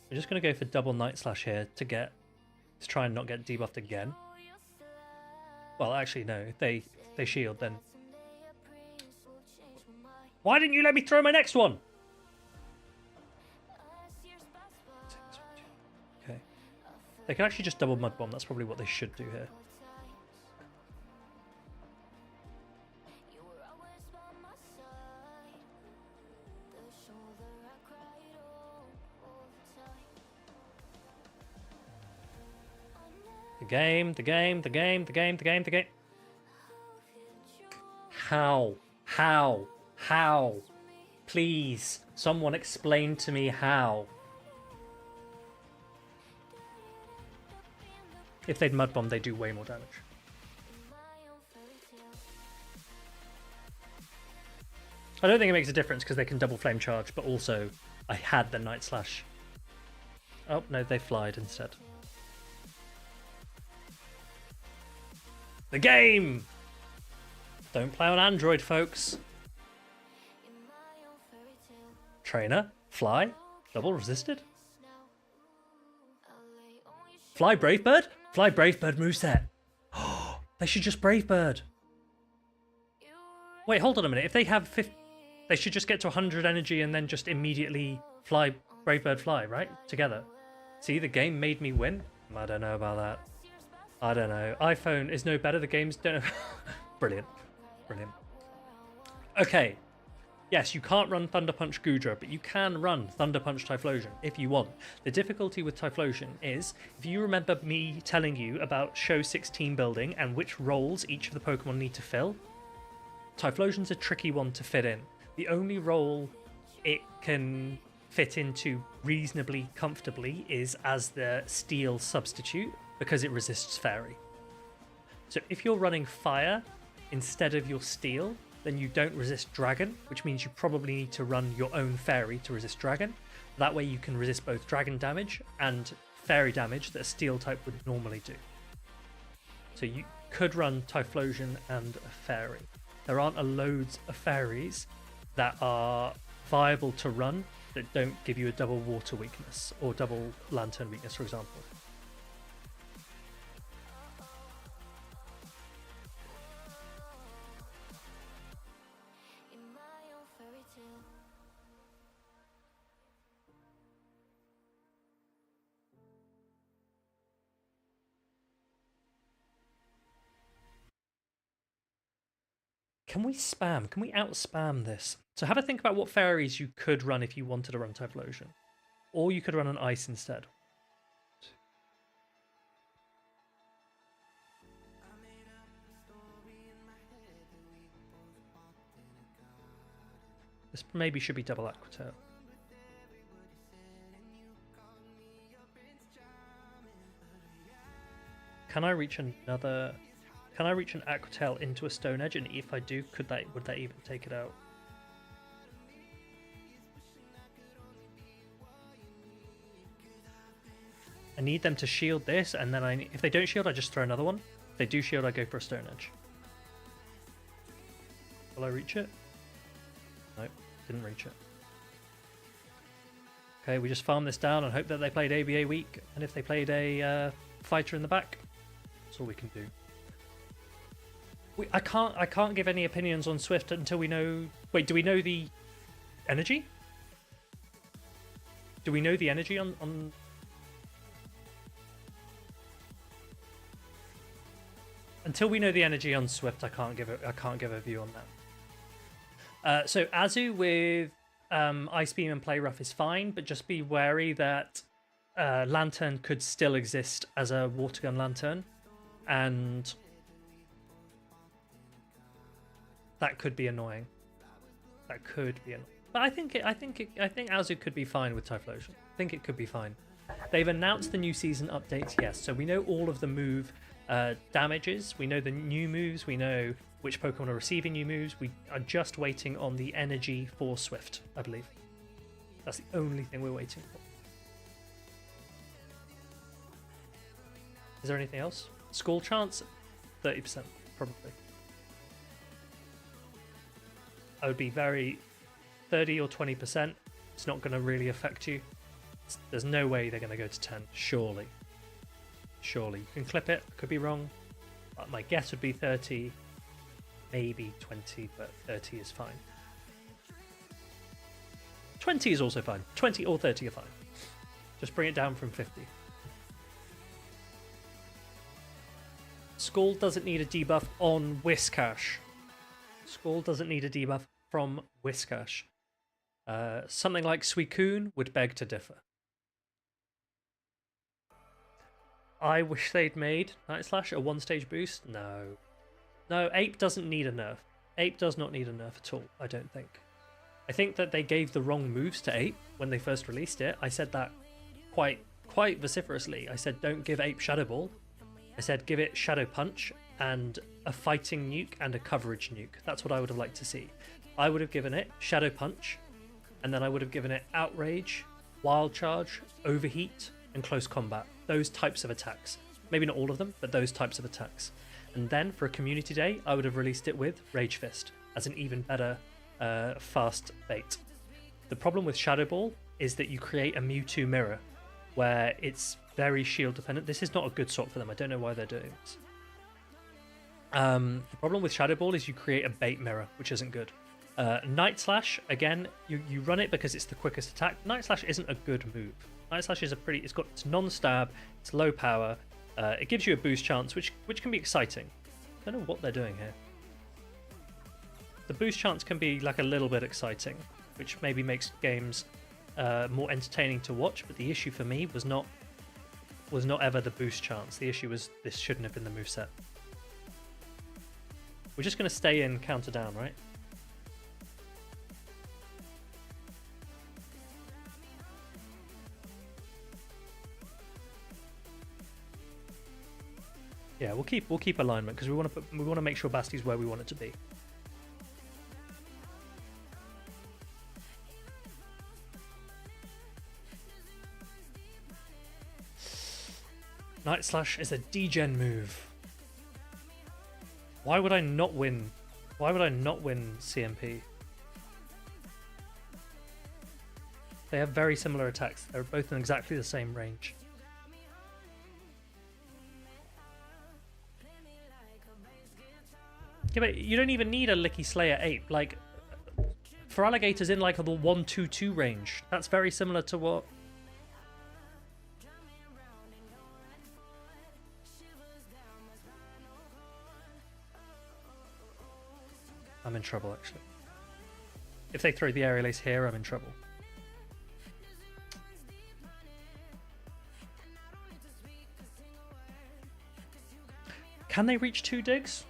We're just going to go for double Night Slash here to try and not get debuffed again. Well, actually, no. If they shield, then... Why didn't you let me throw my next one? Okay. They can actually just double Mud Bomb. That's probably what they should do here. The game. How? Please, someone explain to me how. If they'd Mud Bomb, they do way more damage. I don't think it makes a difference because they can double Flame Charge, but also I had the Night Slash. Oh, no, they flied instead. The game! Don't play on Android, folks. Trainer, fly, double resisted. Fly, Brave Bird. Fly Brave Bird moveset. They should just Brave Bird. Wait, hold on a minute. If they have 50, they should just get to 100 energy and then just immediately fly Brave Bird Fly, right? Together. See, the game made me win. I don't know about that. I don't know. iPhone is no better. The games don't. Brilliant. Brilliant. Okay. Yes, you can't run Thunder Punch Gudra, but you can run Thunder Punch Typhlosion if you want. The difficulty with Typhlosion is, if you remember me telling you about Show 16 building and which roles each of the Pokemon need to fill, Typhlosion's a tricky one to fit in. The only role it can fit into reasonably comfortably is as the Steel substitute, because it resists Fairy. So if you're running Fire instead of your Steel, then you don't resist Dragon, which means you probably need to run your own Fairy to resist Dragon. That way you can resist both Dragon damage and Fairy damage that a Steel type would normally do. So you could run Typhlosion and a Fairy. There aren't loads of Fairies that are viable to run that don't give you a double water weakness or double lantern weakness, for example. In my own fairy tale. Can we spam? Can we out-spam this? So have a think about what fairies you could run if you wanted to run Typhlosion. Or you could run an ice instead. This maybe should be double Aquatail. Can I reach another... Can I reach an Aquatail into a Stone Edge? And if I do, would that even take it out? I need them to shield this, and then if they don't shield, I just throw another one. If they do shield, I go for a Stone Edge. Will I reach it? Nope, didn't reach it. Okay, we just farm this down and hope that they played ABA weak, and if they played a fighter in the back, that's all we can do. I can't give any opinions on Swift until we know... Wait, do we know the energy? Do we know the energy on... Until we know the energy on Swift, I can't give a view on that. So Azu with Ice Beam and Play Rough is fine, but just be wary that Lantern could still exist as a Water Gun Lantern, and that could be annoying. That could be annoying. But I think Azu could be fine with Typhlosion. I think it could be fine. They've announced the new season updates, yes. So we know all of the move damages. We know the new moves. We know which Pokemon are receiving new moves. We are just waiting on the energy for Swift, I believe. That's the only thing we're waiting for. Is there anything else? School chance? 30%, probably. I would be very 30 or 20%. It's not going to really affect you. There's no way they're going to go to 10. Surely. You can clip it. Could be wrong. But my guess would be 30, maybe 20, but 30 is fine. 20 is also fine. 20 or 30 are fine. Just bring it down from 50. Scald doesn't need a debuff on Whiscash. Scald doesn't need a debuff from Whiscash. Something like Suicune would beg to differ. I wish they'd made Night Slash a one-stage boost. No, Ape doesn't need a nerf. Ape does not need a nerf at all, I don't think. I think that they gave the wrong moves to Ape when they first released it. I said that quite vociferously. I said don't give Ape Shadow Ball. I said give it Shadow Punch and a fighting nuke and a coverage nuke. That's what I would have liked to see. I would have given it Shadow Punch, and then I would have given it Outrage, Wild Charge, Overheat, and Close Combat. Those types of attacks. Maybe not all of them, but those types of attacks. And then for a community day, I would have released it with Rage Fist as an even better fast bait. The problem with Shadow Ball is that you create a Mewtwo mirror where it's very shield dependent. This is not a good swap for them. I don't know why they're doing this. The problem with Shadow Ball is you create a bait mirror, which isn't good. Night Slash, again, you run it because it's the quickest attack. Night Slash isn't a good move. Night Slash is it's non-stab, it's low power, it gives you a boost chance, which can be exciting. I don't know what they're doing here. The boost chance can be like a little bit exciting, which maybe makes games more entertaining to watch, but the issue for me was not ever the boost chance. The issue was this shouldn't have been the moveset. We're just going to stay in counter down, right? Yeah, we'll keep alignment because we want to make sure Basti's where we want it to be. Night Slash is a degen move. Why would I not win? Why would I not win CMP? They have very similar attacks. They're both in exactly the same range. Yeah, but you don't even need a Licky Slayer Ape. Like, for alligators in like the 1-2-2 range, that's very similar to what. I'm in trouble, actually. If they throw the aerial ace here, I'm in trouble. Can they reach 2 digs?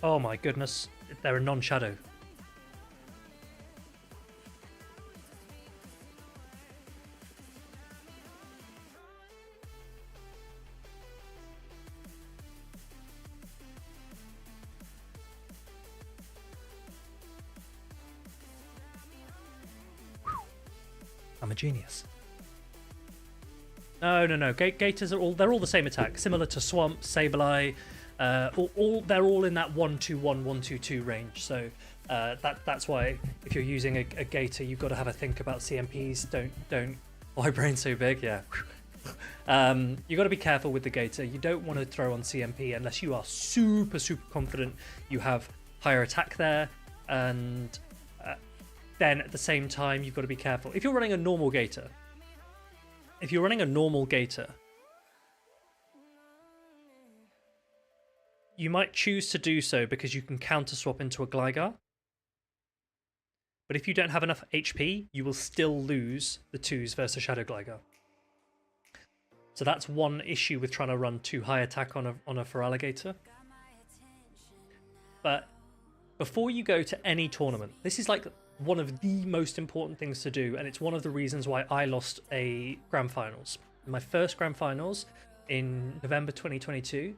Oh my goodness. They're a non-shadow. I'm a genius. No. Gators are they're all the same attack, similar to Swamp, Sableye. They're all in that 1-2-1, 1-2-2 range. So that's why if you're using a Gator, you've got to have a think about CMPs. Don't. My brain's so big, yeah. You got to be careful with the Gator. You don't want to throw on CMP unless you are super confident you have higher attack there, and then at the same time you've got to be careful. If you're running a normal Gator, you might choose to do so because you can counter swap into a Gligar. But if you don't have enough HP, you will still lose the 2s versus Shadow Gligar. So that's one issue with trying to run too high attack on a Feraligatr. But before you go to any tournament, this is like one of the most important things to do, and it's one of the reasons why I lost a Grand Finals. My first Grand Finals in November 2022,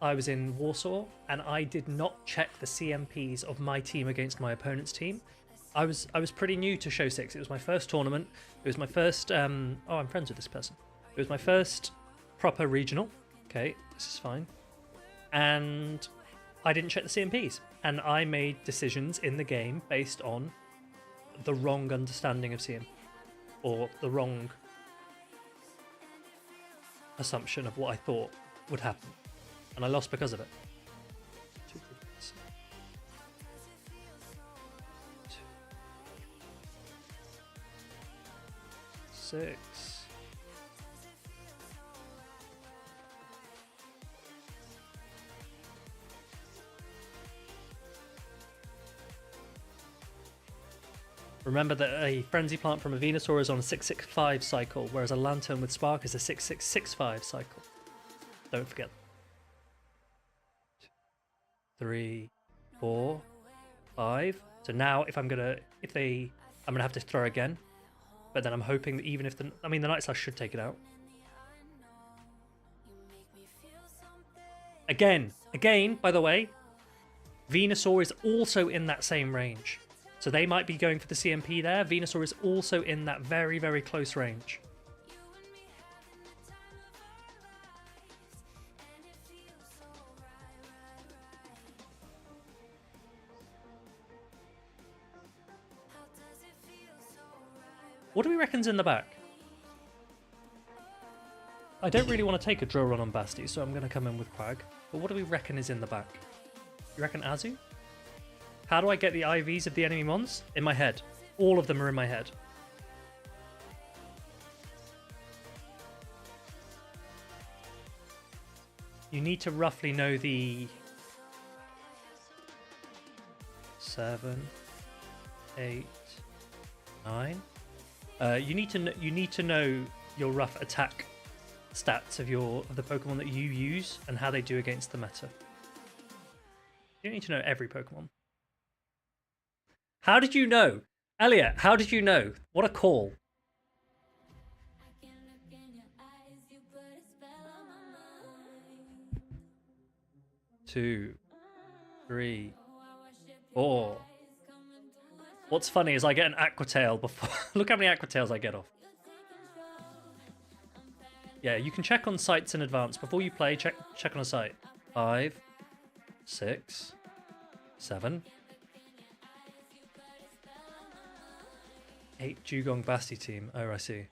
I was in Warsaw, and I did not check the CMPs of my team against my opponent's team. I was pretty new to Show 6. It was my first tournament. It was my first... oh, I'm friends with this person. It was my first proper regional. Okay, this is fine. And I didn't check the CMPs. And I made decisions in the game based on the wrong understanding of CMP. Or the wrong assumption of what I thought would happen. And I lost because of it. 6. Remember that a Frenzy Plant from a Venusaur is on a 665 cycle, whereas a Lantern with Spark is a 6665 cycle. Don't forget. 3, 4, 5. So now I'm gonna have to throw again. But then I'm hoping that even if the Night Slash should take it out. Again, by the way, Venusaur is also in that same range. So they might be going for the CMP there. Venusaur is also in that very, very close range. What do we reckon's in the back? I don't really want to take a drill run on Basti, so I'm going to come in with Quag. But what do we reckon is in the back? You reckon Azu? How do I get the IVs of the enemy mons? In my head. All of them are in my head. You need to roughly know the 7, 8, 9. You need to know your rough attack stats of the Pokemon that you use and how they do against the meta. You don't need to know every Pokemon. How did you know? Elliot, how did you know? What a call. 2, 3, 4. What's funny is I get an Aquatail before. Look how many Aquatails I get off. Yeah, you can check on sites in advance before you play. Check on a site. 5, 6, 7, 8 Dugong Basti team. Oh, I see.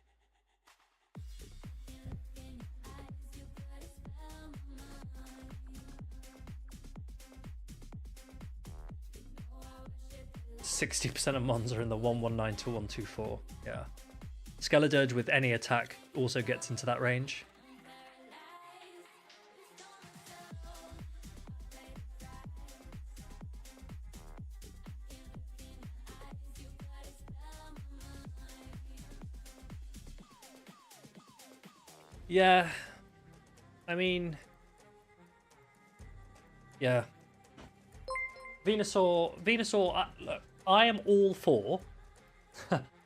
%60 of mons are in the 119 to 124. Yeah. Skeledirge with any attack also gets into that range. Yeah. I mean... Yeah. Venusaur, look, I am all for,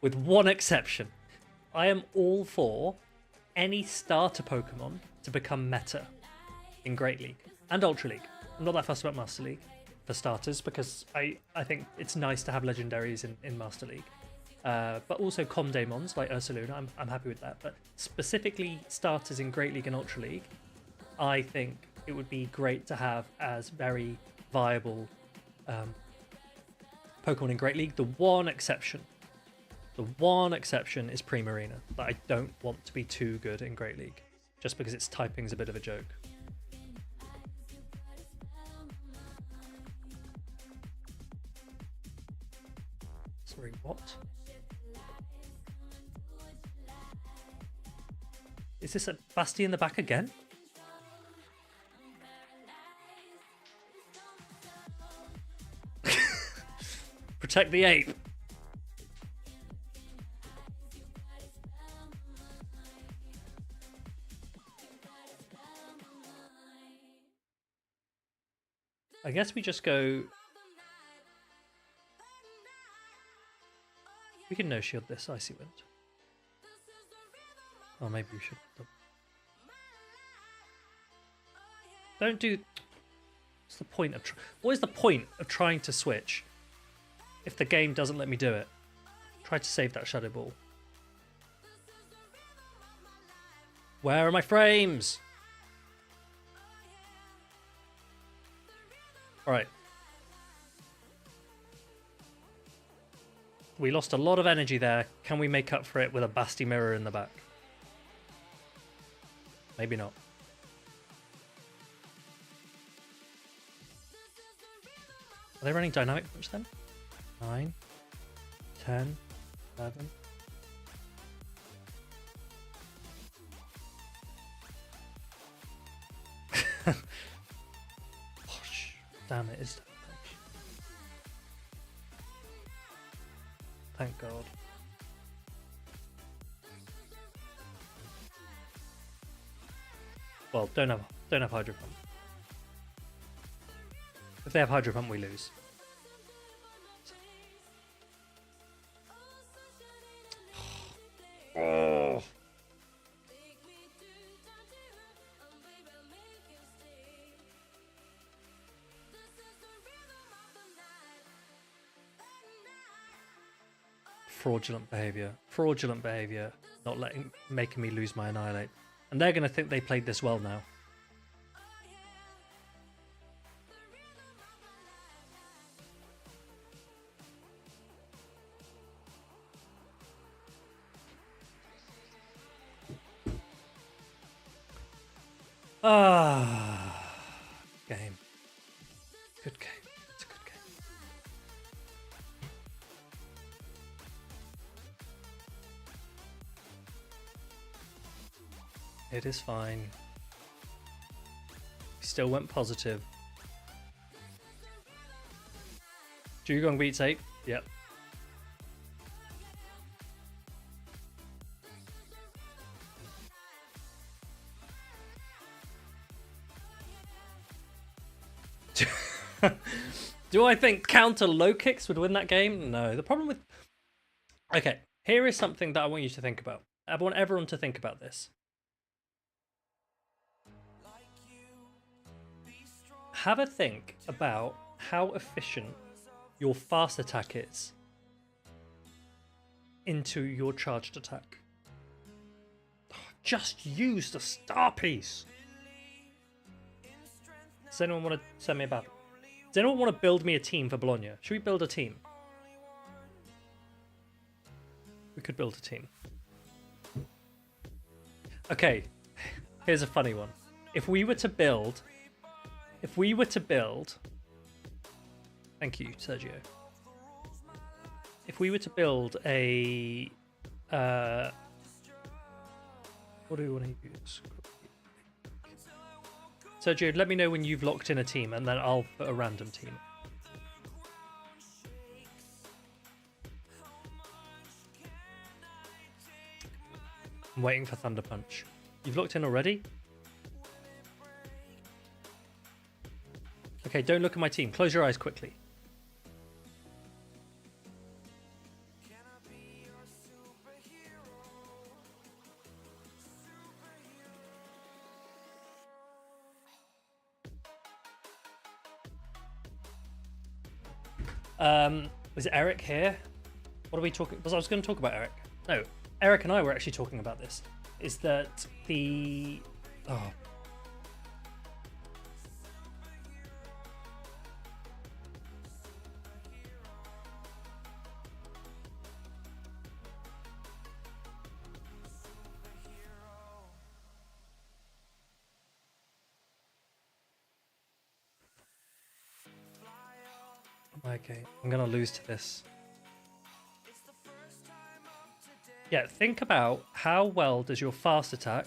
with one exception, I am all for any starter Pokemon to become meta in Great League and Ultra League. I'm not that fussed about Master League for starters because I think it's nice to have legendaries in Master League. But also Comdaemons like Ursaluna, I'm happy with that. But specifically starters in Great League and Ultra League, I think it would be great to have as very viable Pokemon in Great League. The one exception is Primarina. That I don't want to be too good in Great League, just because its typing's a bit of a joke. Sorry, what? Is this a Basti in the back again? Protect the ape. I guess we just go... We can no-shield this Icy Wind. Oh, maybe we should. Don't do... What's the point of... What is the point of trying to switch if the game doesn't let me do it? Try to save that Shadow Ball. Where are my frames? Alright. We lost a lot of energy there. Can we make up for it with a Basti Mirror in the back? Maybe not. Are they running Dynamic Punch then? 9, 10, 11. Gosh, damn it, is damage. Thank God. Well, don't have Hydro Pump. If they have Hydro Pump, we lose. Oh. Fraudulent behavior, not making me lose my Annihilate. And they're going to think they played this well now. Ah, game. Good game. It's a good game. It is fine. Still went positive. Dugong beats 8. Yep. Do I think counter low kicks would win that game? No. The problem with... Okay, here is something that I want you to think about. I want everyone to think about this. Have a think about how efficient your fast attack is into your charged attack. Just use the star piece. Does anyone want to send me a battle? Does anyone want to build me a team for Bologna? Should we build a team? We could build a team. Okay, here's a funny one. If we were to build... Thank you, Sergio. If we were to build a... what do we want to use? Sergio, let me know when you've locked in a team, and then I'll put a random team. I'm waiting for Thunder Punch. You've locked in already? Okay, don't look at my team. Close your eyes quickly. Was Eric here? What are we talking? Because I was going to talk about Eric. No, Eric and I were actually talking about this. Is that the... Oh. Okay, I'm gonna lose to this. Yeah, think about how well does your fast attack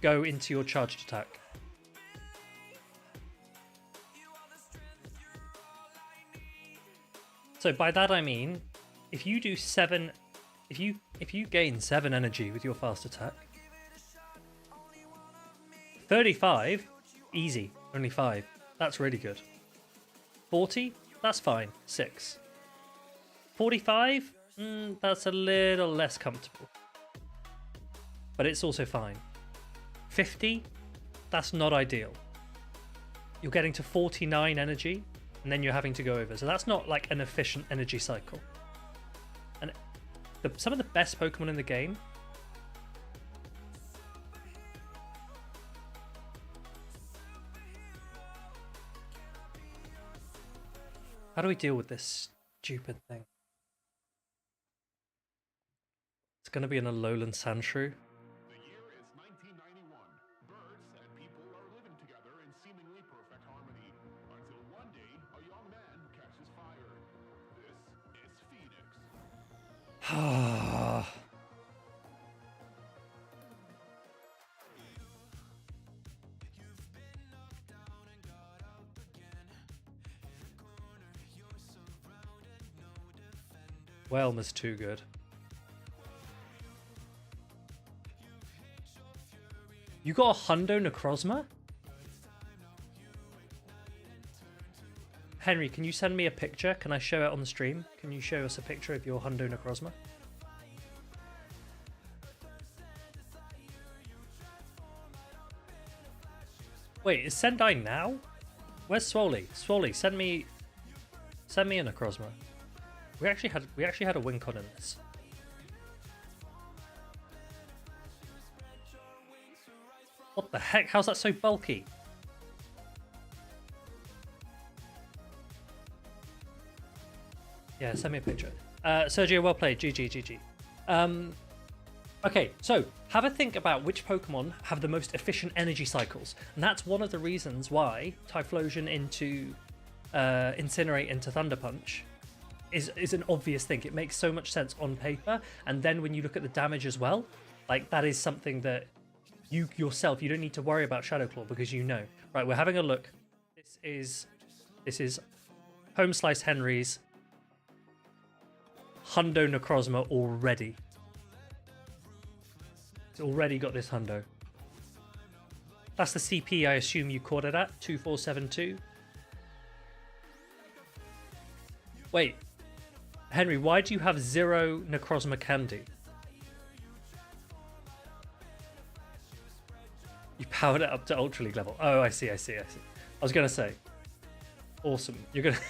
go into your charged attack. So by that I mean, if you do 7, if you gain 7 energy with your fast attack, 35, easy, only 5. That's really good. 40, that's fine, 6. 45, that's a little less comfortable, but it's also fine. 50, that's not ideal. You're getting to 49 energy, and then you're having to go over. So that's not like an efficient energy cycle. And some of the best Pokemon in the game how do we deal with this stupid thing? It's going to be an Alolan Sandshrew. The year is 1991. Birds and people are living together in seemingly perfect harmony. Until one day, a young man catches fire. This is Phoenix. Whelm is too good. You got a Hundo Necrozma? Henry, can you send me a picture? Can I show it on the stream? Can you show us a picture of your Hundo Necrozma? Wait, is Sendai now? Where's Swoley? Swoley, send me a Necrozma. We actually had a Wincon in this. What the heck? How's that so bulky? Yeah, send me a picture. Sergio, well played. GG, GG. Okay, so have a think about which Pokemon have the most efficient energy cycles, and that's one of the reasons why Typhlosion into Incinerate into Thunder Punch is an obvious thing. It makes so much sense on paper, and then when you look at the damage as well, like that is something that you yourself, you don't need to worry about Shadow Claw because you know. Right, we're having a look. This is Home Slice Henry's Hundo Necrozma already. It's already got this Hundo. That's the CP I assume you caught it at, 2472. Wait, Henry, why do you have 0 Necrozma Candy? You powered it up to Ultra League level. Oh, I see. I was going to say, awesome. You're going to...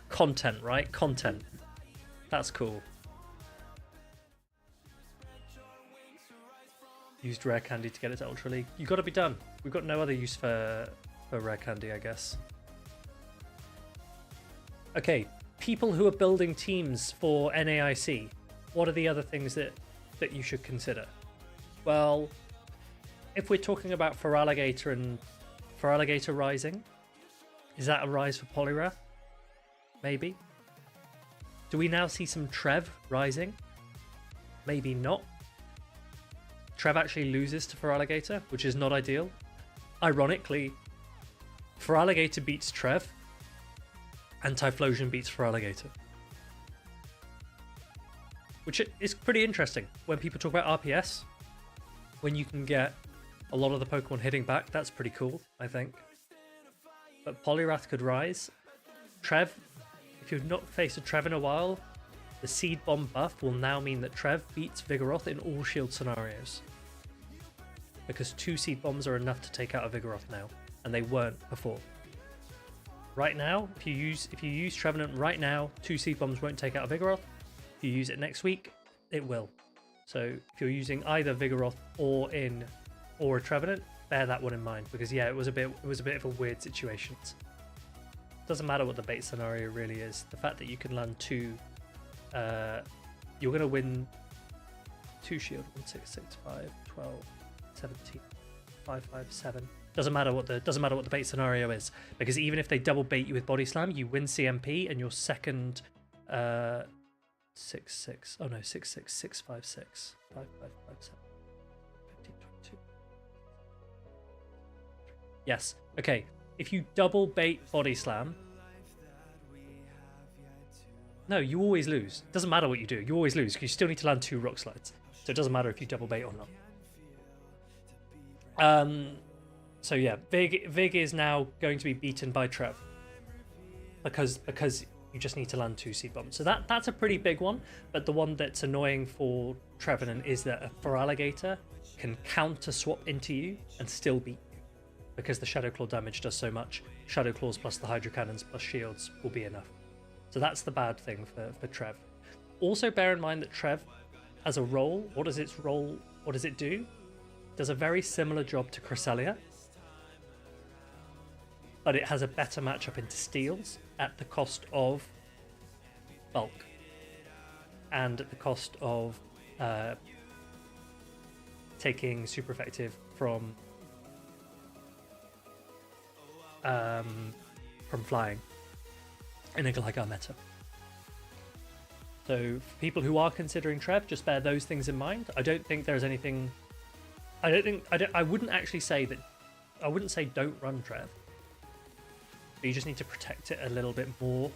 Content, right? Content. That's cool. Used rare candy to get it to Ultra League. You got to be done. We've got no other use for rare candy, I guess. Okay, people who are building teams for NAIC, what are the other things that you should consider? Well, if we're talking about Feraligatr and Feraligatr Rising, is that a rise for Poliwrath? Maybe. Do we now see some Trev rising? Maybe not. Trev actually loses to Feraligatr, which is not ideal. Ironically, Feraligatr beats Trev, and Typhlosion beats Feraligatr. Which is pretty interesting. When people talk about RPS, when you can get a lot of the Pokemon hitting back, that's pretty cool, I think. But Poliwrath could rise. Trev, if you've not faced a Trev in a while, the Seed Bomb buff will now mean that Trev beats Vigoroth in all shield scenarios. Because 2 Seed Bombs are enough to take out a Vigoroth now, and they weren't before. Right now, if you use Trevenant right now, 2 Seed Bombs won't take out a Vigoroth. If you use it next week, it will. So if you're using either Vigoroth or a Trevenant, bear that one in mind, because yeah, it was a bit of a weird situation. Doesn't matter what the bait scenario really is. The fact that you can land 2, you're going to win 2 shield, 1, 6, 6, 5, 12, 17, 5, 5, 7. Doesn't matter what the bait scenario is, because even if they double bait you with Body Slam, you win CMP and your second 6, 6. Oh no, 6, 6, 6, 5, 6, 5, 5, 5, 7, 15, 22. Yes. Okay. If you double bait Body Slam, no, you always lose. Doesn't matter what you do, you always lose because you still need to land 2 Rock Slides. So it doesn't matter if you double bait or not. So yeah, Vig is now going to be beaten by Trev because you just need to land 2 Seed Bombs. So that's a pretty big one. But the one that's annoying for Trevenant is that a Feraligatr can counter swap into you and still beat you because the Shadow Claw damage does so much. Shadow Claws plus the Hydro Cannons plus shields will be enough. So that's the bad thing for Trev. Also bear in mind that Trev, as a role, what does it do? It does a very similar job to Cresselia, but it has a better matchup into steals at the cost of bulk and at the cost of taking super effective from flying in a Gligar meta. So for people who are considering Trev, just bear those things in mind. I don't think there's anything. I wouldn't actually say that. I wouldn't say don't run Trev. But you just need to protect it a little bit more.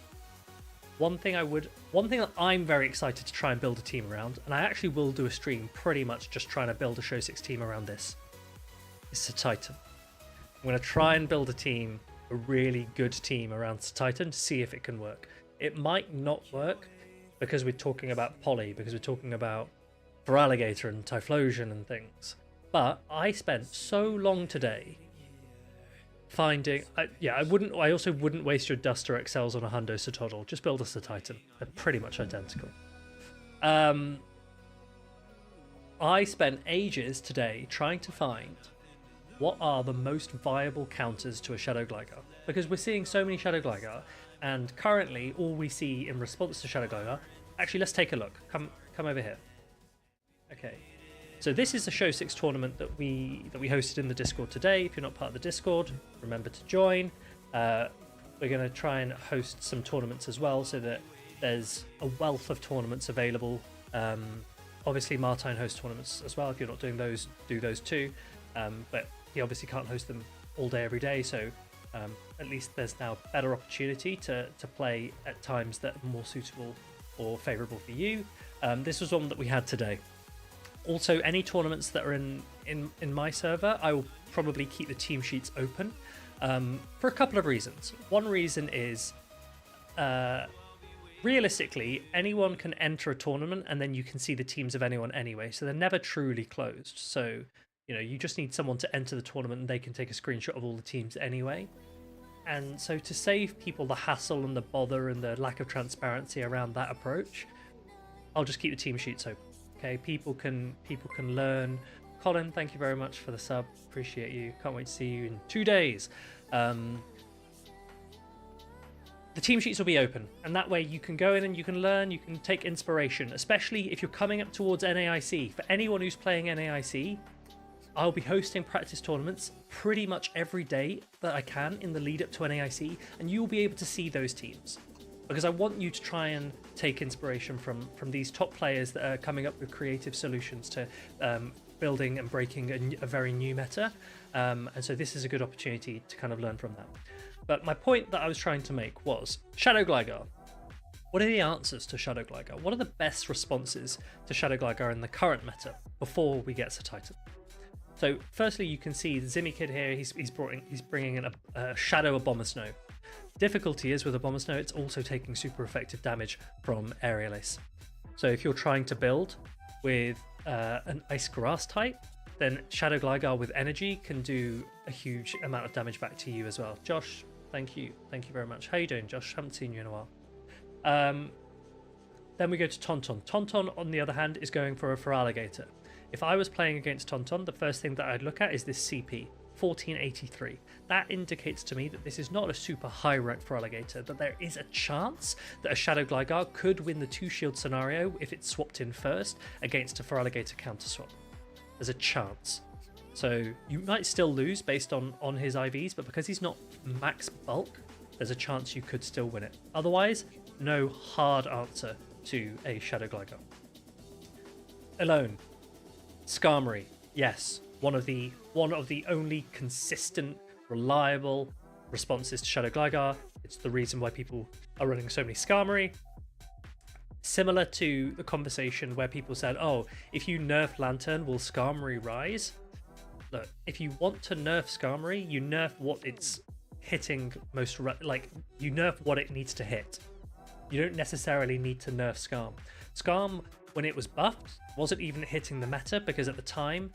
One thing that I'm very excited to try and build a team around, and I actually will do a stream pretty much just trying to build a Show 6 team around this, is Titan. I'm going to try and build a really good team around Titan to see if it can work. It might not work because we're talking about Poly, because we're talking about Feraligatr and Typhlosion and things. But I spent so long today finding... I also wouldn't waste your Duster XLs on a Hundo Sotodle. Just build us a Titan. They're pretty much identical. I spent ages today trying to find what are the most viable counters to a Shadow Gligar, because we're seeing so many Shadow Gligar, and currently all we see in response to Shadow Gligar... Actually, let's take a look. Come over here. Okay. So this is the Show 6 tournament that we hosted in the Discord today. If you're not part of the Discord, remember to join. We're going to try and host some tournaments as well, so that there's a wealth of tournaments available. Obviously, Martine hosts tournaments as well. If you're not doing those, do those too. But he obviously can't host them all day, every day. So at least there's now better opportunity to play at times that are more suitable or favourable for you. This was one that we had today. Also, any tournaments that are in my server, I will probably keep the team sheets open for a couple of reasons. One reason is realistically, anyone can enter a tournament and then you can see the teams of anyone anyway, so they're never truly closed. So, you know, you just need someone to enter the tournament and they can take a screenshot of all the teams anyway. And so to save people the hassle and the bother and the lack of transparency around that approach, I'll just keep the team sheets open. Okay, people can learn. Colin, thank you very much for the sub. Appreciate you. Can't wait to see you in 2 days. The team sheets will be open, and that way you can go in and you can learn, you can take inspiration, especially if you're coming up towards NAIC. For anyone who's playing NAIC, I'll be hosting practice tournaments pretty much every day that I can in the lead up to NAIC, and you'll be able to see those teams. Because I want you to try and take inspiration from these top players that are coming up with creative solutions to building and breaking a very new meta. And so this is a good opportunity to kind of learn from that. But my point that I was trying to make was Shadow Gligar. What are the answers to Shadow Gligar? What are the best responses to Shadow Gligar in the current meta before we get to Titan? So firstly, you can see Zimmy Kid here, he's bringing in a Shadow Abomasnow. Difficulty is with Abomasnow, it's also taking super effective damage from Aerial Ace. So if you're trying to build with an Ice Grass type, then Shadow Gligar with energy can do a huge amount of damage back to you as well. Josh, thank you very much. How you doing, Josh? Haven't seen you in a while. Then we go to Tauntaun. Tauntaun, on the other hand, is going for a Feraligatr. If I was playing against Tauntaun, the first thing that I'd look at is this CP, 1483. That indicates to me that this is not a super high rank Feraligatr, that there is a chance that a Shadow Gligar could win the 2-shield scenario if it's swapped in first against a Feraligatr counter swap. There's a chance. So you might still lose based on his IVs, but because he's not max bulk, there's a chance you could still win it. Otherwise, no hard answer to a Shadow Gligar. Alone. Skarmory, yes, one of the only consistent, reliable responses to Shadow Gligar. It's the reason why people are running so many Skarmory. Similar to the conversation where people said, oh, if you nerf Lantern, will Skarmory rise? Look, if you want to nerf Skarmory, you nerf what it's hitting most, you nerf what it needs to hit. You don't necessarily need to nerf Skarm. Skarm, when it was buffed, wasn't even hitting the meta because at the time,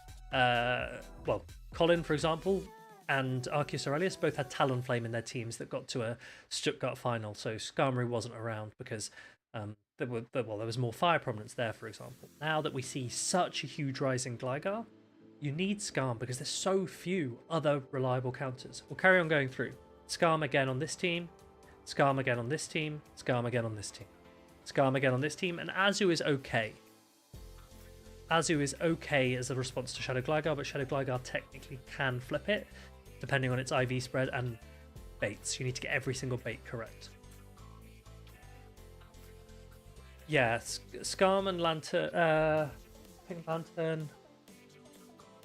Colin, for example, and Arceus Aurelius both had Talonflame in their teams that got to a Stuttgart final, so Skarmory wasn't around because there was more fire prominence there, for example. Now that we see such a huge rise in Gligar, you need Skarm because there's so few other reliable counters. We'll carry on going through. Skarm again on this team, Skarm again on this team, Skarm again on this team, Skarm again on this team, and Azu is okay. Azu is okay as a response to Shadow Gligar, but Shadow Gligar technically can flip it, depending on its IV spread and baits. You need to get every single bait correct. Yeah, Skarm and Lantern, I think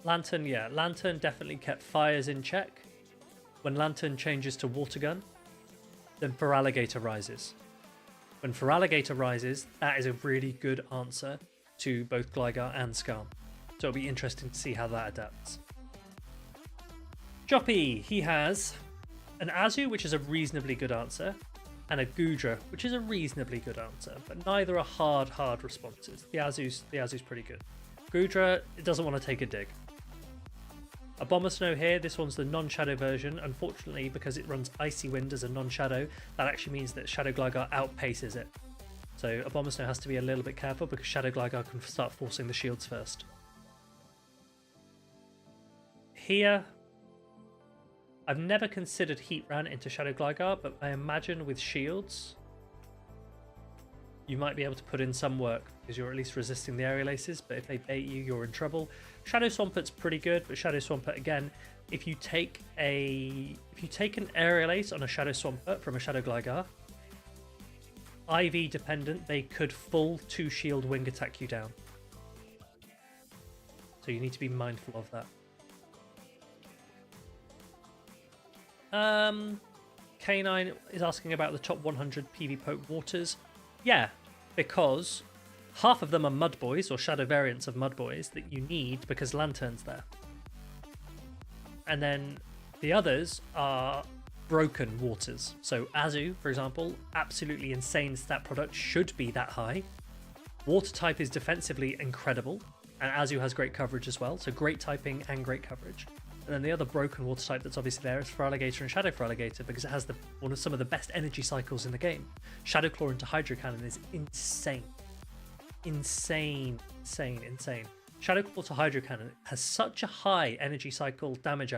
Lantern definitely kept fires in check. When Lantern changes to Water Gun, then Feraligatr rises. When Feraligatr rises, that is a really good answer to both Gligar and Skarm. So it'll be interesting to see how that adapts. Joppy, he has an Azu, which is a reasonably good answer, and a Goodra, which is a reasonably good answer, but neither are hard responses. The Azu's pretty good. Goodra, it doesn't want to take a dig. Abomasnow here, this one's the non-shadow version. Unfortunately, because it runs Icy Wind as a non-shadow, that actually means that Shadow Gligar outpaces it. So Abomasnow has to be a little bit careful because Shadow Gligar can start forcing the shields first. Here, I've never considered Heat Ran into Shadow Gligar, but I imagine with shields, you might be able to put in some work because you're at least resisting the aerial aces, but if they bait you, you're in trouble. Shadow Swampet's pretty good, but Shadow Swampet, again, if you take an aerial ace on a Shadow Swampet from a Shadow Gligar, IV dependent, they could full 2 shield wing attack you down. So you need to be mindful of that. K9 is asking about the top 100 PV Poke waters. Yeah, because half of them are Mud Boys or shadow variants of Mud Boys that you need because Lantern's there. And then the others are broken waters. So Azu, for example, absolutely insane stat product, should be that high. Water type is defensively incredible, and Azu has great coverage as well, so great typing and great coverage. And then the other broken water type that's obviously there is Feraligatr and Shadow Feraligatr because it has some of the best energy cycles in the game. Shadow Claw into Hydro Cannon is insane. Insane. Shadow Claw to Hydro Cannon has such a high energy cycle damage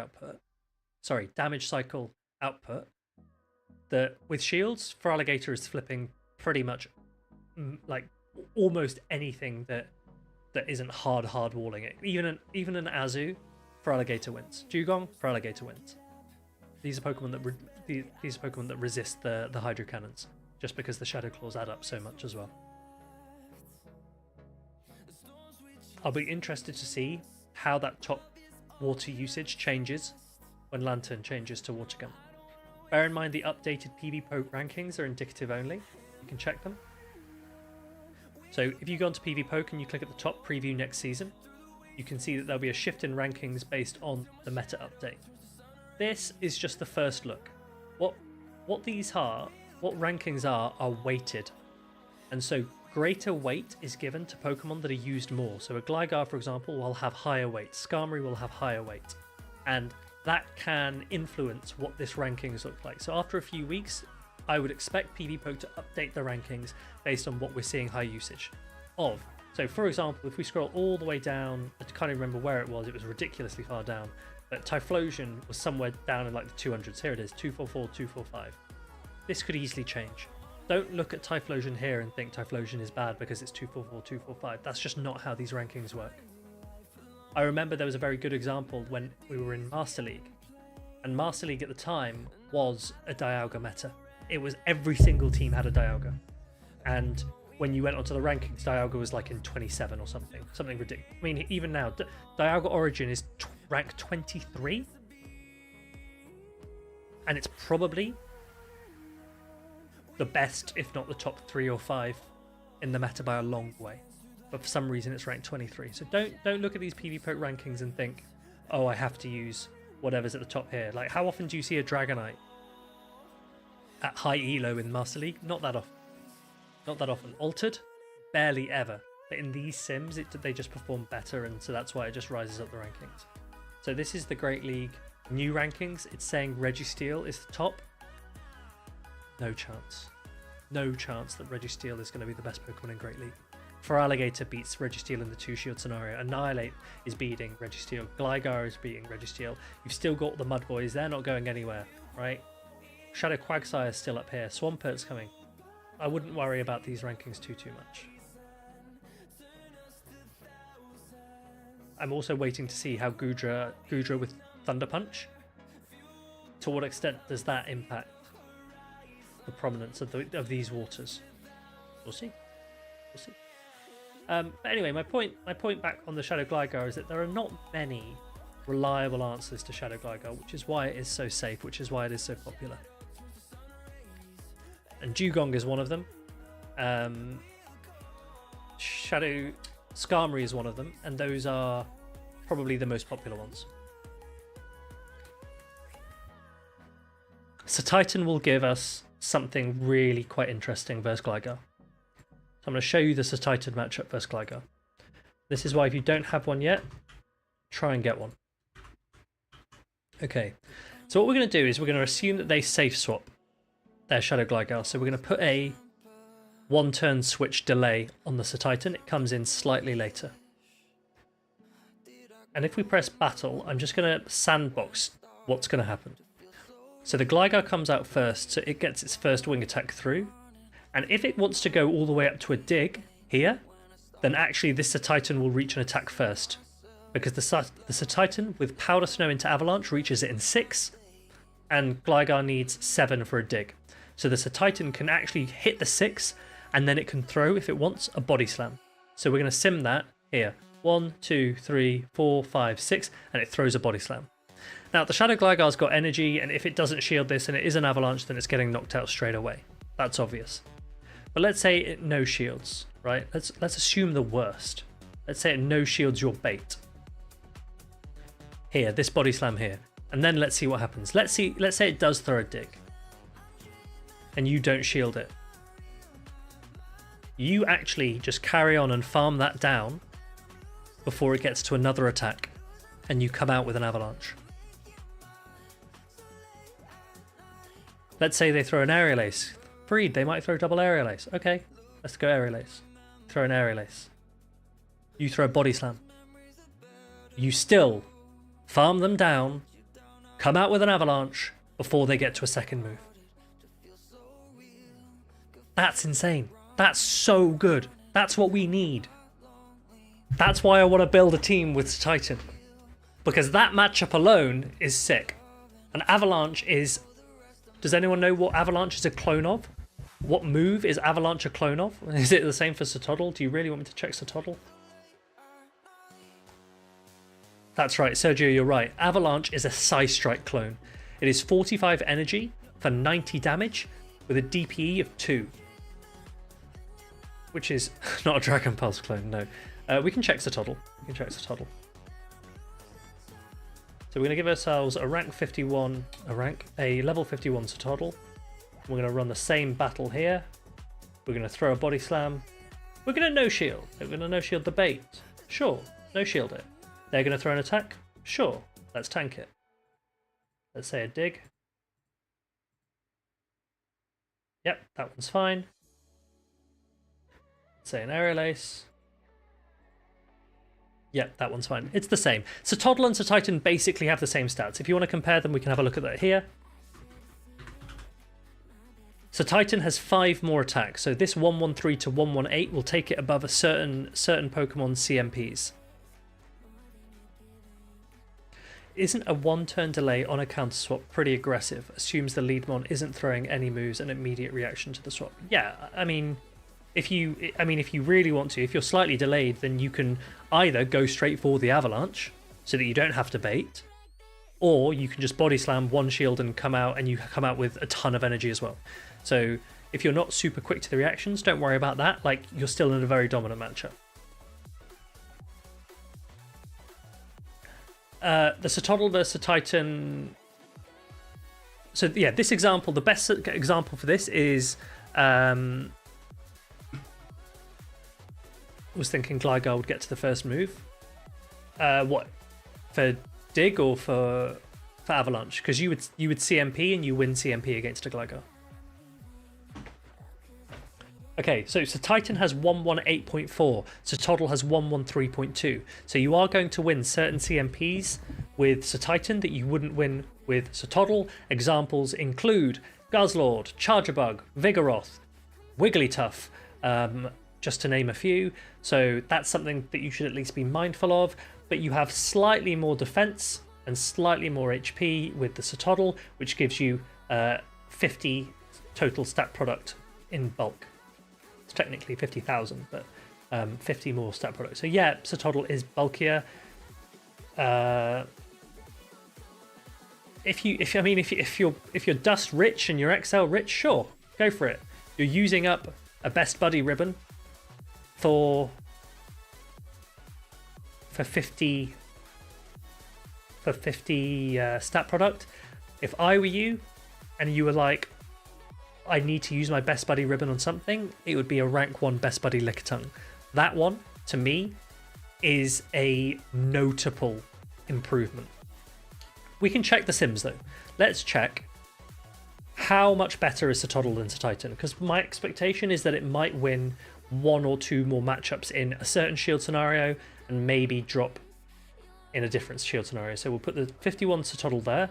cycle output that with shields, Feraligatr is flipping pretty much like almost anything that isn't hard walling it. Even an Azu, Feraligatr wins. Dugong, Feraligatr wins. These are Pokemon that resist the Hydro Cannons, just because the Shadow Claws add up so much as well. I'll be interested to see how that top water usage changes when Lantern changes to Water Gun. Bear in mind the updated PV Poke rankings are indicative only. You can check them. So if you go onto PV Poke and you click at the top, preview next season, you can see that there'll be a shift in rankings based on the meta update. This is just the first look. What rankings are weighted. And so greater weight is given to Pokemon that are used more. So a Gligar, for example, will have higher weight. Skarmory will have higher weight. And that can influence what this rankings look like. So after a few weeks, I would expect PV Poke to update the rankings based on what we're seeing high usage of. So for example, if we scroll all the way down, I can't even remember where it was ridiculously far down, but Typhlosion was somewhere down in like the 200s. Here it is, 244, 245. This could easily change. Don't look at Typhlosion here and think Typhlosion is bad because it's 244, 245. That's just not how these rankings work. I remember there was a very good example when we were in Master League, and Master League at the time was a Dialga meta. It was every single team had a Dialga, and when you went onto the rankings, Dialga was like in 27 or something ridiculous. I mean, even now, Dialga Origin is ranked 23, and it's probably the best, if not the top 3 or 5 in the meta by a long way. But for some reason, it's ranked 23. So don't look at these PV Poke rankings and think, oh, I have to use whatever's at the top here. Like, how often do you see a Dragonite at high elo in Master League? Not that often. Not that often. Altered? Barely ever. But in these sims, they just perform better, and so that's why it just rises up the rankings. So this is the Great League new rankings. It's saying Registeel is the top. No chance. No chance that Registeel is going to be the best Pokemon in Great League. Feraligatr beats Registeel in the 2-shield scenario. Annihilate is beating Registeel. Gligar is beating Registeel. You've still got the Mud Boys. They're not going anywhere, right? Shadow Quagsire is still up here. Swampert's coming. I wouldn't worry about these rankings too much. I'm also waiting to see how Goodra with Thunder Punch. To what extent does that impact the prominence of these waters? We'll see. We'll see. But anyway, my point back on the Shadow Gligar is that there are not many reliable answers to Shadow Gligar, which is why it is so safe, which is why it is so popular. And Dugong is one of them. Shadow Skarmory is one of them, and those are probably the most popular ones. So Titan will give us something really quite interesting versus Gligar. So I'm going to show you the Titan matchup versus Gligar. This is why if you don't have one yet, try and get one. Okay, so what we're going to do is we're going to assume that they safe swap their Shadow Gligar. So we're going to put a 1-turn switch delay on the Titan. It comes in slightly later. And if we press battle, I'm just going to sandbox what's going to happen. So the Gligar comes out first, so it gets its first wing attack through. And if it wants to go all the way up to a dig here, then actually this Titan will reach an attack first. Because the Titan with Powder Snow into Avalanche reaches it in 6, and Gligar needs 7 for a dig. So the Titan can actually hit the 6, and then it can throw, if it wants, a Body Slam. So we're going to sim that here. 1, 2, 3, 4, 5, 6, and it throws a Body Slam. Now, the Shadow Gligar's got energy, and if it doesn't shield this and it is an Avalanche, then it's getting knocked out straight away. That's obvious. But let's say it no shields, right? Let's assume the worst. Let's say it no shields your bait. Here, this Body Slam here. And then let's see what happens. Let's say it does throw a dig. And you don't shield it. You actually just carry on and farm that down before it gets to another attack. And you come out with an Avalanche. Let's say they throw an Aerial Ace. Freed, they might throw double Aerial Ace. Okay, let's go Aerial Ace. Throw an Aerial Ace. You throw Body Slam. You still farm them down, come out with an Avalanche before they get to a second move. That's insane. That's so good. That's what we need. That's why I want to build a team with Titan. Because that matchup alone is sick. An Avalanche is... Does anyone know what Avalanche is a clone of? What move is Avalanche a clone of? Is it the same for Sotodle? Do you really want me to check Sotodle? That's right, Sergio, you're right. Avalanche is a Psystrike clone. It is 45 energy for 90 damage with a DPE of 2. Which is not a Dragon Pulse clone, no. We can check Sotodle. So we're going to give ourselves a level 51 Sotodle. We're going to run the same battle here. We're going to throw a Body Slam. We're going to no shield. We're going to no shield the bait. Sure, no shield it. They're going to throw an attack? Sure, let's tank it. Let's say a dig. Yep, that one's fine. Say an Aerial Ace. Yep, that one's fine. It's the same. Sotodle and Titan basically have the same stats. If you want to compare them, we can have a look at that here. Titan has 5 more attacks, so this 113 to 118 will take it above a certain Pokemon CMPs. Isn't a 1-turn delay on a counter swap pretty aggressive? Assumes the lead mon isn't throwing any moves and immediate reaction to the swap. Yeah, I mean, if you really want to, if you're slightly delayed, then you can either go straight for the Avalanche so that you don't have to bait, or you can just Body Slam, one shield, and come out, and you come out with a ton of energy as well. So if you're not super quick to the reactions, don't worry about that. Like, you're still in a very dominant matchup. The Sotodle versus Titan. So yeah, this example, the best example for this is was thinking Gligar would get to the first move. What, for dig or for Avalanche? Because you would CMP and you win CMP against a Gligar. Okay, so Titan has 118.4, Sotodle has 113.2. So you are going to win certain CMPs with Titan that you wouldn't win with Sotodle. Examples include Guzzlord, Charjabug, Vigoroth, Wigglytuff, just to name a few. So that's something that you should at least be mindful of. But you have slightly more defense and slightly more HP with the Sotodle, which gives you 50 total stat product in bulk. It's technically 50,000, but 50 more stat product. So yeah, Sotodle is bulkier. If you're dust rich and you're XL rich, sure, go for it. You're using up a best buddy ribbon for 50 stat product. If I were you and you were like, I need to use my best buddy ribbon on something, it would be a rank 1 best buddy Lickitung. That one, to me, is a notable improvement. We can check the sims though. Let's check how much better is Sotodle than Titan, because my expectation is that it might win 1 or 2 more matchups in a certain shield scenario and maybe drop in a different shield scenario. So we'll put the 51 Sotodle there.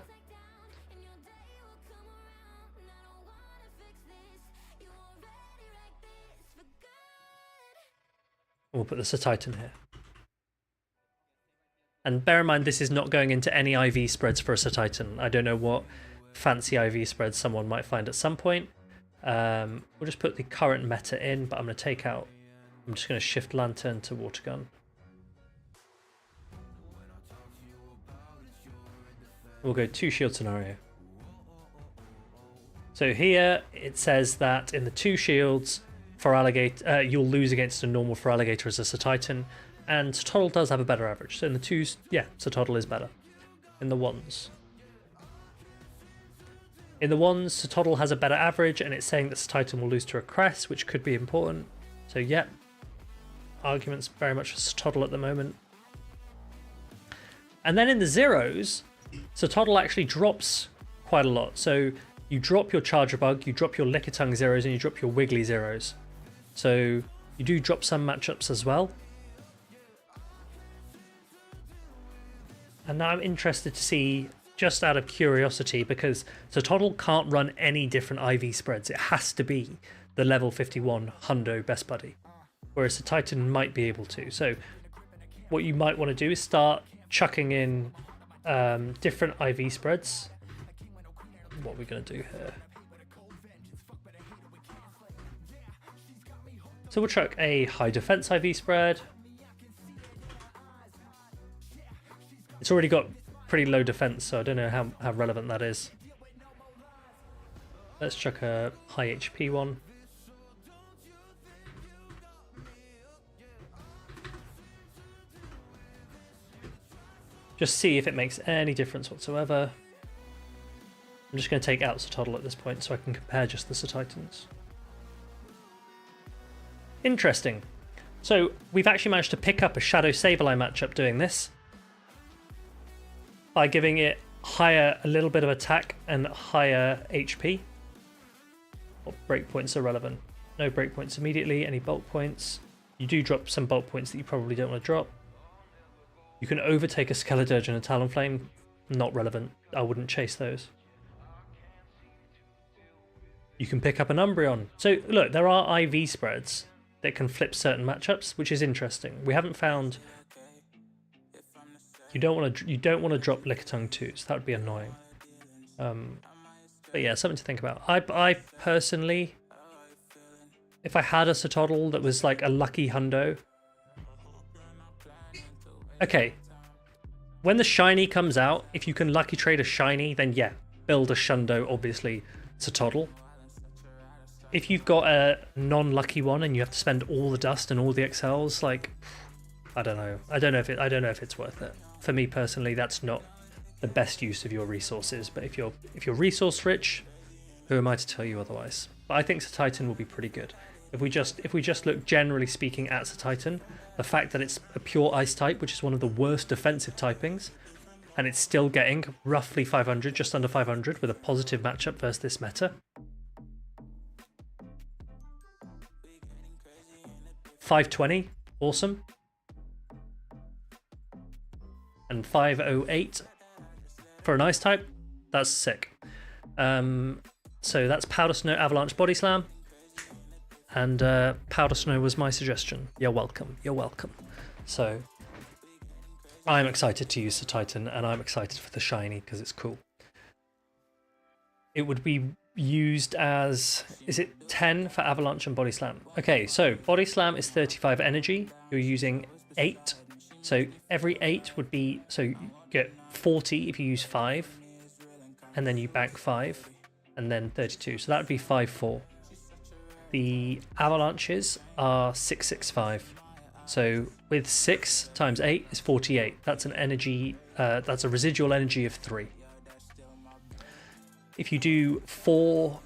We'll put the Sir Titan here. And bear in mind, this is not going into any IV spreads for a Sir Titan. I don't know what fancy IV spreads someone might find at some point. We'll just put the current meta in, but I'm going to take out... I'm just going to shift Lantern to Water Gun. We'll go 2 shield scenario. So here it says that in the 2 shields, for Alligator, you'll lose against a normal for Alligator as a Sir Titan, and Sotodl does have a better average. So in the 2s, yeah, Sotodl is better. In the 1s. In the 1s, Sotodl has a better average, and it's saying that Sir Titan will lose to a Crest, which could be important. So yeah, arguments very much for Sotodl at the moment. And then in the 0s, Sotodl actually drops quite a lot. So you drop your Charger Bug, you drop your Lickitung 0s, and you drop your Wiggly 0s. So you do drop some matchups as well. And now I'm interested to see, just out of curiosity, because Sotodl can't run any different IV spreads. It has to be the level 51 Hundo Best Buddy, whereas the Titan might be able to. So what you might want to do is start chucking in different IV spreads. What are we going to do here? So we'll chuck a high defense IV spread. It's already got pretty low defense, so I don't know how relevant that is. Let's chuck a high HP one. Just see if it makes any difference whatsoever. I'm just going to take out Sotodl at this point so I can compare just the Sir Titans. Interesting. So we've actually managed to pick up a Shadow Sableye matchup doing this, by giving it a little bit of attack and higher HP. What breakpoints are relevant? No breakpoints immediately. Any bulk points? You do drop some bulk points that you probably don't want to drop. You can overtake a Skeledirge and a Talonflame. Not relevant. I wouldn't chase those. You can pick up an Umbreon. So look, there are IV spreads that can flip certain matchups, which is interesting. We haven't found... You don't want to drop Lickitung 2s. That would be annoying. But yeah, something to think about. I personally, if I had a Sotodl that was like a lucky hundo. Okay, when the shiny comes out, if you can lucky trade a shiny, then yeah, build a shundo, obviously Sotodl. If you've got a non-lucky one and you have to spend all the dust and all the XLs, like, I don't know. I don't know if it's worth it. For me personally, that's not the best use of your resources. But if you're resource rich, who am I to tell you otherwise? But I think Sir Titan will be pretty good. If we just look generally speaking at Sir Titan, the fact that it's a pure ice type, which is one of the worst defensive typings, and it's still getting roughly 500, just under 500, with a positive matchup versus this meta. 520, awesome. And 508 for an ice type, that's sick. So that's Powder Snow, Avalanche, Body Slam. And Powder Snow was my suggestion. You're welcome, you're welcome. So I'm excited to use the Titan, and I'm excited for the shiny because it's cool. It would be used as, is it 10 for Avalanche and Body Slam? Okay, so Body Slam is 35 energy. You're using 8. So every 8 would be, so you get 40 if you use 5, and then you bank 5, and then 32. So that would be 5-4. The Avalanches are 665. So with 6 times 8 is 48. That's an energy, that's a residual energy of 3. If you do 4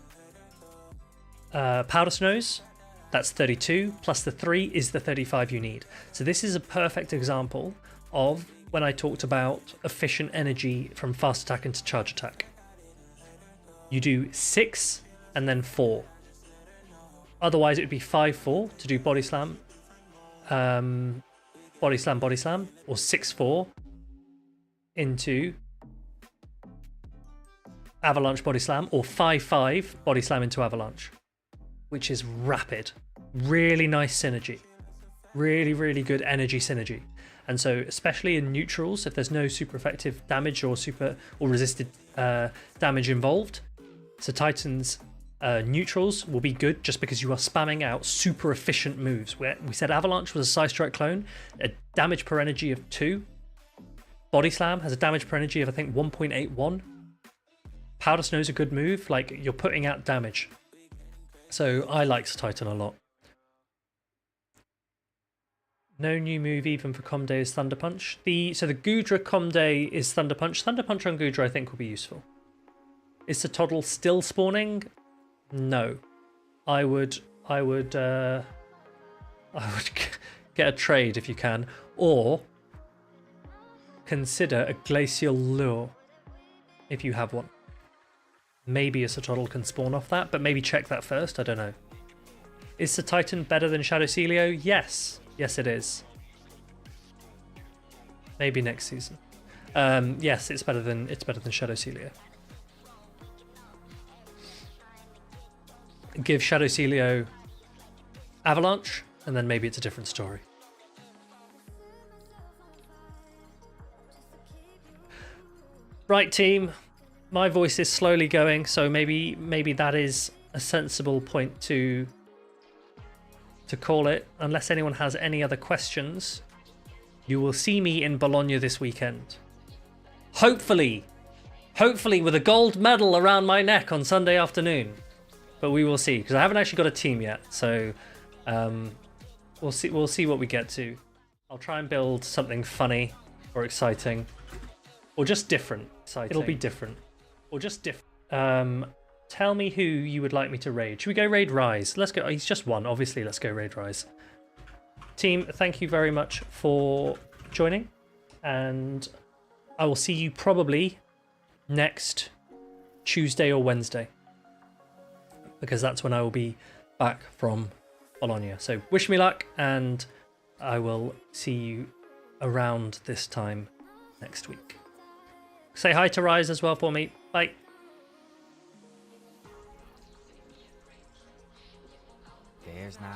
Powder Snows, that's 32, plus the 3 is the 35 you need. So this is a perfect example of when I talked about efficient energy from fast attack into charge attack. You do 6 and then 4. Otherwise it would be 5-4 to do Body Slam, Body Slam, Body Slam, or 6-4 into Avalanche, Body Slam, or 5-5 Body Slam into Avalanche, which is rapid. Really nice synergy. Really, really good energy synergy. And so, especially in neutrals, if there's no super effective damage or resisted damage involved, so Titan's neutrals will be good just because you are spamming out super efficient moves. We said Avalanche was a Side Strike clone, a damage per energy of 2. Body Slam has a damage per energy of I think 1.81. Powder Snow's a good move, like you're putting out damage. So I like Titan a lot. No new move even for Comde is Thunder Punch. So the Gudra Comde is Thunder Punch. Thunder Punch on Gudra I think will be useful. Is the Toddle still spawning? No. I would get a trade if you can, or consider a Glacial Lure if you have one. Maybe a Sotodle can spawn off that, but maybe check that first. I don't know. Is the Titan better than Shadow Celio? Yes. Yes, it is. Maybe next season. Yes, it's better than Shadow Celio. Give Shadow Celio Avalanche, and then maybe it's a different story. Right, team. My voice is slowly going, so maybe that is a sensible point to call it. Unless anyone has any other questions, you will see me in Bologna this weekend. Hopefully with a gold medal around my neck on Sunday afternoon. But we will see, because I haven't actually got a team yet, so we'll see what we get to. I'll try and build something funny or exciting, or just different. Exciting. It'll be different, or just different. Tell me who you would like me to raid. Should we go raid Rise? Let's go. He's just one, obviously. Let's go raid Rise. Team, thank you very much for joining, and I will see you probably next Tuesday or Wednesday, because that's when I will be back from Bologna. So wish me luck, and I will see you around this time next week. Say hi to Rise as well for me. Bye. There's not.